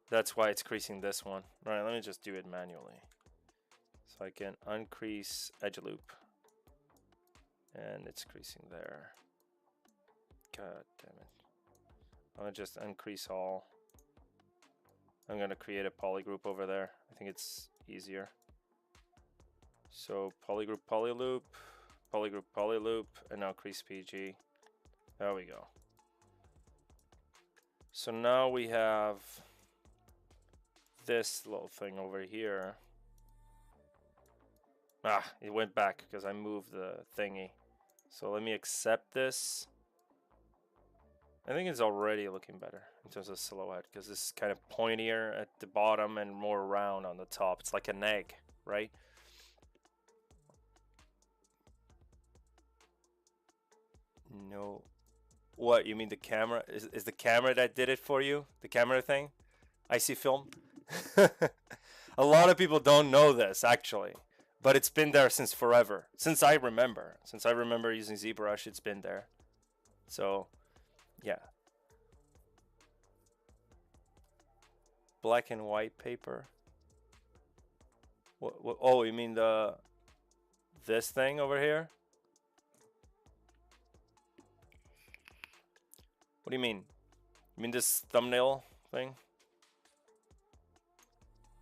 that's why it's creasing this one. Alright, let me just do it manually. So I can uncrease edge loop. And it's creasing there. God damn it. I'm gonna just uncrease all. I'm gonna create a polygroup over there. I think it's easier. So polygroup, polyloop, polygroup, polyloop, and now crease PG. There we go. So now we have this little thing over here. Ah, it went back because I moved the thingy. So let me accept this. I think it's already looking better in terms of silhouette because this is kind of pointier at the bottom and more round on the top. It's like an egg, right? No. What, you mean the camera? Is the camera that did it for you? The camera thing? IC film? A lot of people don't know this, actually. But it's been there since forever. Since I remember. Since I remember using ZBrush, it's been there. So, yeah. Black and white paper. What, oh, you mean this thing over here? What do you mean? You mean this thumbnail thing?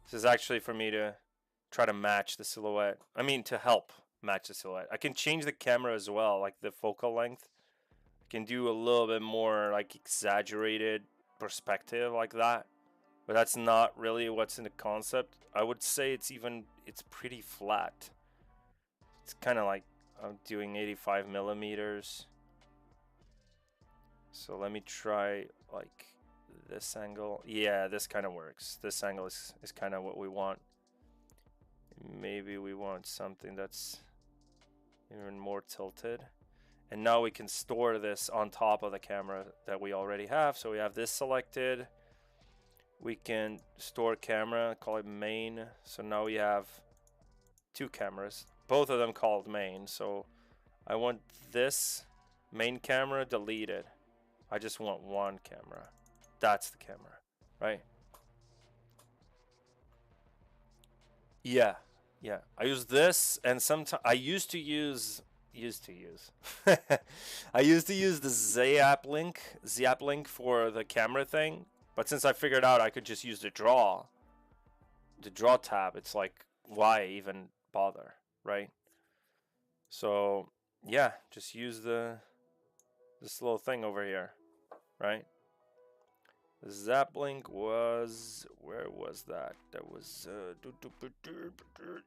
This is actually for me to try to match the silhouette. I mean, to help match the silhouette. I can change the camera as well, like the focal length. I can do a little bit more like exaggerated perspective like that. But that's not really what's in the concept. I would say it's pretty flat. It's kind of like I'm doing 85 millimeters. So let me try like this angle. Yeah, this kind of works. This angle is kind of what we want. Maybe we want something that's even more tilted. And now we can store this on top of the camera that we already have. So we have this selected. We can store camera, call it main. So now we have two cameras, both of them called main. So I want this main camera deleted. I just want one camera. That's the camera, right? Yeah, yeah. I use this, and sometimes I used to use I used to use the zap link for the camera thing. But since I figured out I could just use the draw tab, it's like, why even bother, right? So yeah, just use this little thing over here, right? The zap link was, where was that? That was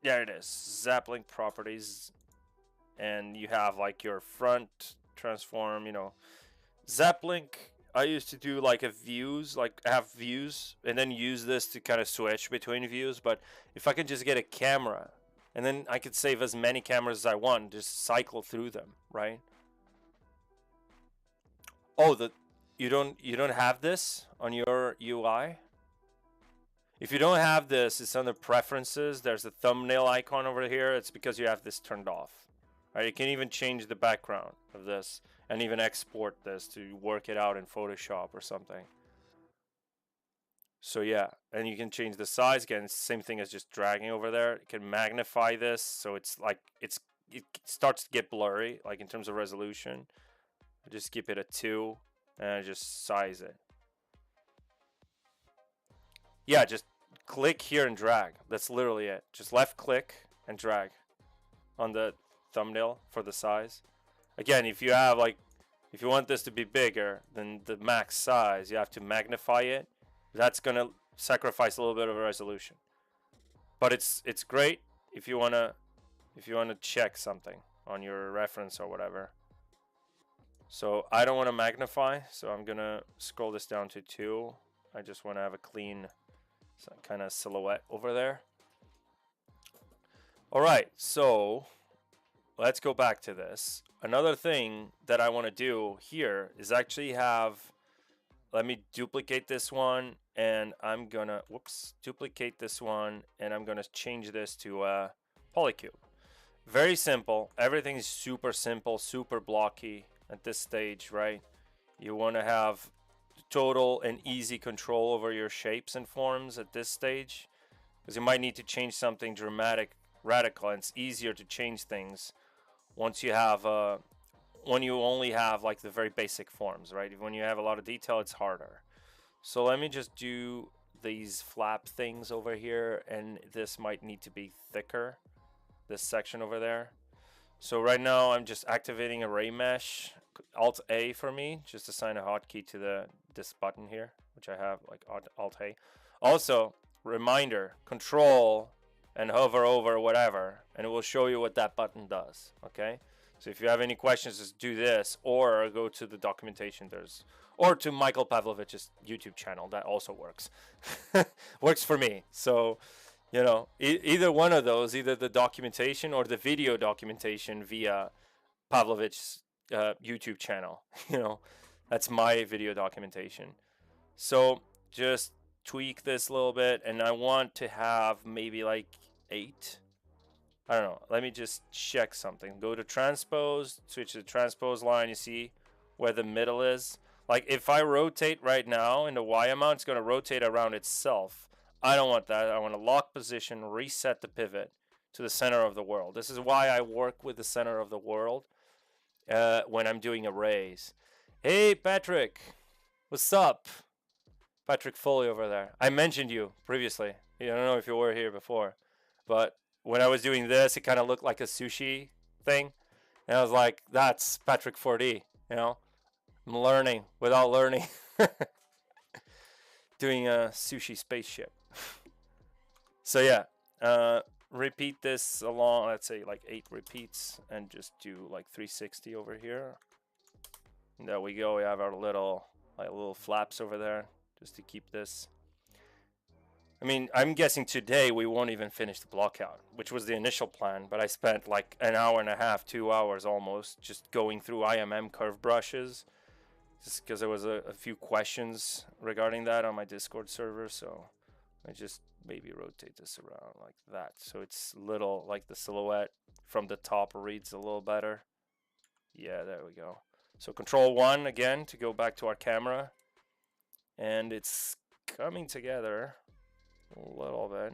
there it is. Zap link properties, and you have like your front transform, you know. Zap link, I used to do like a views, like have views, and then use this to kind of switch between views. But if I can just get a camera, and then I could save as many cameras as I want, just cycle through them, right? Oh, you don't have this on your UI? If you don't have this, it's under preferences. There's a thumbnail icon over here. It's because you have this turned off. Right? You can even change the background of this and even export this to work it out in Photoshop or something. So yeah, and you can change the size again. It's the same thing as just dragging over there. You can magnify this so it's like it starts to get blurry, like in terms of resolution. I just keep it at 2 and I just size it. Yeah, just click here and drag. That's literally it. Just left click and drag on the thumbnail for the size. Again, if you have like, if you want this to be bigger than the max size, you have to magnify it. That's gonna sacrifice a little bit of resolution. But it's great if you wanna check something on your reference or whatever. So I don't want to magnify, so I'm gonna scroll this down to 2. I just want to have a clean kind of silhouette over there. All right, so let's go back to this. Another thing that I want to do here is actually have, let me duplicate this one, and I'm gonna, duplicate this one, and I'm gonna change this to a polycube. Very simple. Everything is super simple, super blocky at this stage, right? You want to have total and easy control over your shapes and forms at this stage, because you might need to change something radical, and it's easier to change things once you have when you only have like the very basic forms, right? When you have a lot of detail, it's harder. So let me just do these flap things over here, and this might need to be thicker, this section over there. So right now I'm just activating array mesh, Alt A for me, just assign a hotkey to this button here, which I have like Alt A. Also, reminder, control and hover over whatever, and it will show you what that button does. Okay, So if you have any questions, just do this, or go to the documentation. Or to Michael Pavlovich's YouTube channel. That also works. Works for me. So, you know, either one of those, either the documentation or the video documentation via Pavlovich's YouTube channel. You know, that's my video documentation. So just tweak this a little bit, and I want to have maybe like 8. I don't know. Let me just check something. Go to transpose, switch to the transpose line. You see where the middle is? Like if I rotate right now in the Y amount, it's going to rotate around itself. I don't want that. I want to lock position, reset the pivot to the center of the world. This is why I work with the center of the world when I'm doing arrays. Hey, Patrick. What's up? Patrick Foley over there. I mentioned you previously. I don't know if you were here before, but when I was doing this, it kind of looked like a sushi thing. And I was like, that's Patrick 4D, you know? I'm learning without learning. Doing a sushi spaceship. So yeah, repeat this along, let's say like 8 repeats, and just do like 360 over here. And there we go. We have our little flaps over there just to keep this. I mean, I'm guessing today we won't even finish the blockout, which was the initial plan, but I spent like an hour and a half, 2 hours almost, just going through IMM curve brushes, just because there was a few questions regarding that on my Discord server, so I just maybe rotate this around like that, so it's little, like the silhouette from the top reads a little better. Yeah, there we go. So Control 1 again to go back to our camera, and it's coming together a little bit.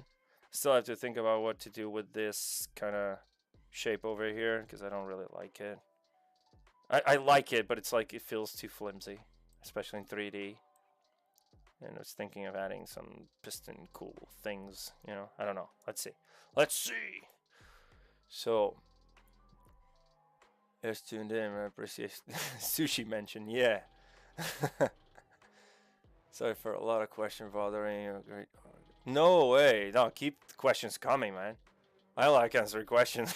Still have to think about what to do with this kind of shape over here, because I don't really like it. I like it, but it's like it feels too flimsy, especially in 3D. And I was thinking of adding some piston cool things, you know. I don't know. Let's see. Let's see. So, yes, tuned in. I appreciate sushi mention. Yeah. Sorry for a lot of questions bothering you. Great. No way. No, keep the questions coming, man. I like answering questions.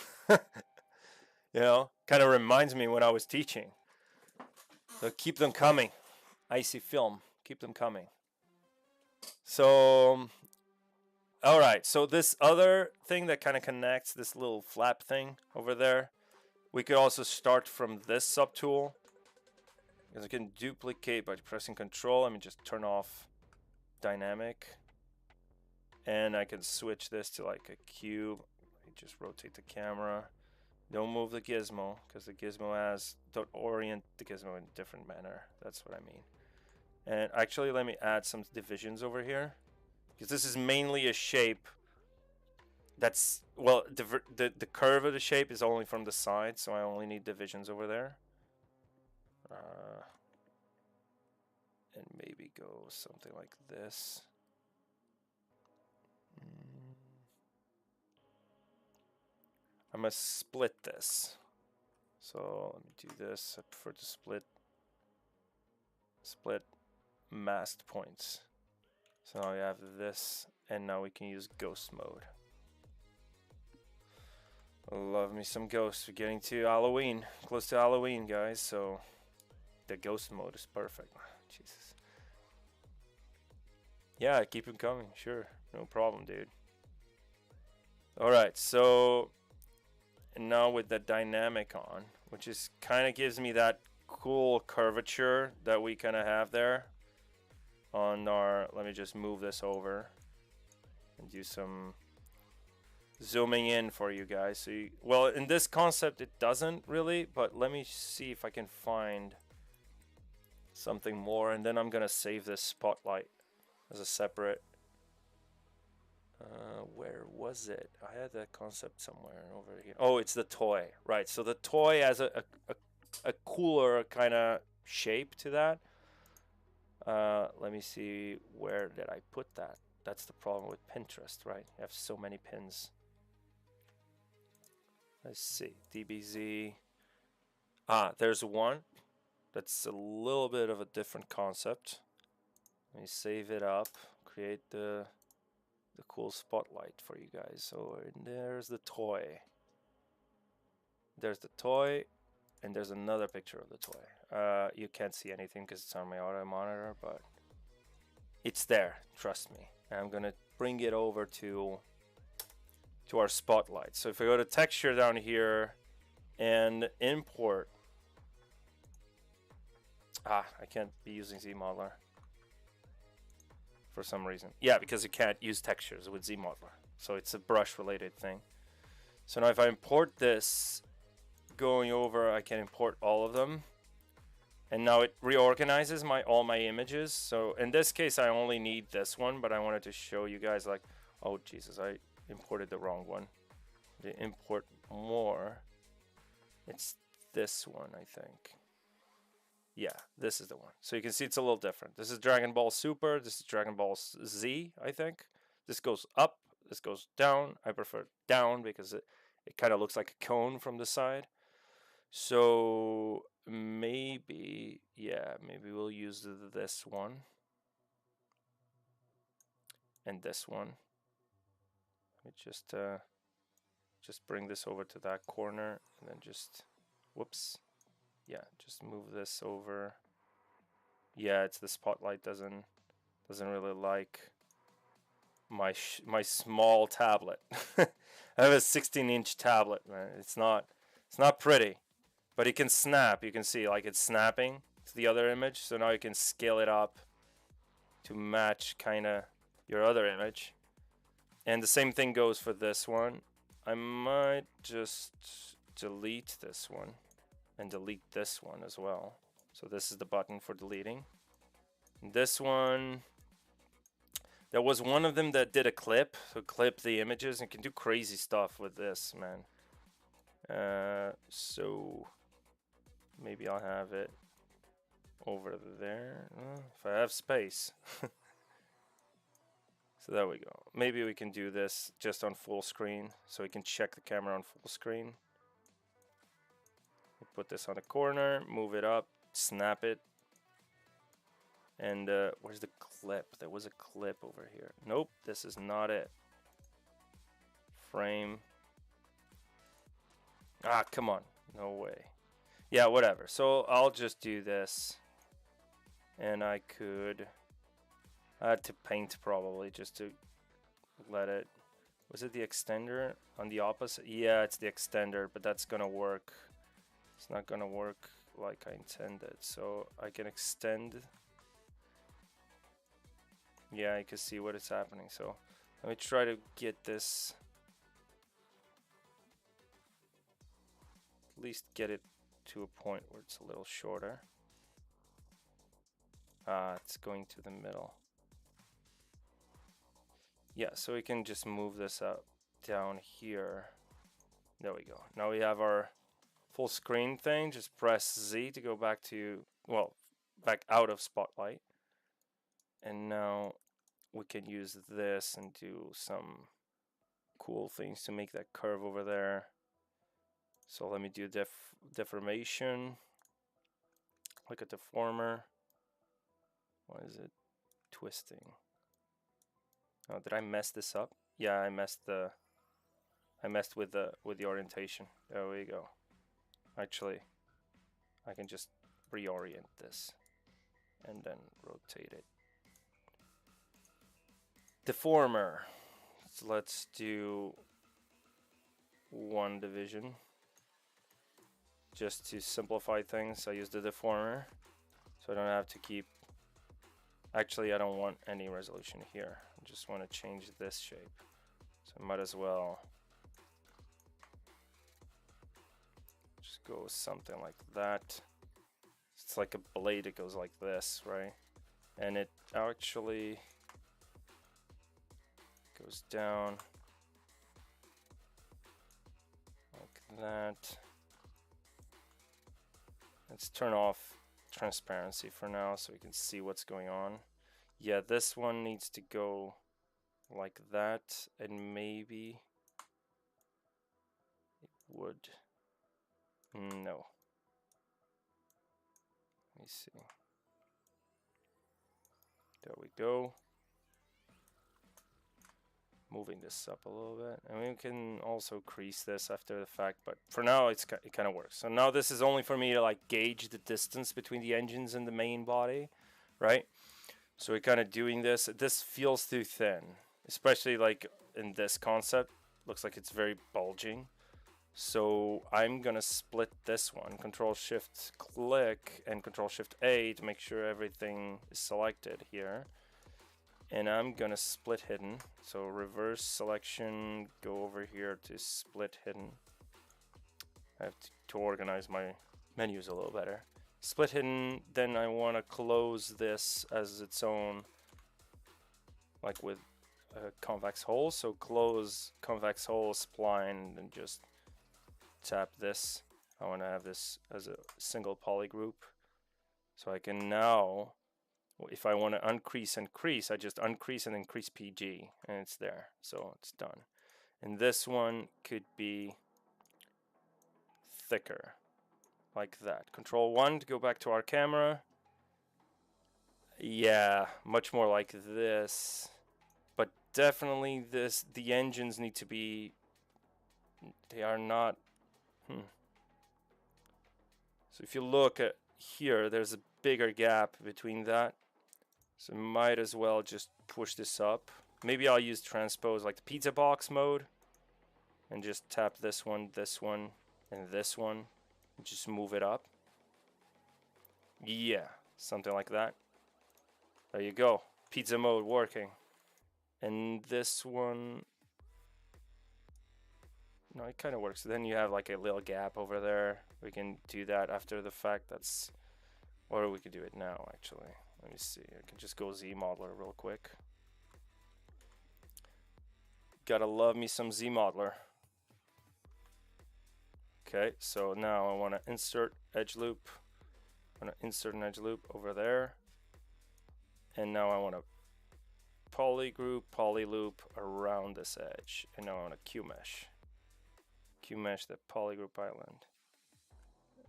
You know, kind of reminds me when I was teaching. So keep them coming. Icy film. Keep them coming. So, all right. So this other thing that kind of connects, this little flap thing over there, we could also start from this subtool. Because I can duplicate by pressing Control. Let me just turn off dynamic. And I can switch this to like a cube. Just rotate the camera. Don't move the gizmo, because the gizmo has, don't orient the gizmo in a different manner. That's what I mean. And actually, let me add some divisions over here, because this is mainly a shape that's, well, the curve of the shape is only from the side, so I only need divisions over there. And maybe go something like this. I'm going to split this. So let me do this. I prefer to split masked points. So now we have this, and now we can use ghost mode. Love me some ghosts. We're getting to Halloween, close to Halloween, guys. So the ghost mode is perfect. Jesus. Yeah, keep them coming. Sure, no problem, dude. All right, so. And now with the dynamic on, which is kind of gives me that cool curvature that we kind of have there on our, let me just move this over and do some zooming in for you guys. So you, well, in this concept it doesn't really, but let me see if I can find something more, and then I'm gonna save this spotlight as a separate. Where was it? I had that concept somewhere over here. Oh, it's the toy, right? So the toy has a cooler kind of shape to that. Let me see, where did I put that? That's the problem with Pinterest, right? You have so many pins. Let's see, DBZ. Ah, there's one that's a little bit of a different concept. Let me save it up, create the cool spotlight for you guys. So there's the toy. There's the toy. and there's another picture of the toy. You can't see anything because it's on my auto monitor, but it's there, trust me. And I'm gonna bring it over to our spotlight. So if I go to texture down here and import, I can't be using ZModeler for some reason. Yeah, because you can't use textures with ZModeler, so it's a brush related thing. So now if I import this, going over, I can import all of them, and now it reorganizes all my images. So in this case I only need this one, but I wanted to show you guys, like, oh Jesus, I imported the wrong one. To import more, it's this one, I think. Yeah, this is the one. So you can see it's a little different. This is Dragon Ball Super, this is Dragon Ball Z, I think. This goes up, this goes down. I prefer down because it kind of looks like a cone from the side. So maybe, yeah, maybe we'll use this one and this one. Let me just bring this over to that corner, and then just, whoops, yeah, just move this over. Yeah, it's the spotlight doesn't really like my small tablet. I have a 16-inch tablet, man. It's not pretty, but it can snap. You can see like it's snapping to the other image. So now you can scale it up to match kind of your other image. And the same thing goes for this one. I might just delete this one and delete this one as well. So this is the button for deleting. This one, there was one of them that did a clip, so clip the images, and can do crazy stuff with this, man. So maybe I'll have it over there if I have space. So there we go. Maybe we can do this just on full screen, so we can check the camera on full screen. Put this on the corner, move it up, snap it. And where's the clip? There was a clip over here. Nope, this is not it. Frame. Ah, come on. No way. Yeah, whatever. So I'll just do this. And I had to paint probably just to let it. Was it the extender on the opposite? Yeah, it's the extender, but that's gonna work. It's not gonna work like I intended. So I can extend. Yeah, I can see what is happening. So let me try to get this, at least get it to a point where it's a little shorter. It's going to the middle. Yeah, so we can just move this up down here. There we go. Now we have our full screen thing. Just press Z to go back to, well, back out of Spotlight. And now we can use this and do some cool things to make that curve over there. So let me do deformation. Look at deformer. Why is it twisting? Oh, did I mess this up? Yeah, I messed with the orientation. There we go. Actually, I can just reorient this and then rotate it. Deformer. So let's do one division. Just to simplify things, I use the deformer, so I don't have to keep. Actually, I don't want any resolution here. I just want to change this shape. So I might as well just go with something like that. It's like a blade, it goes like this, right? And it actually goes down like that. Let's turn off transparency for now so we can see what's going on. Yeah, this one needs to go like that, and maybe it would. No. Let me see. There we go. moving this up a little bit, and we can also crease this after the fact, but for now it kind of works. So now this is only for me to like gauge the distance between the engines and the main body, right? So we're kind of doing this. This feels too thin, especially like in this concept. Looks like it's very bulging. So I'm gonna split this one, Control Shift click and Control Shift A to make sure everything is selected here. And I'm gonna split hidden. So reverse selection, go over here to split hidden. I have to organize my menus a little better. Split hidden, then I want to close this as its own, like with a convex hole. So close convex hole spline and just tap this. I want to have this as a single poly group. So I can now, if I want to uncrease and crease, I just uncrease and increase PG, and it's there. So it's done. And this one could be thicker, like that. Control 1 to go back to our camera. Yeah, much more like this. But definitely the engines need to be, they are not, So if you look at here, there's a bigger gap between that. So might as well just push this up. Maybe I'll use transpose like the pizza box mode and just tap this one, and this one. And just move it up. Yeah, something like that. There you go. Pizza mode working. And this one, no, it kind of works. Then you have like a little gap over there. We can do that after the fact. That's, or we could do it now actually. Let me see. I can just go ZModeler real quick. Gotta love me some ZModeler. Okay, so now I want to insert edge loop. I want to insert an edge loop over there. And now I want to poly group, poly loop around this edge. And now I want to Q mesh. Q mesh the poly group island.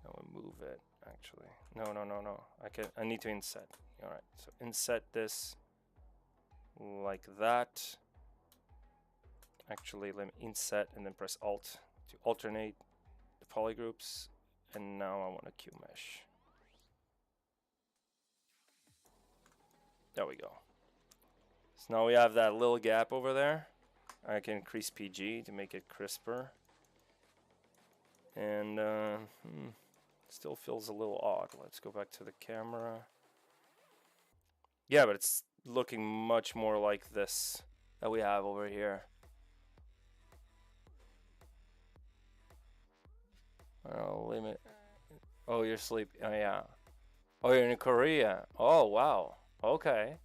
I will move it actually. No. I need to inset. Alright, so inset this like that. Actually, let me inset and then press Alt to alternate the poly groups. And now I want to Q mesh. There we go. So now we have that little gap over there. I can increase PG to make it crisper. And still feels a little odd. Let's go back to the camera. Yeah, but it's looking much more like this that we have over here. Oh, limit. Oh, you're sleeping. Oh, yeah. Oh, you're in Korea. Oh, wow. Okay.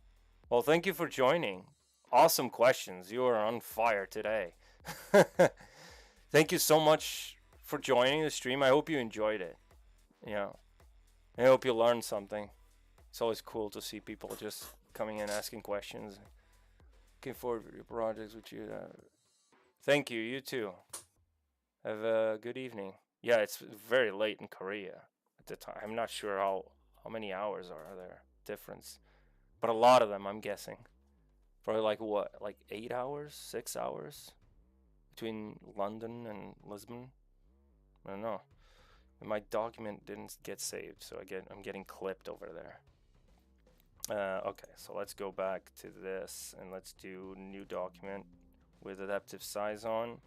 Well, thank you for joining. Awesome questions. You are on fire today. Thank you so much for joining the stream. I hope you enjoyed it. Yeah. I hope you learned something. It's always cool to see people just coming in asking questions. Looking forward to your projects with you. Thank you. You too. Have a good evening. Yeah, it's very late in Korea at the time. I'm not sure how many hours are there difference, but a lot of them, I'm guessing. Probably like what, like 8 hours, 6 hours between London and Lisbon. I don't know. My document didn't get saved, so I'm getting clipped over there. Okay, so let's go back to this and let's do new document with adaptive size on.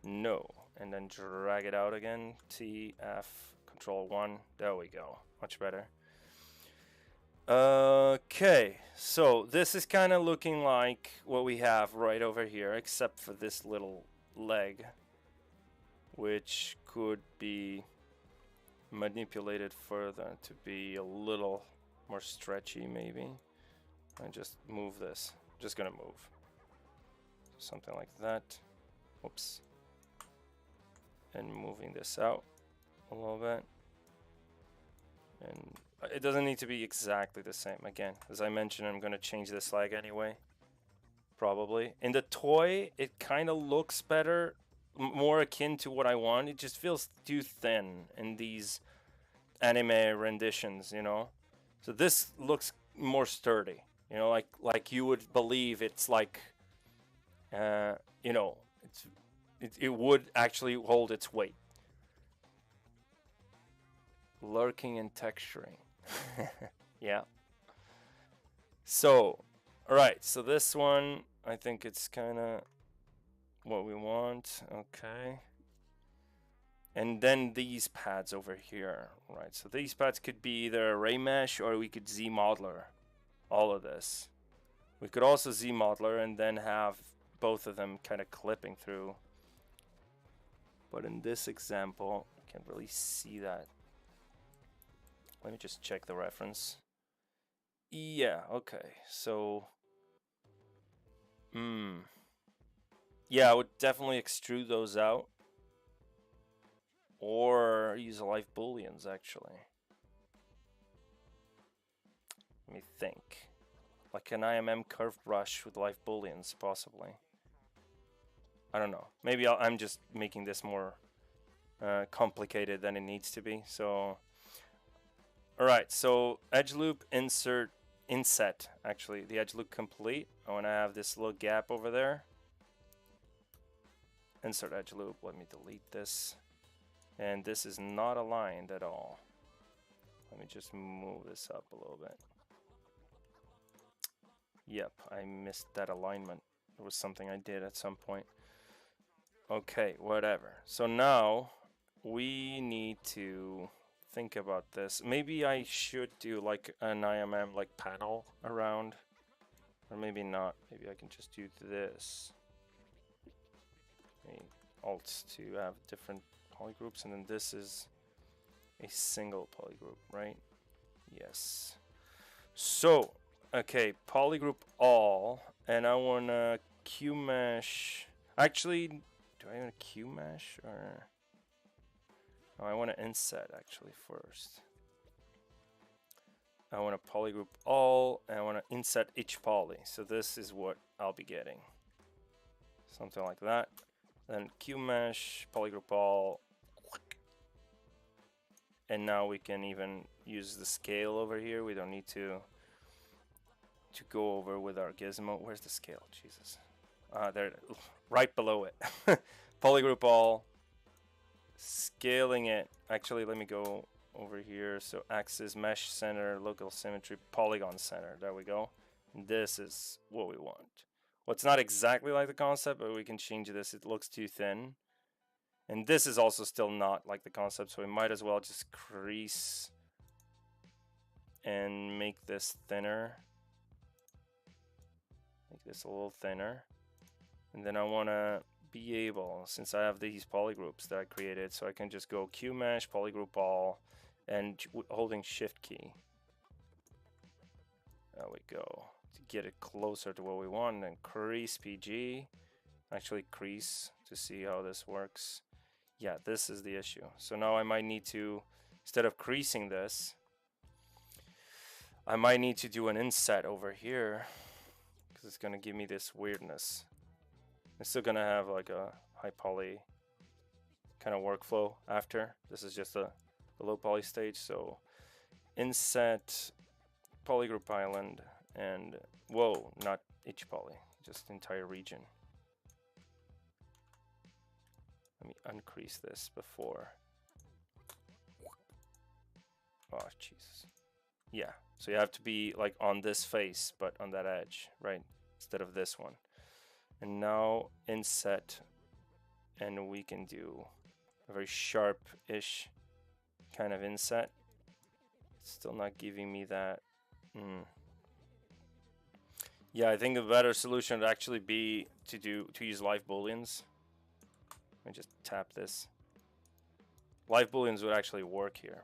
No, and then drag it out again. T, F, Control 1. There we go. Much better. Okay, so this is kind of looking like what we have right over here, except for this little leg, which could be manipulated further to be a little more stretchy maybe. I just move this. Just gonna move. Something like that. Whoops. And moving this out a little bit. And it doesn't need to be exactly the same. Again, as I mentioned, I'm gonna change this leg anyway. Probably. In the toy, it kind of looks better, more akin to what I want. It just feels too thin in these anime renditions, you know. So this looks more sturdy, you know, like you would believe it's like you know, it would actually hold its weight. Lurking and texturing. Yeah. So, all right. So this one, I think it's kind of what we want. Okay. And then these pads over here, right? So these pads could be either array mesh or we could ZModeler all of this. We could also ZModeler and then have both of them kind of clipping through. But in this example, you can't really see that. Let me just check the reference. Yeah, okay. So, yeah, I would definitely extrude those out. Or use live booleans, actually. Let me think. Like an IMM curve brush with live booleans, possibly. I don't know. Maybe I'm just making this more complicated than it needs to be. So, all right. So edge loop inset. Actually, the edge loop complete. I want to have this little gap over there. Insert edge loop. Let me delete this. And this is not aligned at all. Let me just move this up a little bit. Yep, I missed that alignment. It was something I did at some point. Okay, whatever. So now we need to think about this. Maybe I should do like an IMM like panel around, or maybe not. Maybe I can just do this. Alt to have different polygroups, and then this is a single polygroup, right? Yes. So, okay, polygroup all, and I want to Q mesh. Actually, do I want to Q mesh or? Oh, I want to inset actually first. I want to polygroup all, and I want to inset each poly. So this is what I'll be getting. Something like that. Then Q mesh, polygroup all. And now we can even use the scale over here. We don't need to go over with our gizmo. Where's the scale? Jesus. There, right below it. Polygroup all. Scaling it. Actually, let me go over here. So axis, mesh center, local symmetry, polygon center. There we go. This is what we want. Well, it's not exactly like the concept, but we can change this. It looks too thin. And this is also still not like the concept, so we might as well just crease and make this thinner. Make this a little thinner. And then I want to be able, since I have these polygroups that I created, so I can just go Q mesh, polygroup all, and holding shift key. There we go. To get it closer to what we want, and crease PG. Actually crease to see how this works. Yeah, this is the issue. So now I might need to, instead of creasing this, I might need to do an inset over here because it's going to give me this weirdness. It's still going to have like a high poly kind of workflow after. This is just the low poly stage. So inset, polygroup island, and whoa, not each poly, just entire region. Let me uncrease this before. Oh, Jesus. Yeah, so you have to be like on this face, but on that edge, right? Instead of this one. And now inset, and we can do a very sharp-ish kind of inset. It's still not giving me that. Yeah, I think the better solution would actually be to use live booleans. Let me just tap this. Live booleans would actually work here.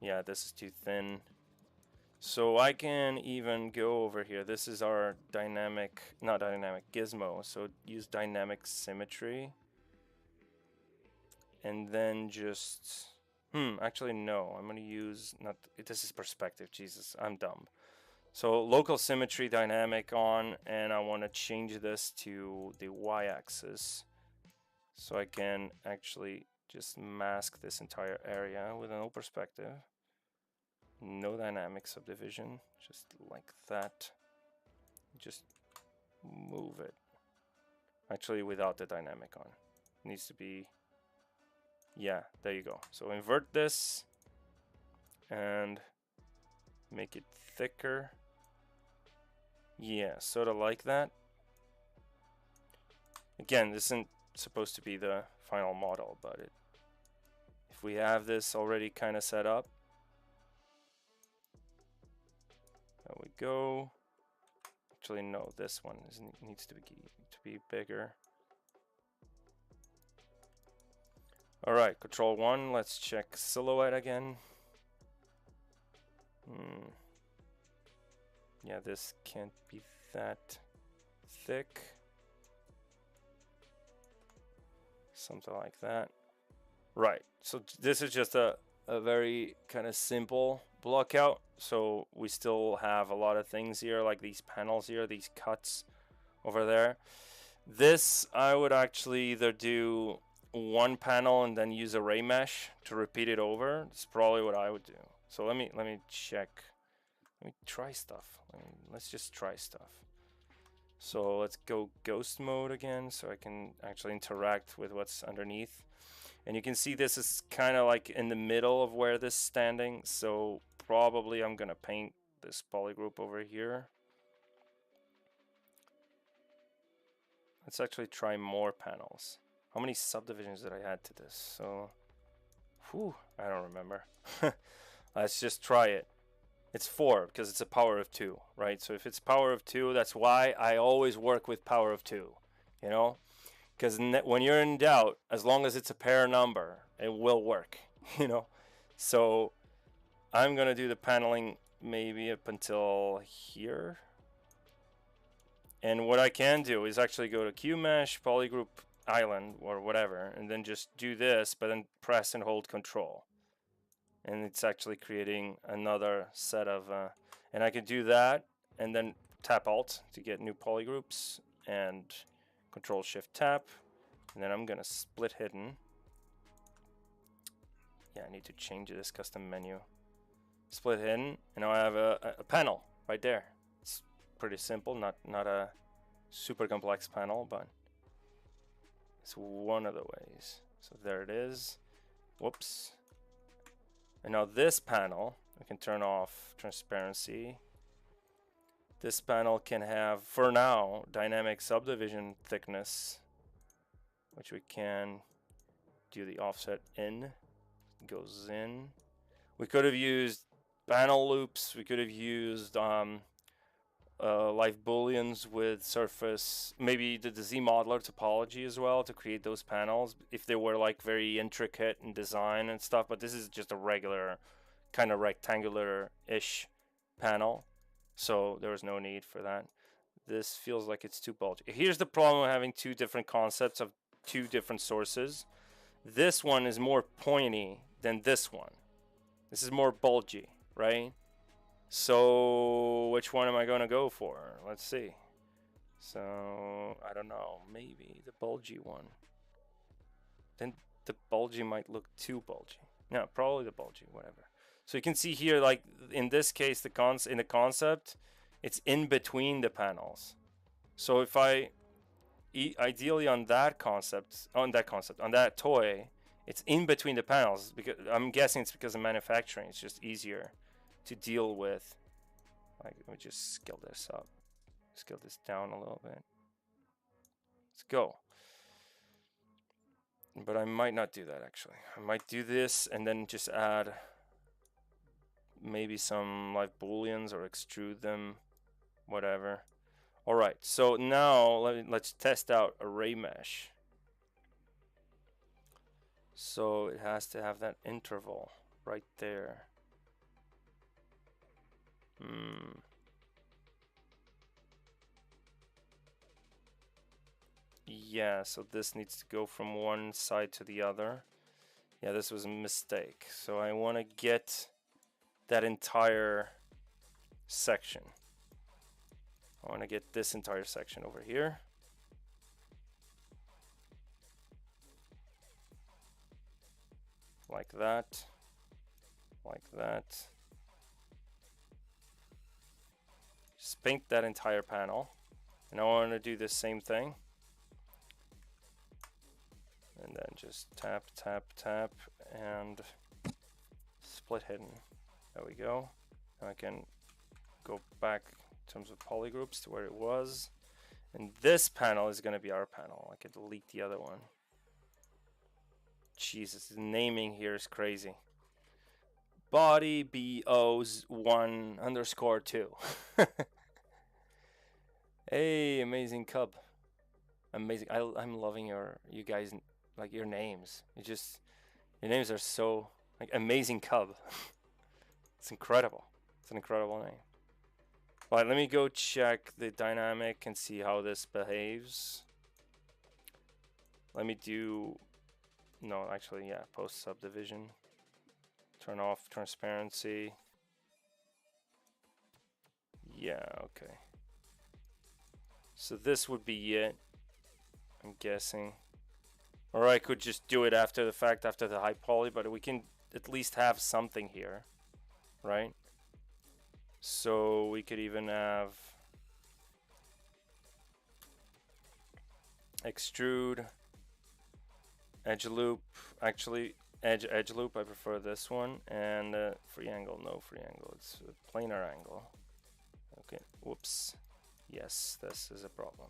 Yeah, this is too thin. So I can even go over here. This is our dynamic, not dynamic, gizmo. So use dynamic symmetry. And then just, actually no, I'm gonna use, this is perspective, Jesus, I'm dumb. So local symmetry dynamic on, and I wanna change this to the y-axis. So I can actually just mask this entire area with an O perspective. No dynamic subdivision, just like that. Just move it. Actually, without the dynamic on. It needs to be, yeah, there you go. So invert this and make it thicker. Yeah, sort of like that. Again, this isn't supposed to be the final model, but if we have this already kind of set up, there we go. Actually, no, this one needs to be bigger. All right, Control 1. Let's check silhouette again. Yeah, this can't be that thick. Something like that. Right, so this is just a very kind of simple blockout. So we still have a lot of things here, like these panels here, these cuts over there. This, I would actually either do one panel and then use array mesh to repeat it over. That's probably what I would do. So let me check. Let me try stuff. Let's just try stuff. So let's go ghost mode again so I can actually interact with what's underneath. And you can see this is kind of like in the middle of where this is standing. So probably I'm going to paint this polygroup over here. Let's actually try more panels. How many subdivisions did I add to this? So, whew, I don't remember. Let's just try it. It's 4 because it's a power of 2, right? So if it's power of 2, that's why I always work with power of 2, you know? Because when you're in doubt, as long as it's a pair number, it will work, you know? So I'm going to do the paneling maybe up until here. And what I can do is actually go to QMesh, Polygroup Island, or whatever, and then just do this, but then press and hold Control. And it's actually creating another set of, and I can do that, and then tap Alt to get new polygroups, and Control Shift Tap, and then I'm gonna split hidden. Yeah, I need to change this custom menu. Split hidden, and now I have a panel right there. It's pretty simple, not a super complex panel, but it's one of the ways. So there it is. Whoops. And now this panel, we can turn off transparency. This panel can have, for now, dynamic subdivision thickness, which we can do the offset in. Goes in. We could have used panel loops. We could have used live booleans with surface, maybe the ZModeler topology as well to create those panels if they were like very intricate in design and stuff. But this is just a regular kind of rectangular-ish panel, so there was no need for that. This feels like it's too bulgy. Here's the problem with having two different concepts of two different sources. This one is more pointy than this one. This is more bulgy, right? So which one am I going to go for? Let's see. So I don't know, maybe the bulgy one. Then the bulgy might look too bulgy. No, probably the bulgy, whatever. So you can see here, like in this case, in the concept, it's in between the panels. So if I ideally on that toy, it's in between the panels, because I'm guessing it's because of manufacturing. It's just easier to deal with. Like, let me just scale this up, scale this down a little bit. Let's go. But I might not do that actually. I might do this and then just add maybe some live booleans or extrude them, whatever. All right, so now let's test out array mesh. So it has to have that interval right there. Yeah, so this needs to go from one side to the other. Yeah, this was a mistake. So I want to get that entire section. I want to get this entire section over here. Like that. Like that. Just paint that entire panel. And I want to do the same thing. And then just tap, tap, tap, and split hidden. There we go. I can go back in terms of polygroups to where it was. And this panel is going to be our panel. I can delete the other one. Jesus, the naming here is crazy. Body BO1_2. Hey, amazing cub. Amazing. I'm loving you guys, like your names. Your names are so like amazing cub. It's incredible. It's an incredible name. All right, let me go check the dynamic and see how this behaves. Let me do, no, actually, yeah, post subdivision. Turn off transparency. Yeah, okay. So this would be it, I'm guessing. Or I could just do it after the fact, after the high poly, but we can at least have something here, right? So we could even have extrude, edge loop, actually edge loop, I prefer this one, and free angle, no free angle, it's a planar angle. Okay, whoops, yes, this is a problem.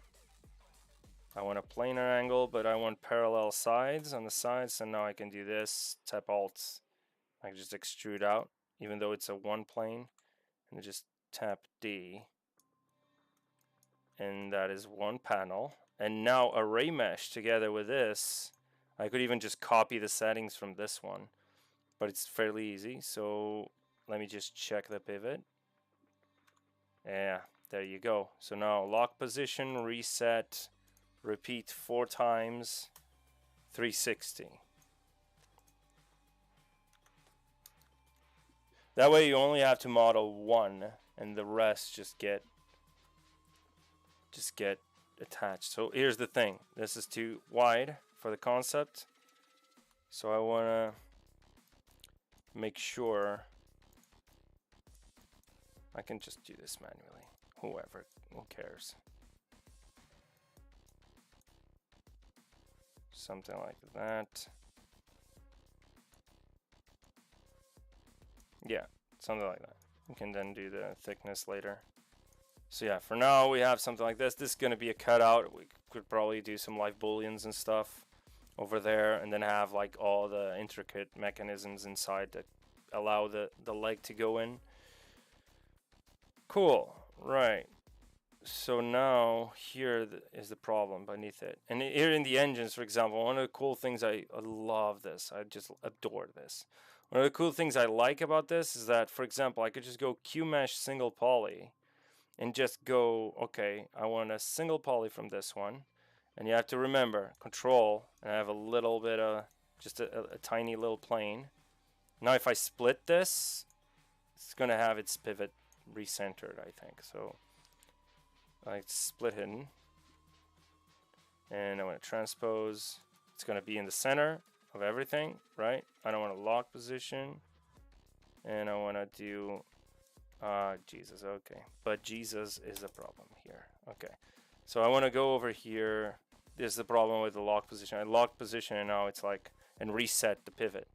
I want a planar angle, but I want parallel sides on the sides, so now I can do this, tap alt, I can just extrude out, even though it's a one plane, and just tap D, and that is one panel. And now array mesh together with this, I could even just copy the settings from this one, but it's fairly easy. So let me just check the pivot. Yeah, there you go. So now lock position, reset, repeat 4 times, 360. That way you only have to model one and the rest just get attached. So here's the thing. This is too wide for the concept. So I want to make sure I can just do this manually. Who cares? Something like that. Yeah, something like that. We can then do the thickness later. So yeah, for now we have something like this. This is going to be a cutout. We could probably do some live booleans and stuff over there, and then have like all the intricate mechanisms inside that allow the leg to go in. Cool, right. So now here is the problem beneath it. And here in the engines, for example, one of the cool things, I love this. I just adore this. One of the cool things I like about this is that, for example, I could just go QMesh single poly and just go, okay, I want a single poly from this one. And you have to remember, control, and I have a little bit of, just a tiny little plane. Now if I split this, it's going to have its pivot recentered, I think. So I split hidden. And I want to transpose. It's going to be in the center of everything, right? I don't want to lock position. And I want to do, Jesus, okay. But Jesus is a problem here. Okay. So I want to go over here. This is the problem with the lock position. I locked position and now it's like, and reset the pivot.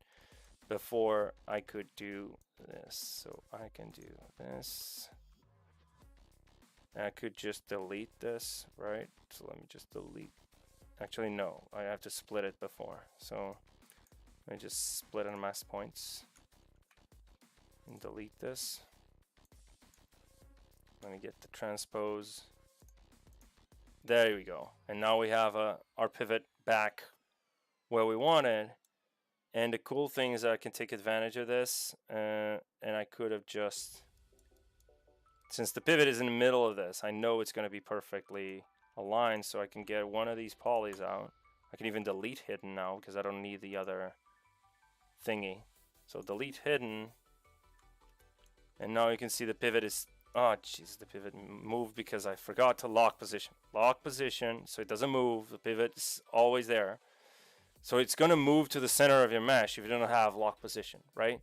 Before I could do this. So I can do this. And I could just delete this, right? So let me just delete. Actually, no. I have to split it before. So let me just split on mass points. And delete this. Let me get the transpose. There we go. And now we have our pivot back where we wanted. And the cool thing is that I can take advantage of this. And I could have just, since the pivot is in the middle of this, I know it's going to be perfectly aligned. So I can get one of these polys out. I can even delete hidden now because I don't need the other thingy. So delete hidden. And now you can see the pivot is, oh jeez, the pivot moved because I forgot to lock position. Lock position so it doesn't move. The pivot is always there. So it's going to move to the center of your mesh if you don't have lock position, right?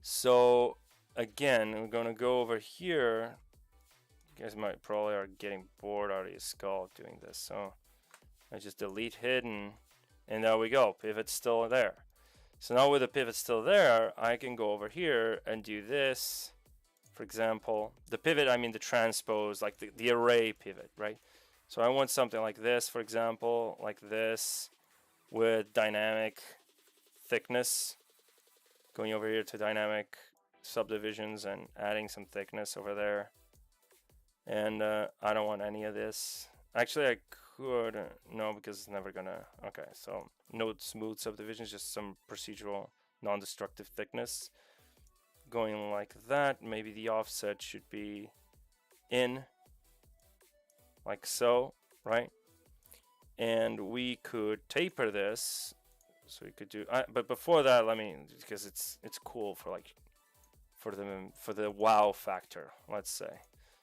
So again, we're going to go over here You guys might probably are getting bored out of your skull doing this, so I just delete hidden, and there we go. Pivot's still there. So now with the pivot still there, I can go over here and do this. For example, the pivot, I mean the transpose, like the array pivot, right? So I want something like this, for example, like this, with dynamic thickness. Going over here to dynamic subdivisions and adding some thickness over there. And I don't want any of this. Actually, I could, no, because it's never gonna, okay, so no smooth subdivisions, just some procedural non-destructive thickness. Going like that, maybe the offset should be in, like so, right? And we could taper this, so we could do, but before that, let me, because it's cool for like, for the wow factor, let's say.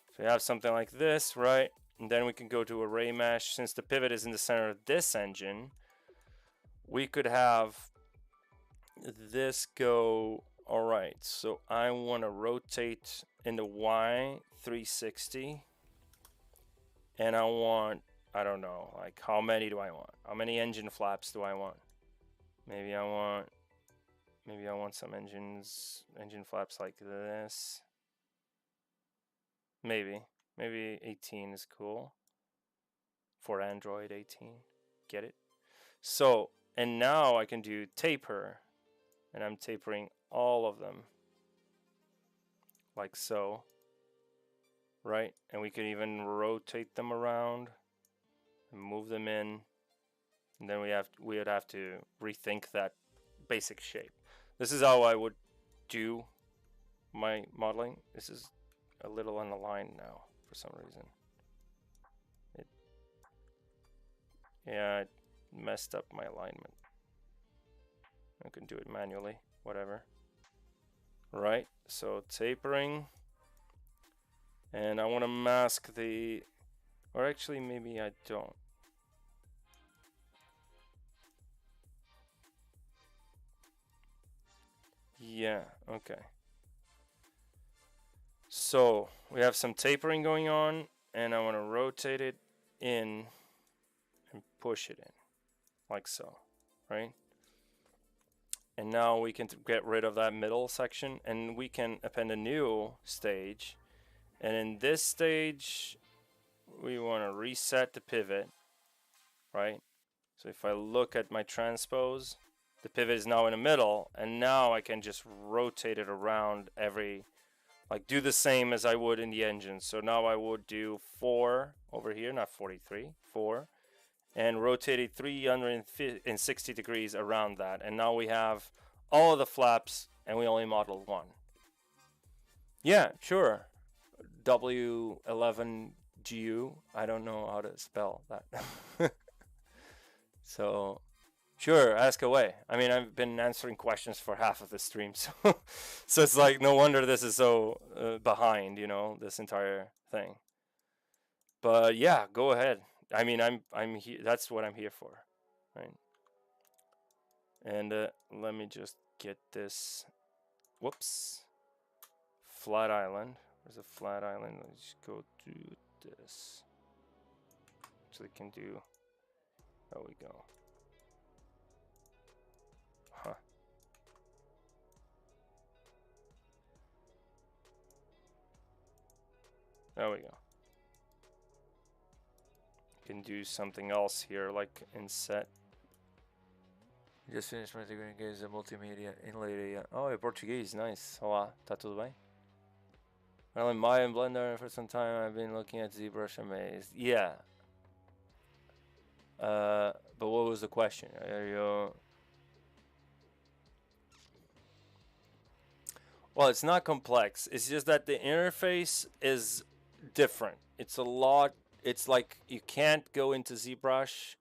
So we have something like this, right? And then we can go to array mesh. Since the pivot is in the center of this engine, we could have this go, all right, so I want to rotate in the Y 360, and I want, I don't know, like how many do I want? How many engine flaps do I want? Maybe I want some engine flaps like this. Maybe 18 is cool. For Android 18, get it? So, and now I can do taper, and I'm tapering all of them, like so, right? And we can even rotate them around and move them in, and then we would have to rethink that basic shape. This is how I would do my modeling. This is a little unaligned now for some reason. Yeah, it messed up my alignment. I can do it manually, whatever. Right, so tapering. And I want to mask the, or actually maybe I don't. Yeah, okay. So we have some tapering going on, and I want to rotate it in and push it in, like so, right? And now we can get rid of that middle section, and we can append a new stage. And in this stage, we want to reset the pivot, right? So if I look at my transpose, the pivot is now in the middle, and now I can just rotate it around every, like do the same as I would in the engine. So now I would do 4 over here, not 43, 4, and rotate it 360 degrees around that. And now we have all of the flaps, and we only modeled one. Yeah, sure. W11GU. I don't know how to spell that. So, sure, ask away. I mean, I've been answering questions for half of the stream, so so it's like no wonder this is so behind, you know, this entire thing. But yeah, go ahead. I mean, I'm here. That's what I'm here for, right? And let me just get this. Whoops. Flat island. There's a flat island. Let's go do this. Actually, can do. There we go. Huh. There we go. Can do something else here, like in set. Just finished my degree in games and multimedia in later. Oh, é português, nice. Olá, tá tudo bem? Well, in Maya and Blender for some time, I've been looking at ZBrush Amazed. Yeah. But what was the question? Are you... Well, it's not complex. It's just that the interface is different. It's a lot. It's like you can't go into ZBrush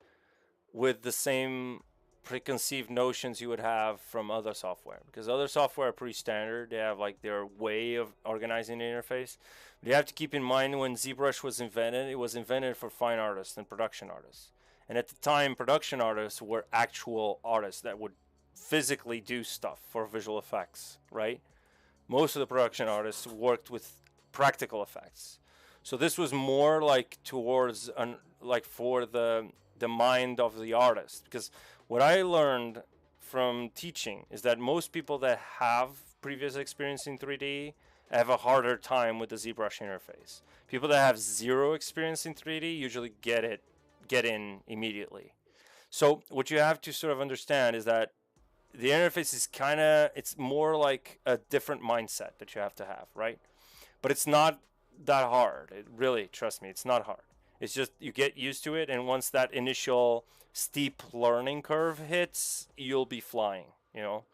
with the same preconceived notions you would have from other software, because other software are pretty standard. They have like their way of organizing the interface. But you have to keep in mind, when ZBrush was invented, it was invented for fine artists and production artists. And at the time, production artists were actual artists that would physically do stuff for visual effects, right? Most of the production artists worked with practical effects. So this was more like towards like for the mind of the artist, because what I learned from teaching is that most people that have previous experience in 3D have a harder time with the ZBrush interface. People that have zero experience in 3D usually get in immediately. So what you have to sort of understand is that the interface is it's more like a different mindset that you have to have, right? But it's not that hard. It really, trust me, it's not hard. It's just you get used to it, and once that initial steep learning curve hits, you'll be flying, you know?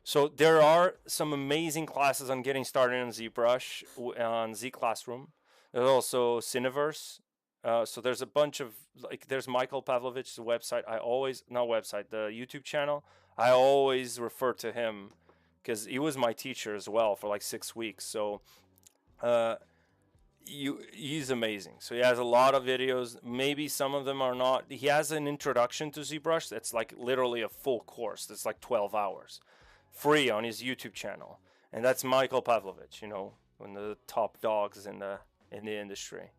So there are some amazing classes on getting started on ZBrush on Z Classroom. There's also Cineverse. So there's a bunch of, like, there's Michael Pavlovich's website. Not website, the YouTube channel. I always refer to him because he was my teacher as well for like 6 weeks. So he's amazing. So he has a lot of videos. Maybe some of them are not. He has an introduction to ZBrush that's like literally a full course. That's like 12 hours. Free on his YouTube channel. And that's Michael Pavlovich, you know, one of the top dogs in the industry.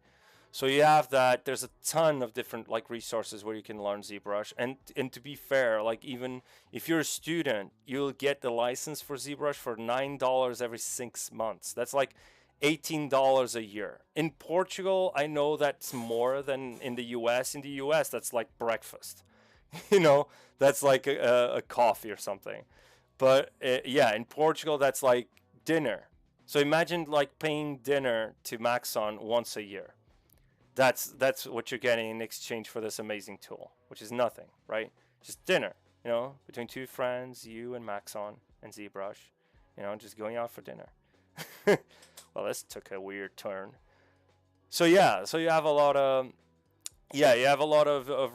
So you have that. There's a ton of different like resources where you can learn ZBrush. And to be fair, like even if you're a student, you'll get the license for ZBrush for $9 every 6 months. That's like $18 a year. In Portugal, I know that's more than in the US. In the US, that's like breakfast. You know, that's like a coffee or something. But yeah, in Portugal, that's like dinner. So imagine like paying dinner to Maxon once a year. That's what you're getting in exchange for this amazing tool, which is nothing, right? Just dinner, you know, between two friends, you and Maxon and ZBrush, you know, just going out for dinner. Well, this took a weird turn. So yeah, so you have a lot of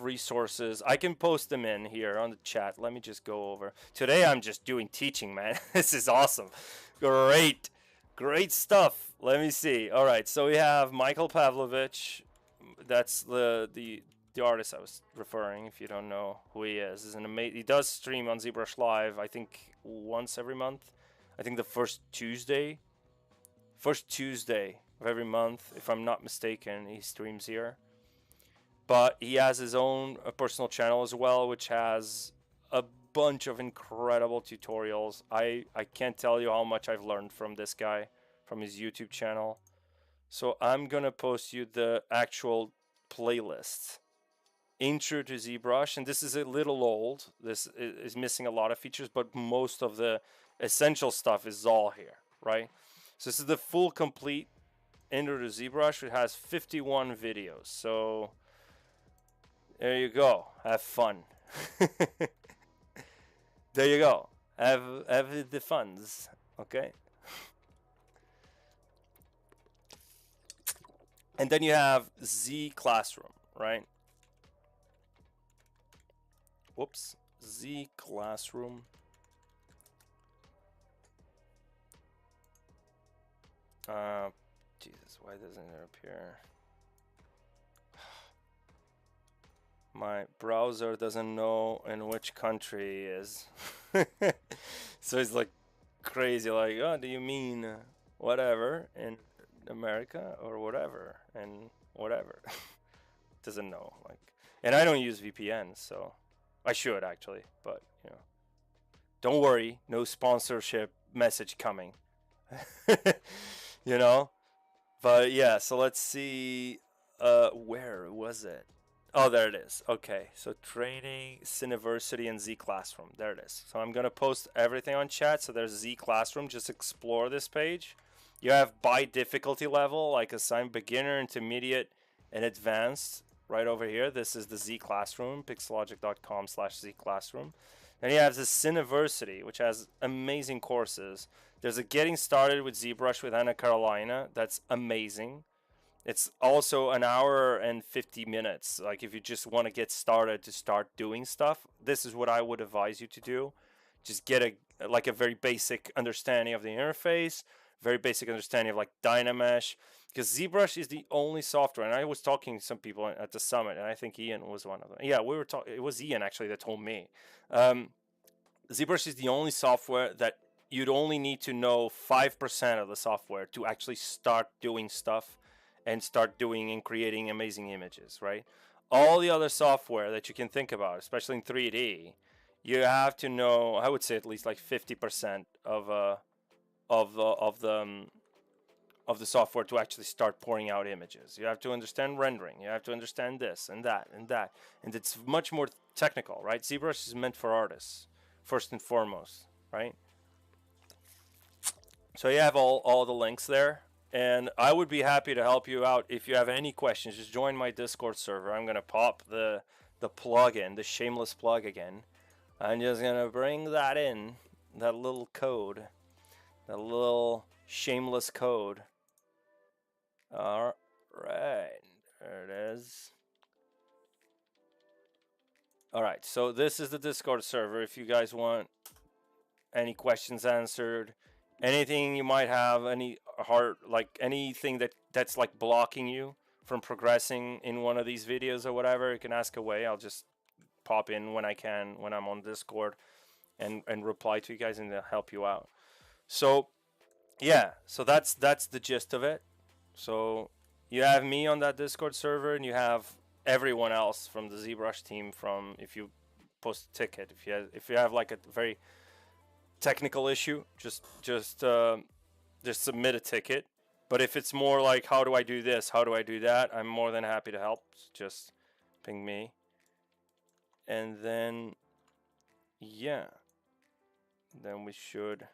resources. I can post them in here on the chat. Let me just go over. Today I'm just doing teaching, man. This is awesome. Great stuff. Let me see. All right, so we have Michael Pavlovich. That's the artist I was referring. If you don't know who he is, he does stream on ZBrush Live. I think once every month. I think the first Tuesday of every month, if I'm not mistaken, he streams here. But he has his own personal channel as well, which has a bunch of incredible tutorials. I can't tell you how much I've learned from this guy, from his YouTube channel. So I'm going to post you the actual playlist. Intro to ZBrush, and this is a little old. This is missing a lot of features, but most of the essential stuff is all here, right? So this is the full complete intro to ZBrush. It has 51 videos. So there you go. Have fun. There you go. Have the funds. Okay. And then you have Z Classroom, right? Whoops. Z Classroom. Jesus, why doesn't it appear? My browser doesn't know in which country he is. So it's like crazy, like, oh, do you mean whatever in America or whatever and whatever? Doesn't know, like, and I don't use VPN, so I should actually, but you know, don't worry, no sponsorship message coming. You know, but yeah, so let's see, where was it? Oh, there it is. Okay, so training, Cineversity, and Z Classroom. There it is. So I'm going to post everything on chat. So there's Z Classroom. Just explore this page. You have by difficulty level, like assign beginner, intermediate, and advanced right over here. This is the Z Classroom, pixelogic.com/Z Classroom. Then you have the Cineversity, which has amazing courses. There's a Getting Started with ZBrush with Anna Carolina. That's amazing. It's also an hour and 50 minutes. Like if you just want to get started to start doing stuff, this is what I would advise you to do. Just get a very basic understanding of the interface, very basic understanding of like Dynamesh, because ZBrush is the only software. And I was talking to some people at the summit, and I think Ian was one of them. Yeah, we were talking. It was Ian actually that told me. ZBrush is the only software that you'd only need to know 5% of the software to actually start doing stuff and start doing and creating amazing images, right? All the other software that you can think about, especially in 3D, you have to know, I would say at least like 50% of the software to actually start pouring out images. You have to understand rendering. You have to understand this and that and that. And it's much more technical, right? ZBrush is meant for artists, first and foremost, right? So you have all the links there. And I would be happy to help you out if you have any questions. Just join my Discord server. I'm going to pop the plugin, the shameless plug again. I'm just going to bring that in, that little code, that little shameless code. All right, there it is. All right, so this is the Discord server. If you guys want any questions answered, anything you might have, any anything that's like blocking you from progressing in one of these videos or whatever, you can ask away. I'll just pop in when I can, when I'm on Discord, and reply to you guys and help you out. So yeah, so that's the gist of it. So you have me on that Discord server, and you have everyone else from the ZBrush team. From if you post a ticket, if you have like a very technical issue, just submit a ticket. But if it's more like, how do I do this, how do I do that, I'm more than happy to help. Just ping me, and then yeah, then we should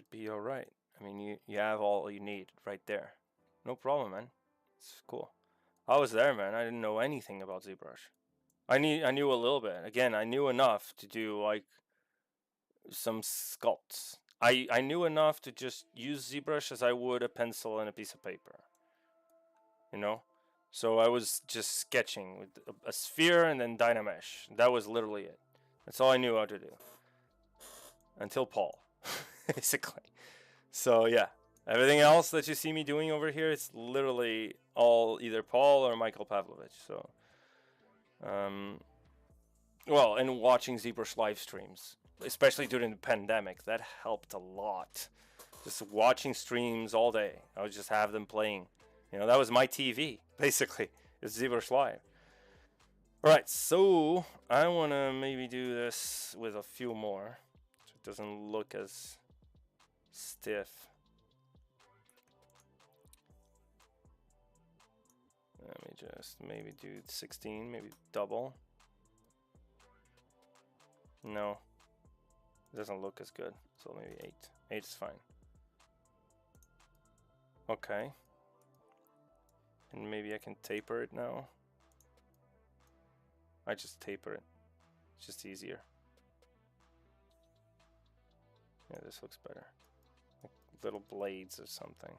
be all right. I mean, you have all you need right there. No problem, man. It's cool. I was there, man. I didn't know anything about ZBrush. I knew a little bit. Again, I knew enough to do like some sculpts. I knew enough to just use ZBrush as I would a pencil and a piece of paper. You know? So I was just sketching with a sphere and then Dynamesh. That was literally it. That's all I knew how to do. Until Paul. Basically. So yeah, everything else that you see me doing over here, it's literally all either Paul or Michael Pavlovich. So well, and watching ZBrush live streams, especially during the pandemic, that helped a lot. Just watching streams all day. I would just have them playing. You know, that was my TV basically. It's ZBrush Live. All right, so I want to maybe do this with a few more so it doesn't look as stiff. Let me just maybe do 16, maybe double. No, it doesn't look as good, so maybe 8. 8 is fine. Okay, and maybe I can taper it now. I just taper it, it's just easier. Yeah, this looks better. Like little blades or something.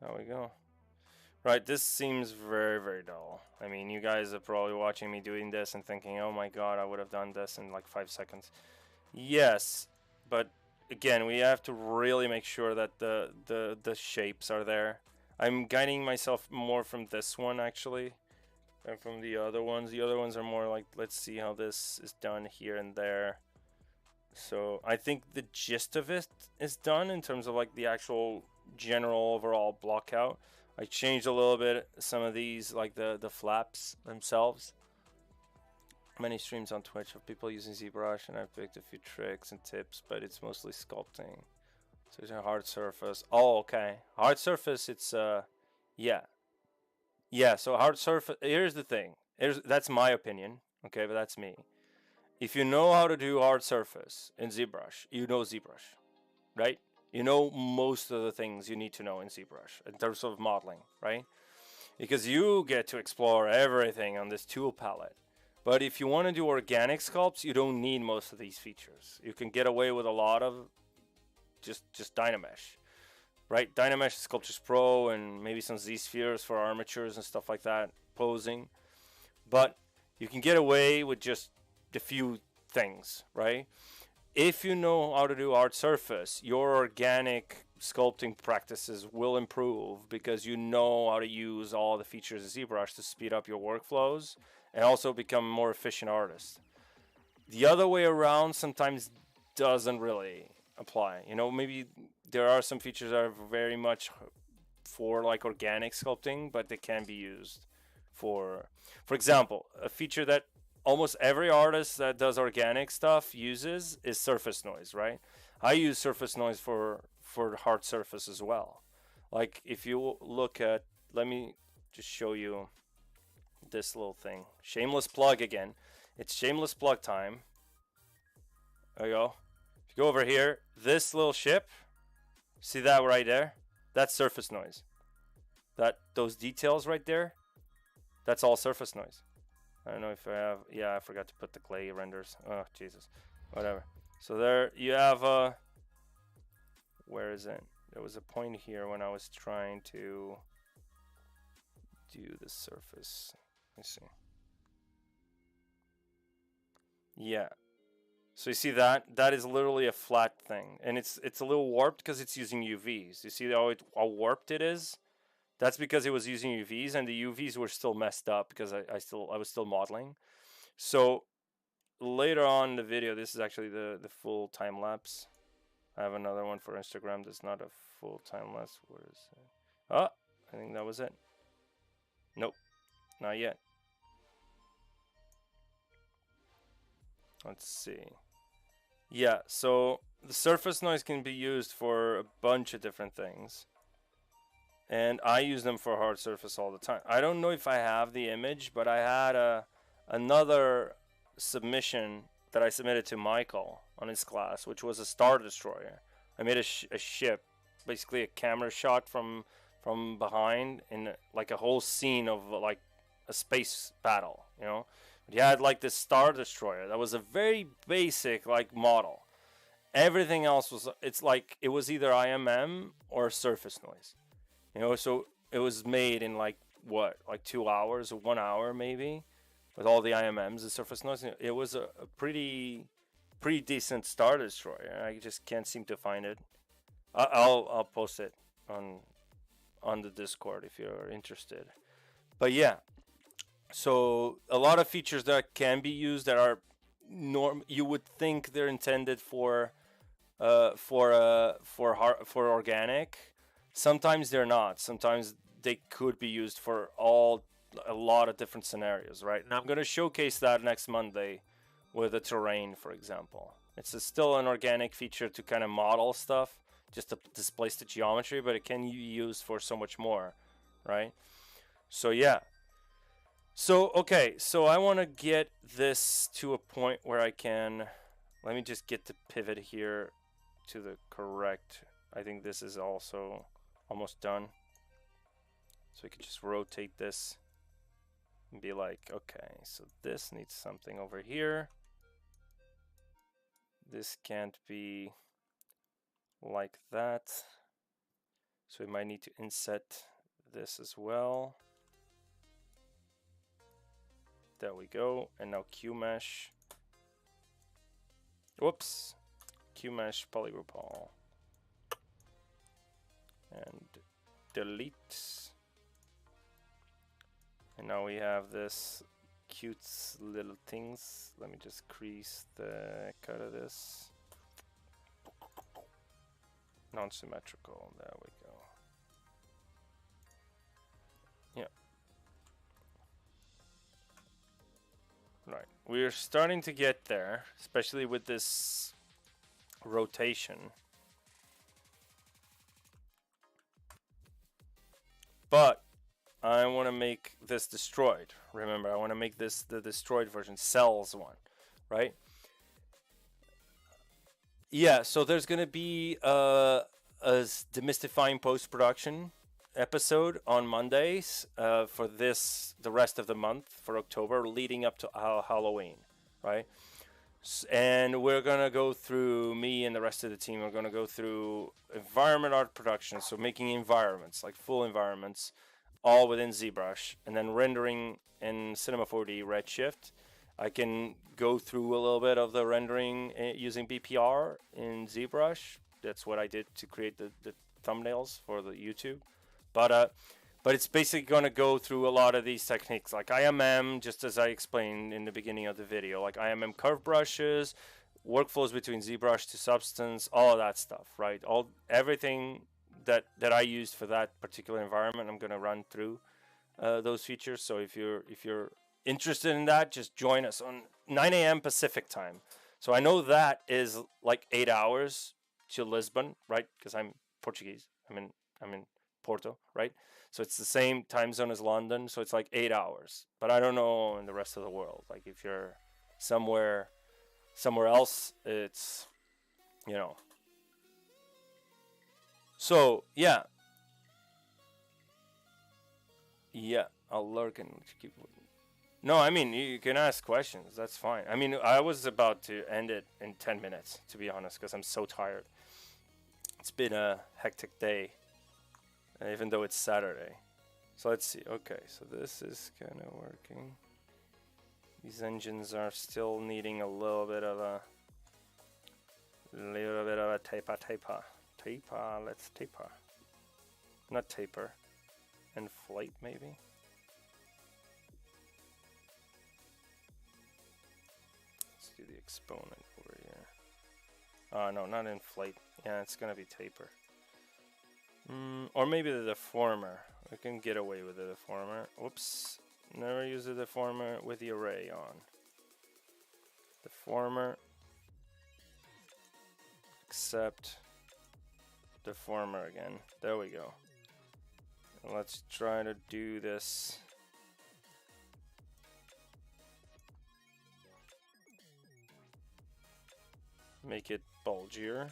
There we go. Right, this seems very, very dull. I mean, you guys are probably watching me doing this and thinking, oh my god, I would have done this in like 5 seconds. Yes, but again, we have to really make sure that the shapes are there. I'm guiding myself more from this one actually than from the other ones. The other ones are more like, let's see how this is done here and there. So I think the gist of it is done in terms of like the actual general overall block out. I changed a little bit some of these, like the flaps themselves. Many streams on Twitch of people using ZBrush, and I've picked a few tricks and tips, but it's mostly sculpting. So it's a hard surface. Oh, okay. Hard surface, it's yeah. Yeah, so hard surface, here's the thing. That's my opinion, okay, but that's me. If you know how to do hard surface in ZBrush, you know ZBrush, right? You know most of the things you need to know in ZBrush in terms of modeling, right? Because you get to explore everything on this tool palette. But if you want to do organic sculpts, you don't need most of these features. You can get away with a lot of just Dynamesh, right? Dynamesh, Sculptures Pro, and maybe some Z-spheres for armatures and stuff like that, posing. But you can get away with just a few things, right? If you know how to do hard surface, your organic sculpting practices will improve because you know how to use all the features of ZBrush to speed up your workflows and also become more efficient artists. The other way around sometimes doesn't really apply. You know, maybe there are some features that are very much for like organic sculpting, but they can be used for example, a feature that almost every artist that does organic stuff uses is surface noise, right? I use surface noise for hard surface as well. Like if you look at, let me just show you this little thing. Shameless plug again. It's shameless plug time. There you go. If you go over here, this little ship, see that right there? That's surface noise. Those details right there, that's all surface noise. I don't know if I have, yeah, I forgot to put the clay renders. Oh, Jesus. Whatever. So there you have, where is it? There was a point here when I was trying to do the surface. Let's see. Yeah. So you see that? That is literally a flat thing. And it's a little warped because it's using UVs. You see how warped it is? That's because it was using UVs, and the UVs were still messed up because I was still modeling. So later on in the video, this is actually the full time lapse. I have another one for Instagram that's not a full time lapse. Where is it? Oh, I think that was it. Nope, not yet. Let's see. Yeah, so the surface noise can be used for a bunch of different things. And I use them for hard surface all the time. I don't know if I have the image, but I had another submission that I submitted to Michael on his class, which was a Star Destroyer. I made a ship, basically a camera shot from behind in like a whole scene of like a space battle, you know. But you had like this Star Destroyer that was a very basic like model. Everything else was, it's like it was either IMM or surface noise. You know, so it was made in like what, like 2 hours or 1 hour maybe, with all the IMMs and surface noise. It was a pretty decent Star Destroyer. I just can't seem to find it. I'll post it on the Discord if you're interested. But yeah, so a lot of features that can be used that are you would think they're intended for organic. Sometimes they're not. Sometimes they could be used for a lot of different scenarios, right? And I'm going to showcase that next Monday with a terrain, for example. It's still an organic feature to kind of model stuff, just to displace the geometry, but it can be used for so much more, right? So yeah. So, okay, so I want to get this to a point where I can, let me just get the pivot here to the correct, I think this is also almost done. So we can just rotate this and be like, okay, so this needs something over here. This can't be like that. So we might need to inset this as well. There we go. And now QMesh. Whoops. QMesh polygroup all. And delete. And now we have this cute little things. Let me just crease the heck out of this. Non-symmetrical. There we go. Yeah. Right. We're starting to get there, especially with this rotation. But I want to make this destroyed. Remember, I want to make this the destroyed version, cells one, right? Yeah, so there's going to be a demystifying post-production episode on Mondays for the rest of the month, for October, leading up to Halloween, right? And we're going to go through, me and the rest of the team are going to go through environment art production, so making environments, like full environments, all within ZBrush, and then rendering in Cinema 4D Redshift. I can go through a little bit of the rendering using BPR in ZBrush. That's what I did to create the thumbnails for the YouTube. But But it's basically going to go through a lot of these techniques like IMM, just as I explained in the beginning of the video, like IMM curve brushes, workflows between ZBrush to Substance, all of that stuff, right? Everything that I used for that particular environment, I'm going to run through those features. So if you're interested in that, just join us on 9 a.m. Pacific time. So I know that is like 8 hours to Lisbon, right? Because I'm Portuguese. I'm in Porto, right? So it's the same time zone as London. So it's like 8 hours. But I don't know in the rest of the world. Like if you're somewhere else, it's, you know. So yeah. Yeah, I'll lurk and keep. No, I mean, you can ask questions. That's fine. I mean, I was about to end it in 10 minutes, to be honest, because I'm so tired. It's been a hectic day, even though it's Saturday. So let's see. Okay, so this is kind of working. These engines are still needing a little bit of a taper. Let's taper. Not taper. Inflate, maybe? Let's do the exponent over here. Oh, no, not inflate. Yeah, it's gonna be taper. Or maybe the deformer. We can get away with the deformer. Whoops. Never use the deformer with the array on. Deformer. Except deformer again. There we go. Let's try to do this. Make it bulgier.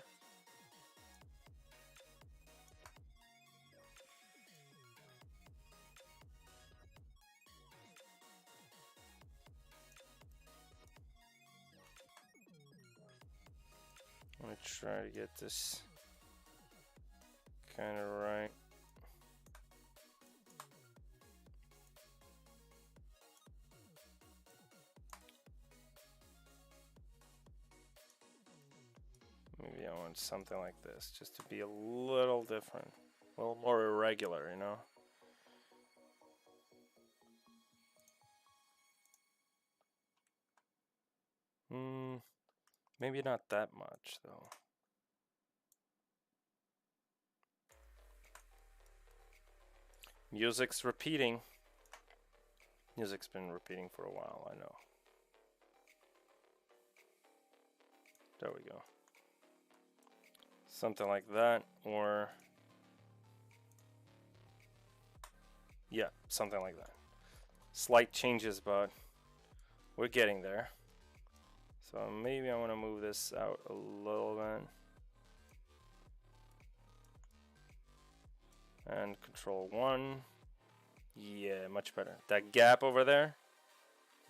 I'm gonna try to get this kind of right. Maybe I want something like this, just to be a little different, a little more irregular, you know? Maybe not that much, though. Music's repeating. Music's been repeating for a while, I know. There we go. Something like that, or yeah, something like that. Slight changes, but we're getting there. So maybe I want to move this out a little bit. And control 1. Yeah, much better. That gap over there,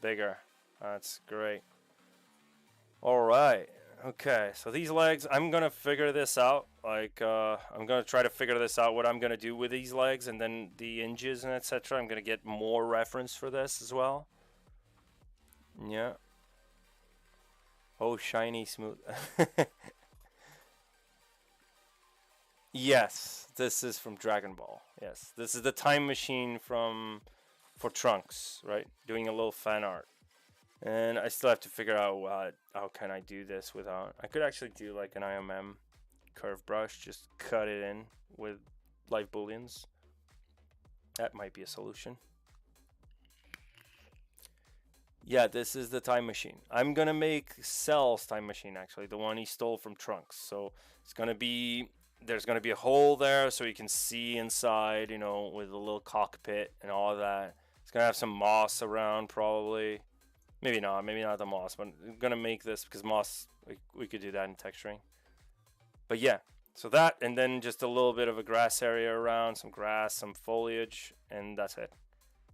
bigger. That's great. All right. Okay, so these legs, I'm gonna figure this out. Like, I'm gonna try to figure this out, what I'm gonna do with these legs, and then the hinges and etc. I'm gonna get more reference for this as well. Yeah. Oh, shiny smooth. Yes, this is from Dragon Ball. Yes, this is the time machine for Trunks, right? Doing a little fan art. And I still have to figure out how can I do this without. I could actually do like an IMM curve brush, just cut it in with live booleans. That might be a solution. Yeah, this is the time machine. I'm gonna make Cell's time machine, actually, the one he stole from Trunks. So it's gonna be, there's gonna be a hole there so you can see inside, you know, with a little cockpit and all of that. It's gonna have some moss around, probably. Maybe not the moss, but I'm gonna make this because moss, we could do that in texturing. But yeah, so that, and then just a little bit of a grass area around, some grass, some foliage, and that's it,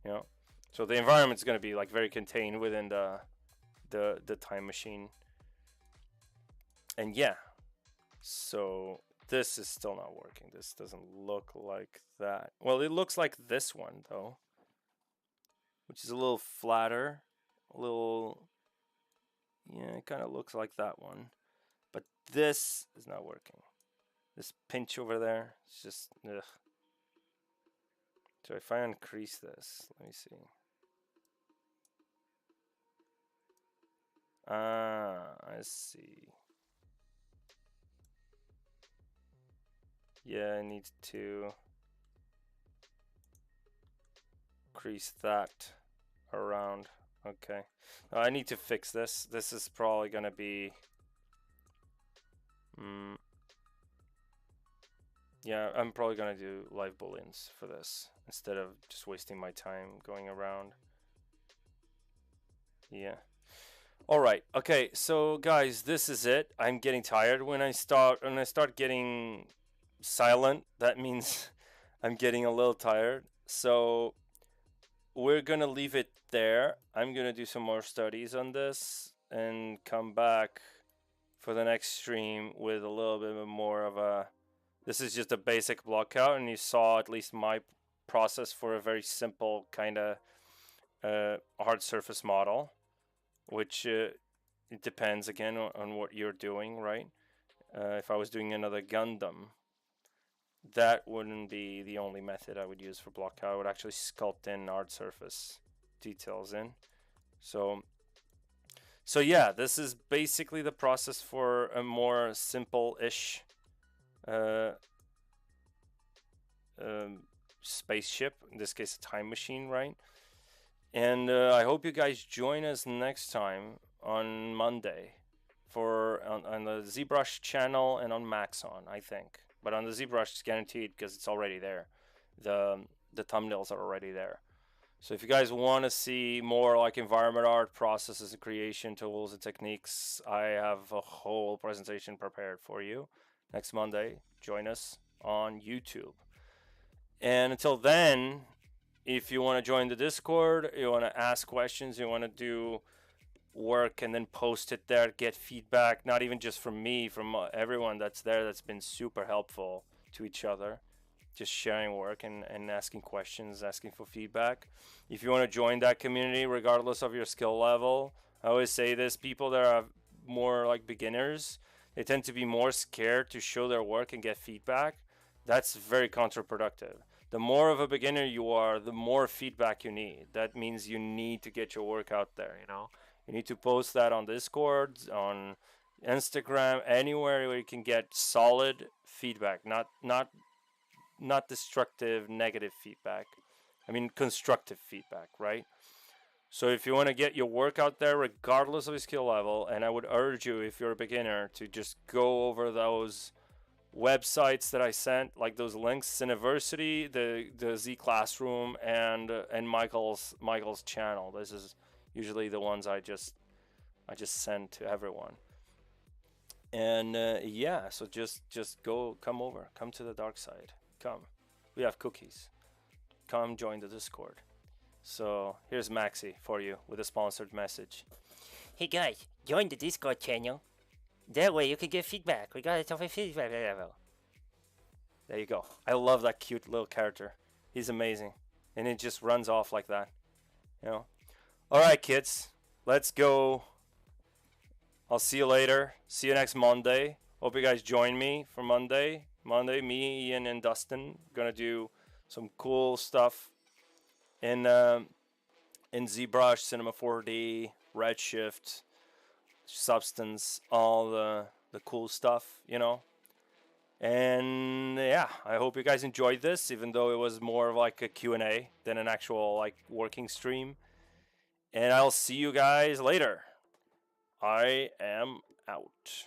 you know. So the environment's gonna be like very contained within the time machine. And yeah, so this is still not working. This doesn't look like that. Well, it looks like this one though, which is a little flatter. A little, yeah, it kind of looks like that one, but this is not working. This pinch over there, it's just So if I increase this, let me see. I see. Yeah, I need to increase that around. Okay. I need to fix this. This is probably gonna be yeah, I'm probably gonna do live booleans for this instead of just wasting my time going around. Yeah. All right. Okay. So guys, this is it. I'm getting tired. When I start getting silent, that means I'm getting a little tired. So we're gonna leave it there. I'm gonna do some more studies on this and come back for the next stream with a little bit more of a. This is just a basic blockout, and you saw at least my process for a very simple kind of hard surface model, which it depends again on what you're doing, right? If I was doing another Gundam, that wouldn't be the only method I would use for blockout. I would actually sculpt in hard surface details in. So yeah, this is basically the process for a more simple-ish spaceship, in this case a time machine, right? And I hope you guys join us next time on Monday for on the ZBrush channel and on Maxon, I think. But on the ZBrush it's guaranteed because it's already there. The thumbnails are already there. So if you guys want to see more like environment art, processes and creation tools and techniques, I have a whole presentation prepared for you next Monday. Join us on YouTube. And until then, if you want to join the Discord, you want to ask questions, you want to do work and then post it there, get feedback, not even just from me, from everyone that's there that's been super helpful to each other. Just sharing work and asking questions, asking for feedback. If you want to join that community, regardless of your skill level, I always say this, people that are more like beginners, they tend to be more scared to show their work and get feedback. That's very counterproductive. The more of a beginner you are, the more feedback you need. That means you need to get your work out there, you know. You need to post that on Discord, on Instagram, anywhere where you can get solid feedback, not destructive, negative feedback. I mean, constructive feedback, right? So if you want to get your work out there, regardless of your skill level, and I would urge you, if you're a beginner, to just go over those websites that I sent, like those links, Cineversity, the Z Classroom, and Michael's channel. This is usually the ones I just send to everyone. And yeah, so just come over, come to the dark side. Come. We have cookies. Come join the Discord. So here's Maxi for you with a sponsored message. Hey guys, join the Discord channel. That way you can get feedback regardless of a feedback level. There you go. I love that cute little character. He's amazing. And it just runs off like that. You know? Alright kids. Let's go. I'll see you later. See you next Monday. Hope you guys join me for Monday. Me, Ian, and Dustin gonna do some cool stuff in ZBrush, Cinema 4D, Redshift, Substance, all the cool stuff, you know. And yeah, I hope you guys enjoyed this, even though it was more of like a Q&A than an actual like working stream. And I'll see you guys later. I am out.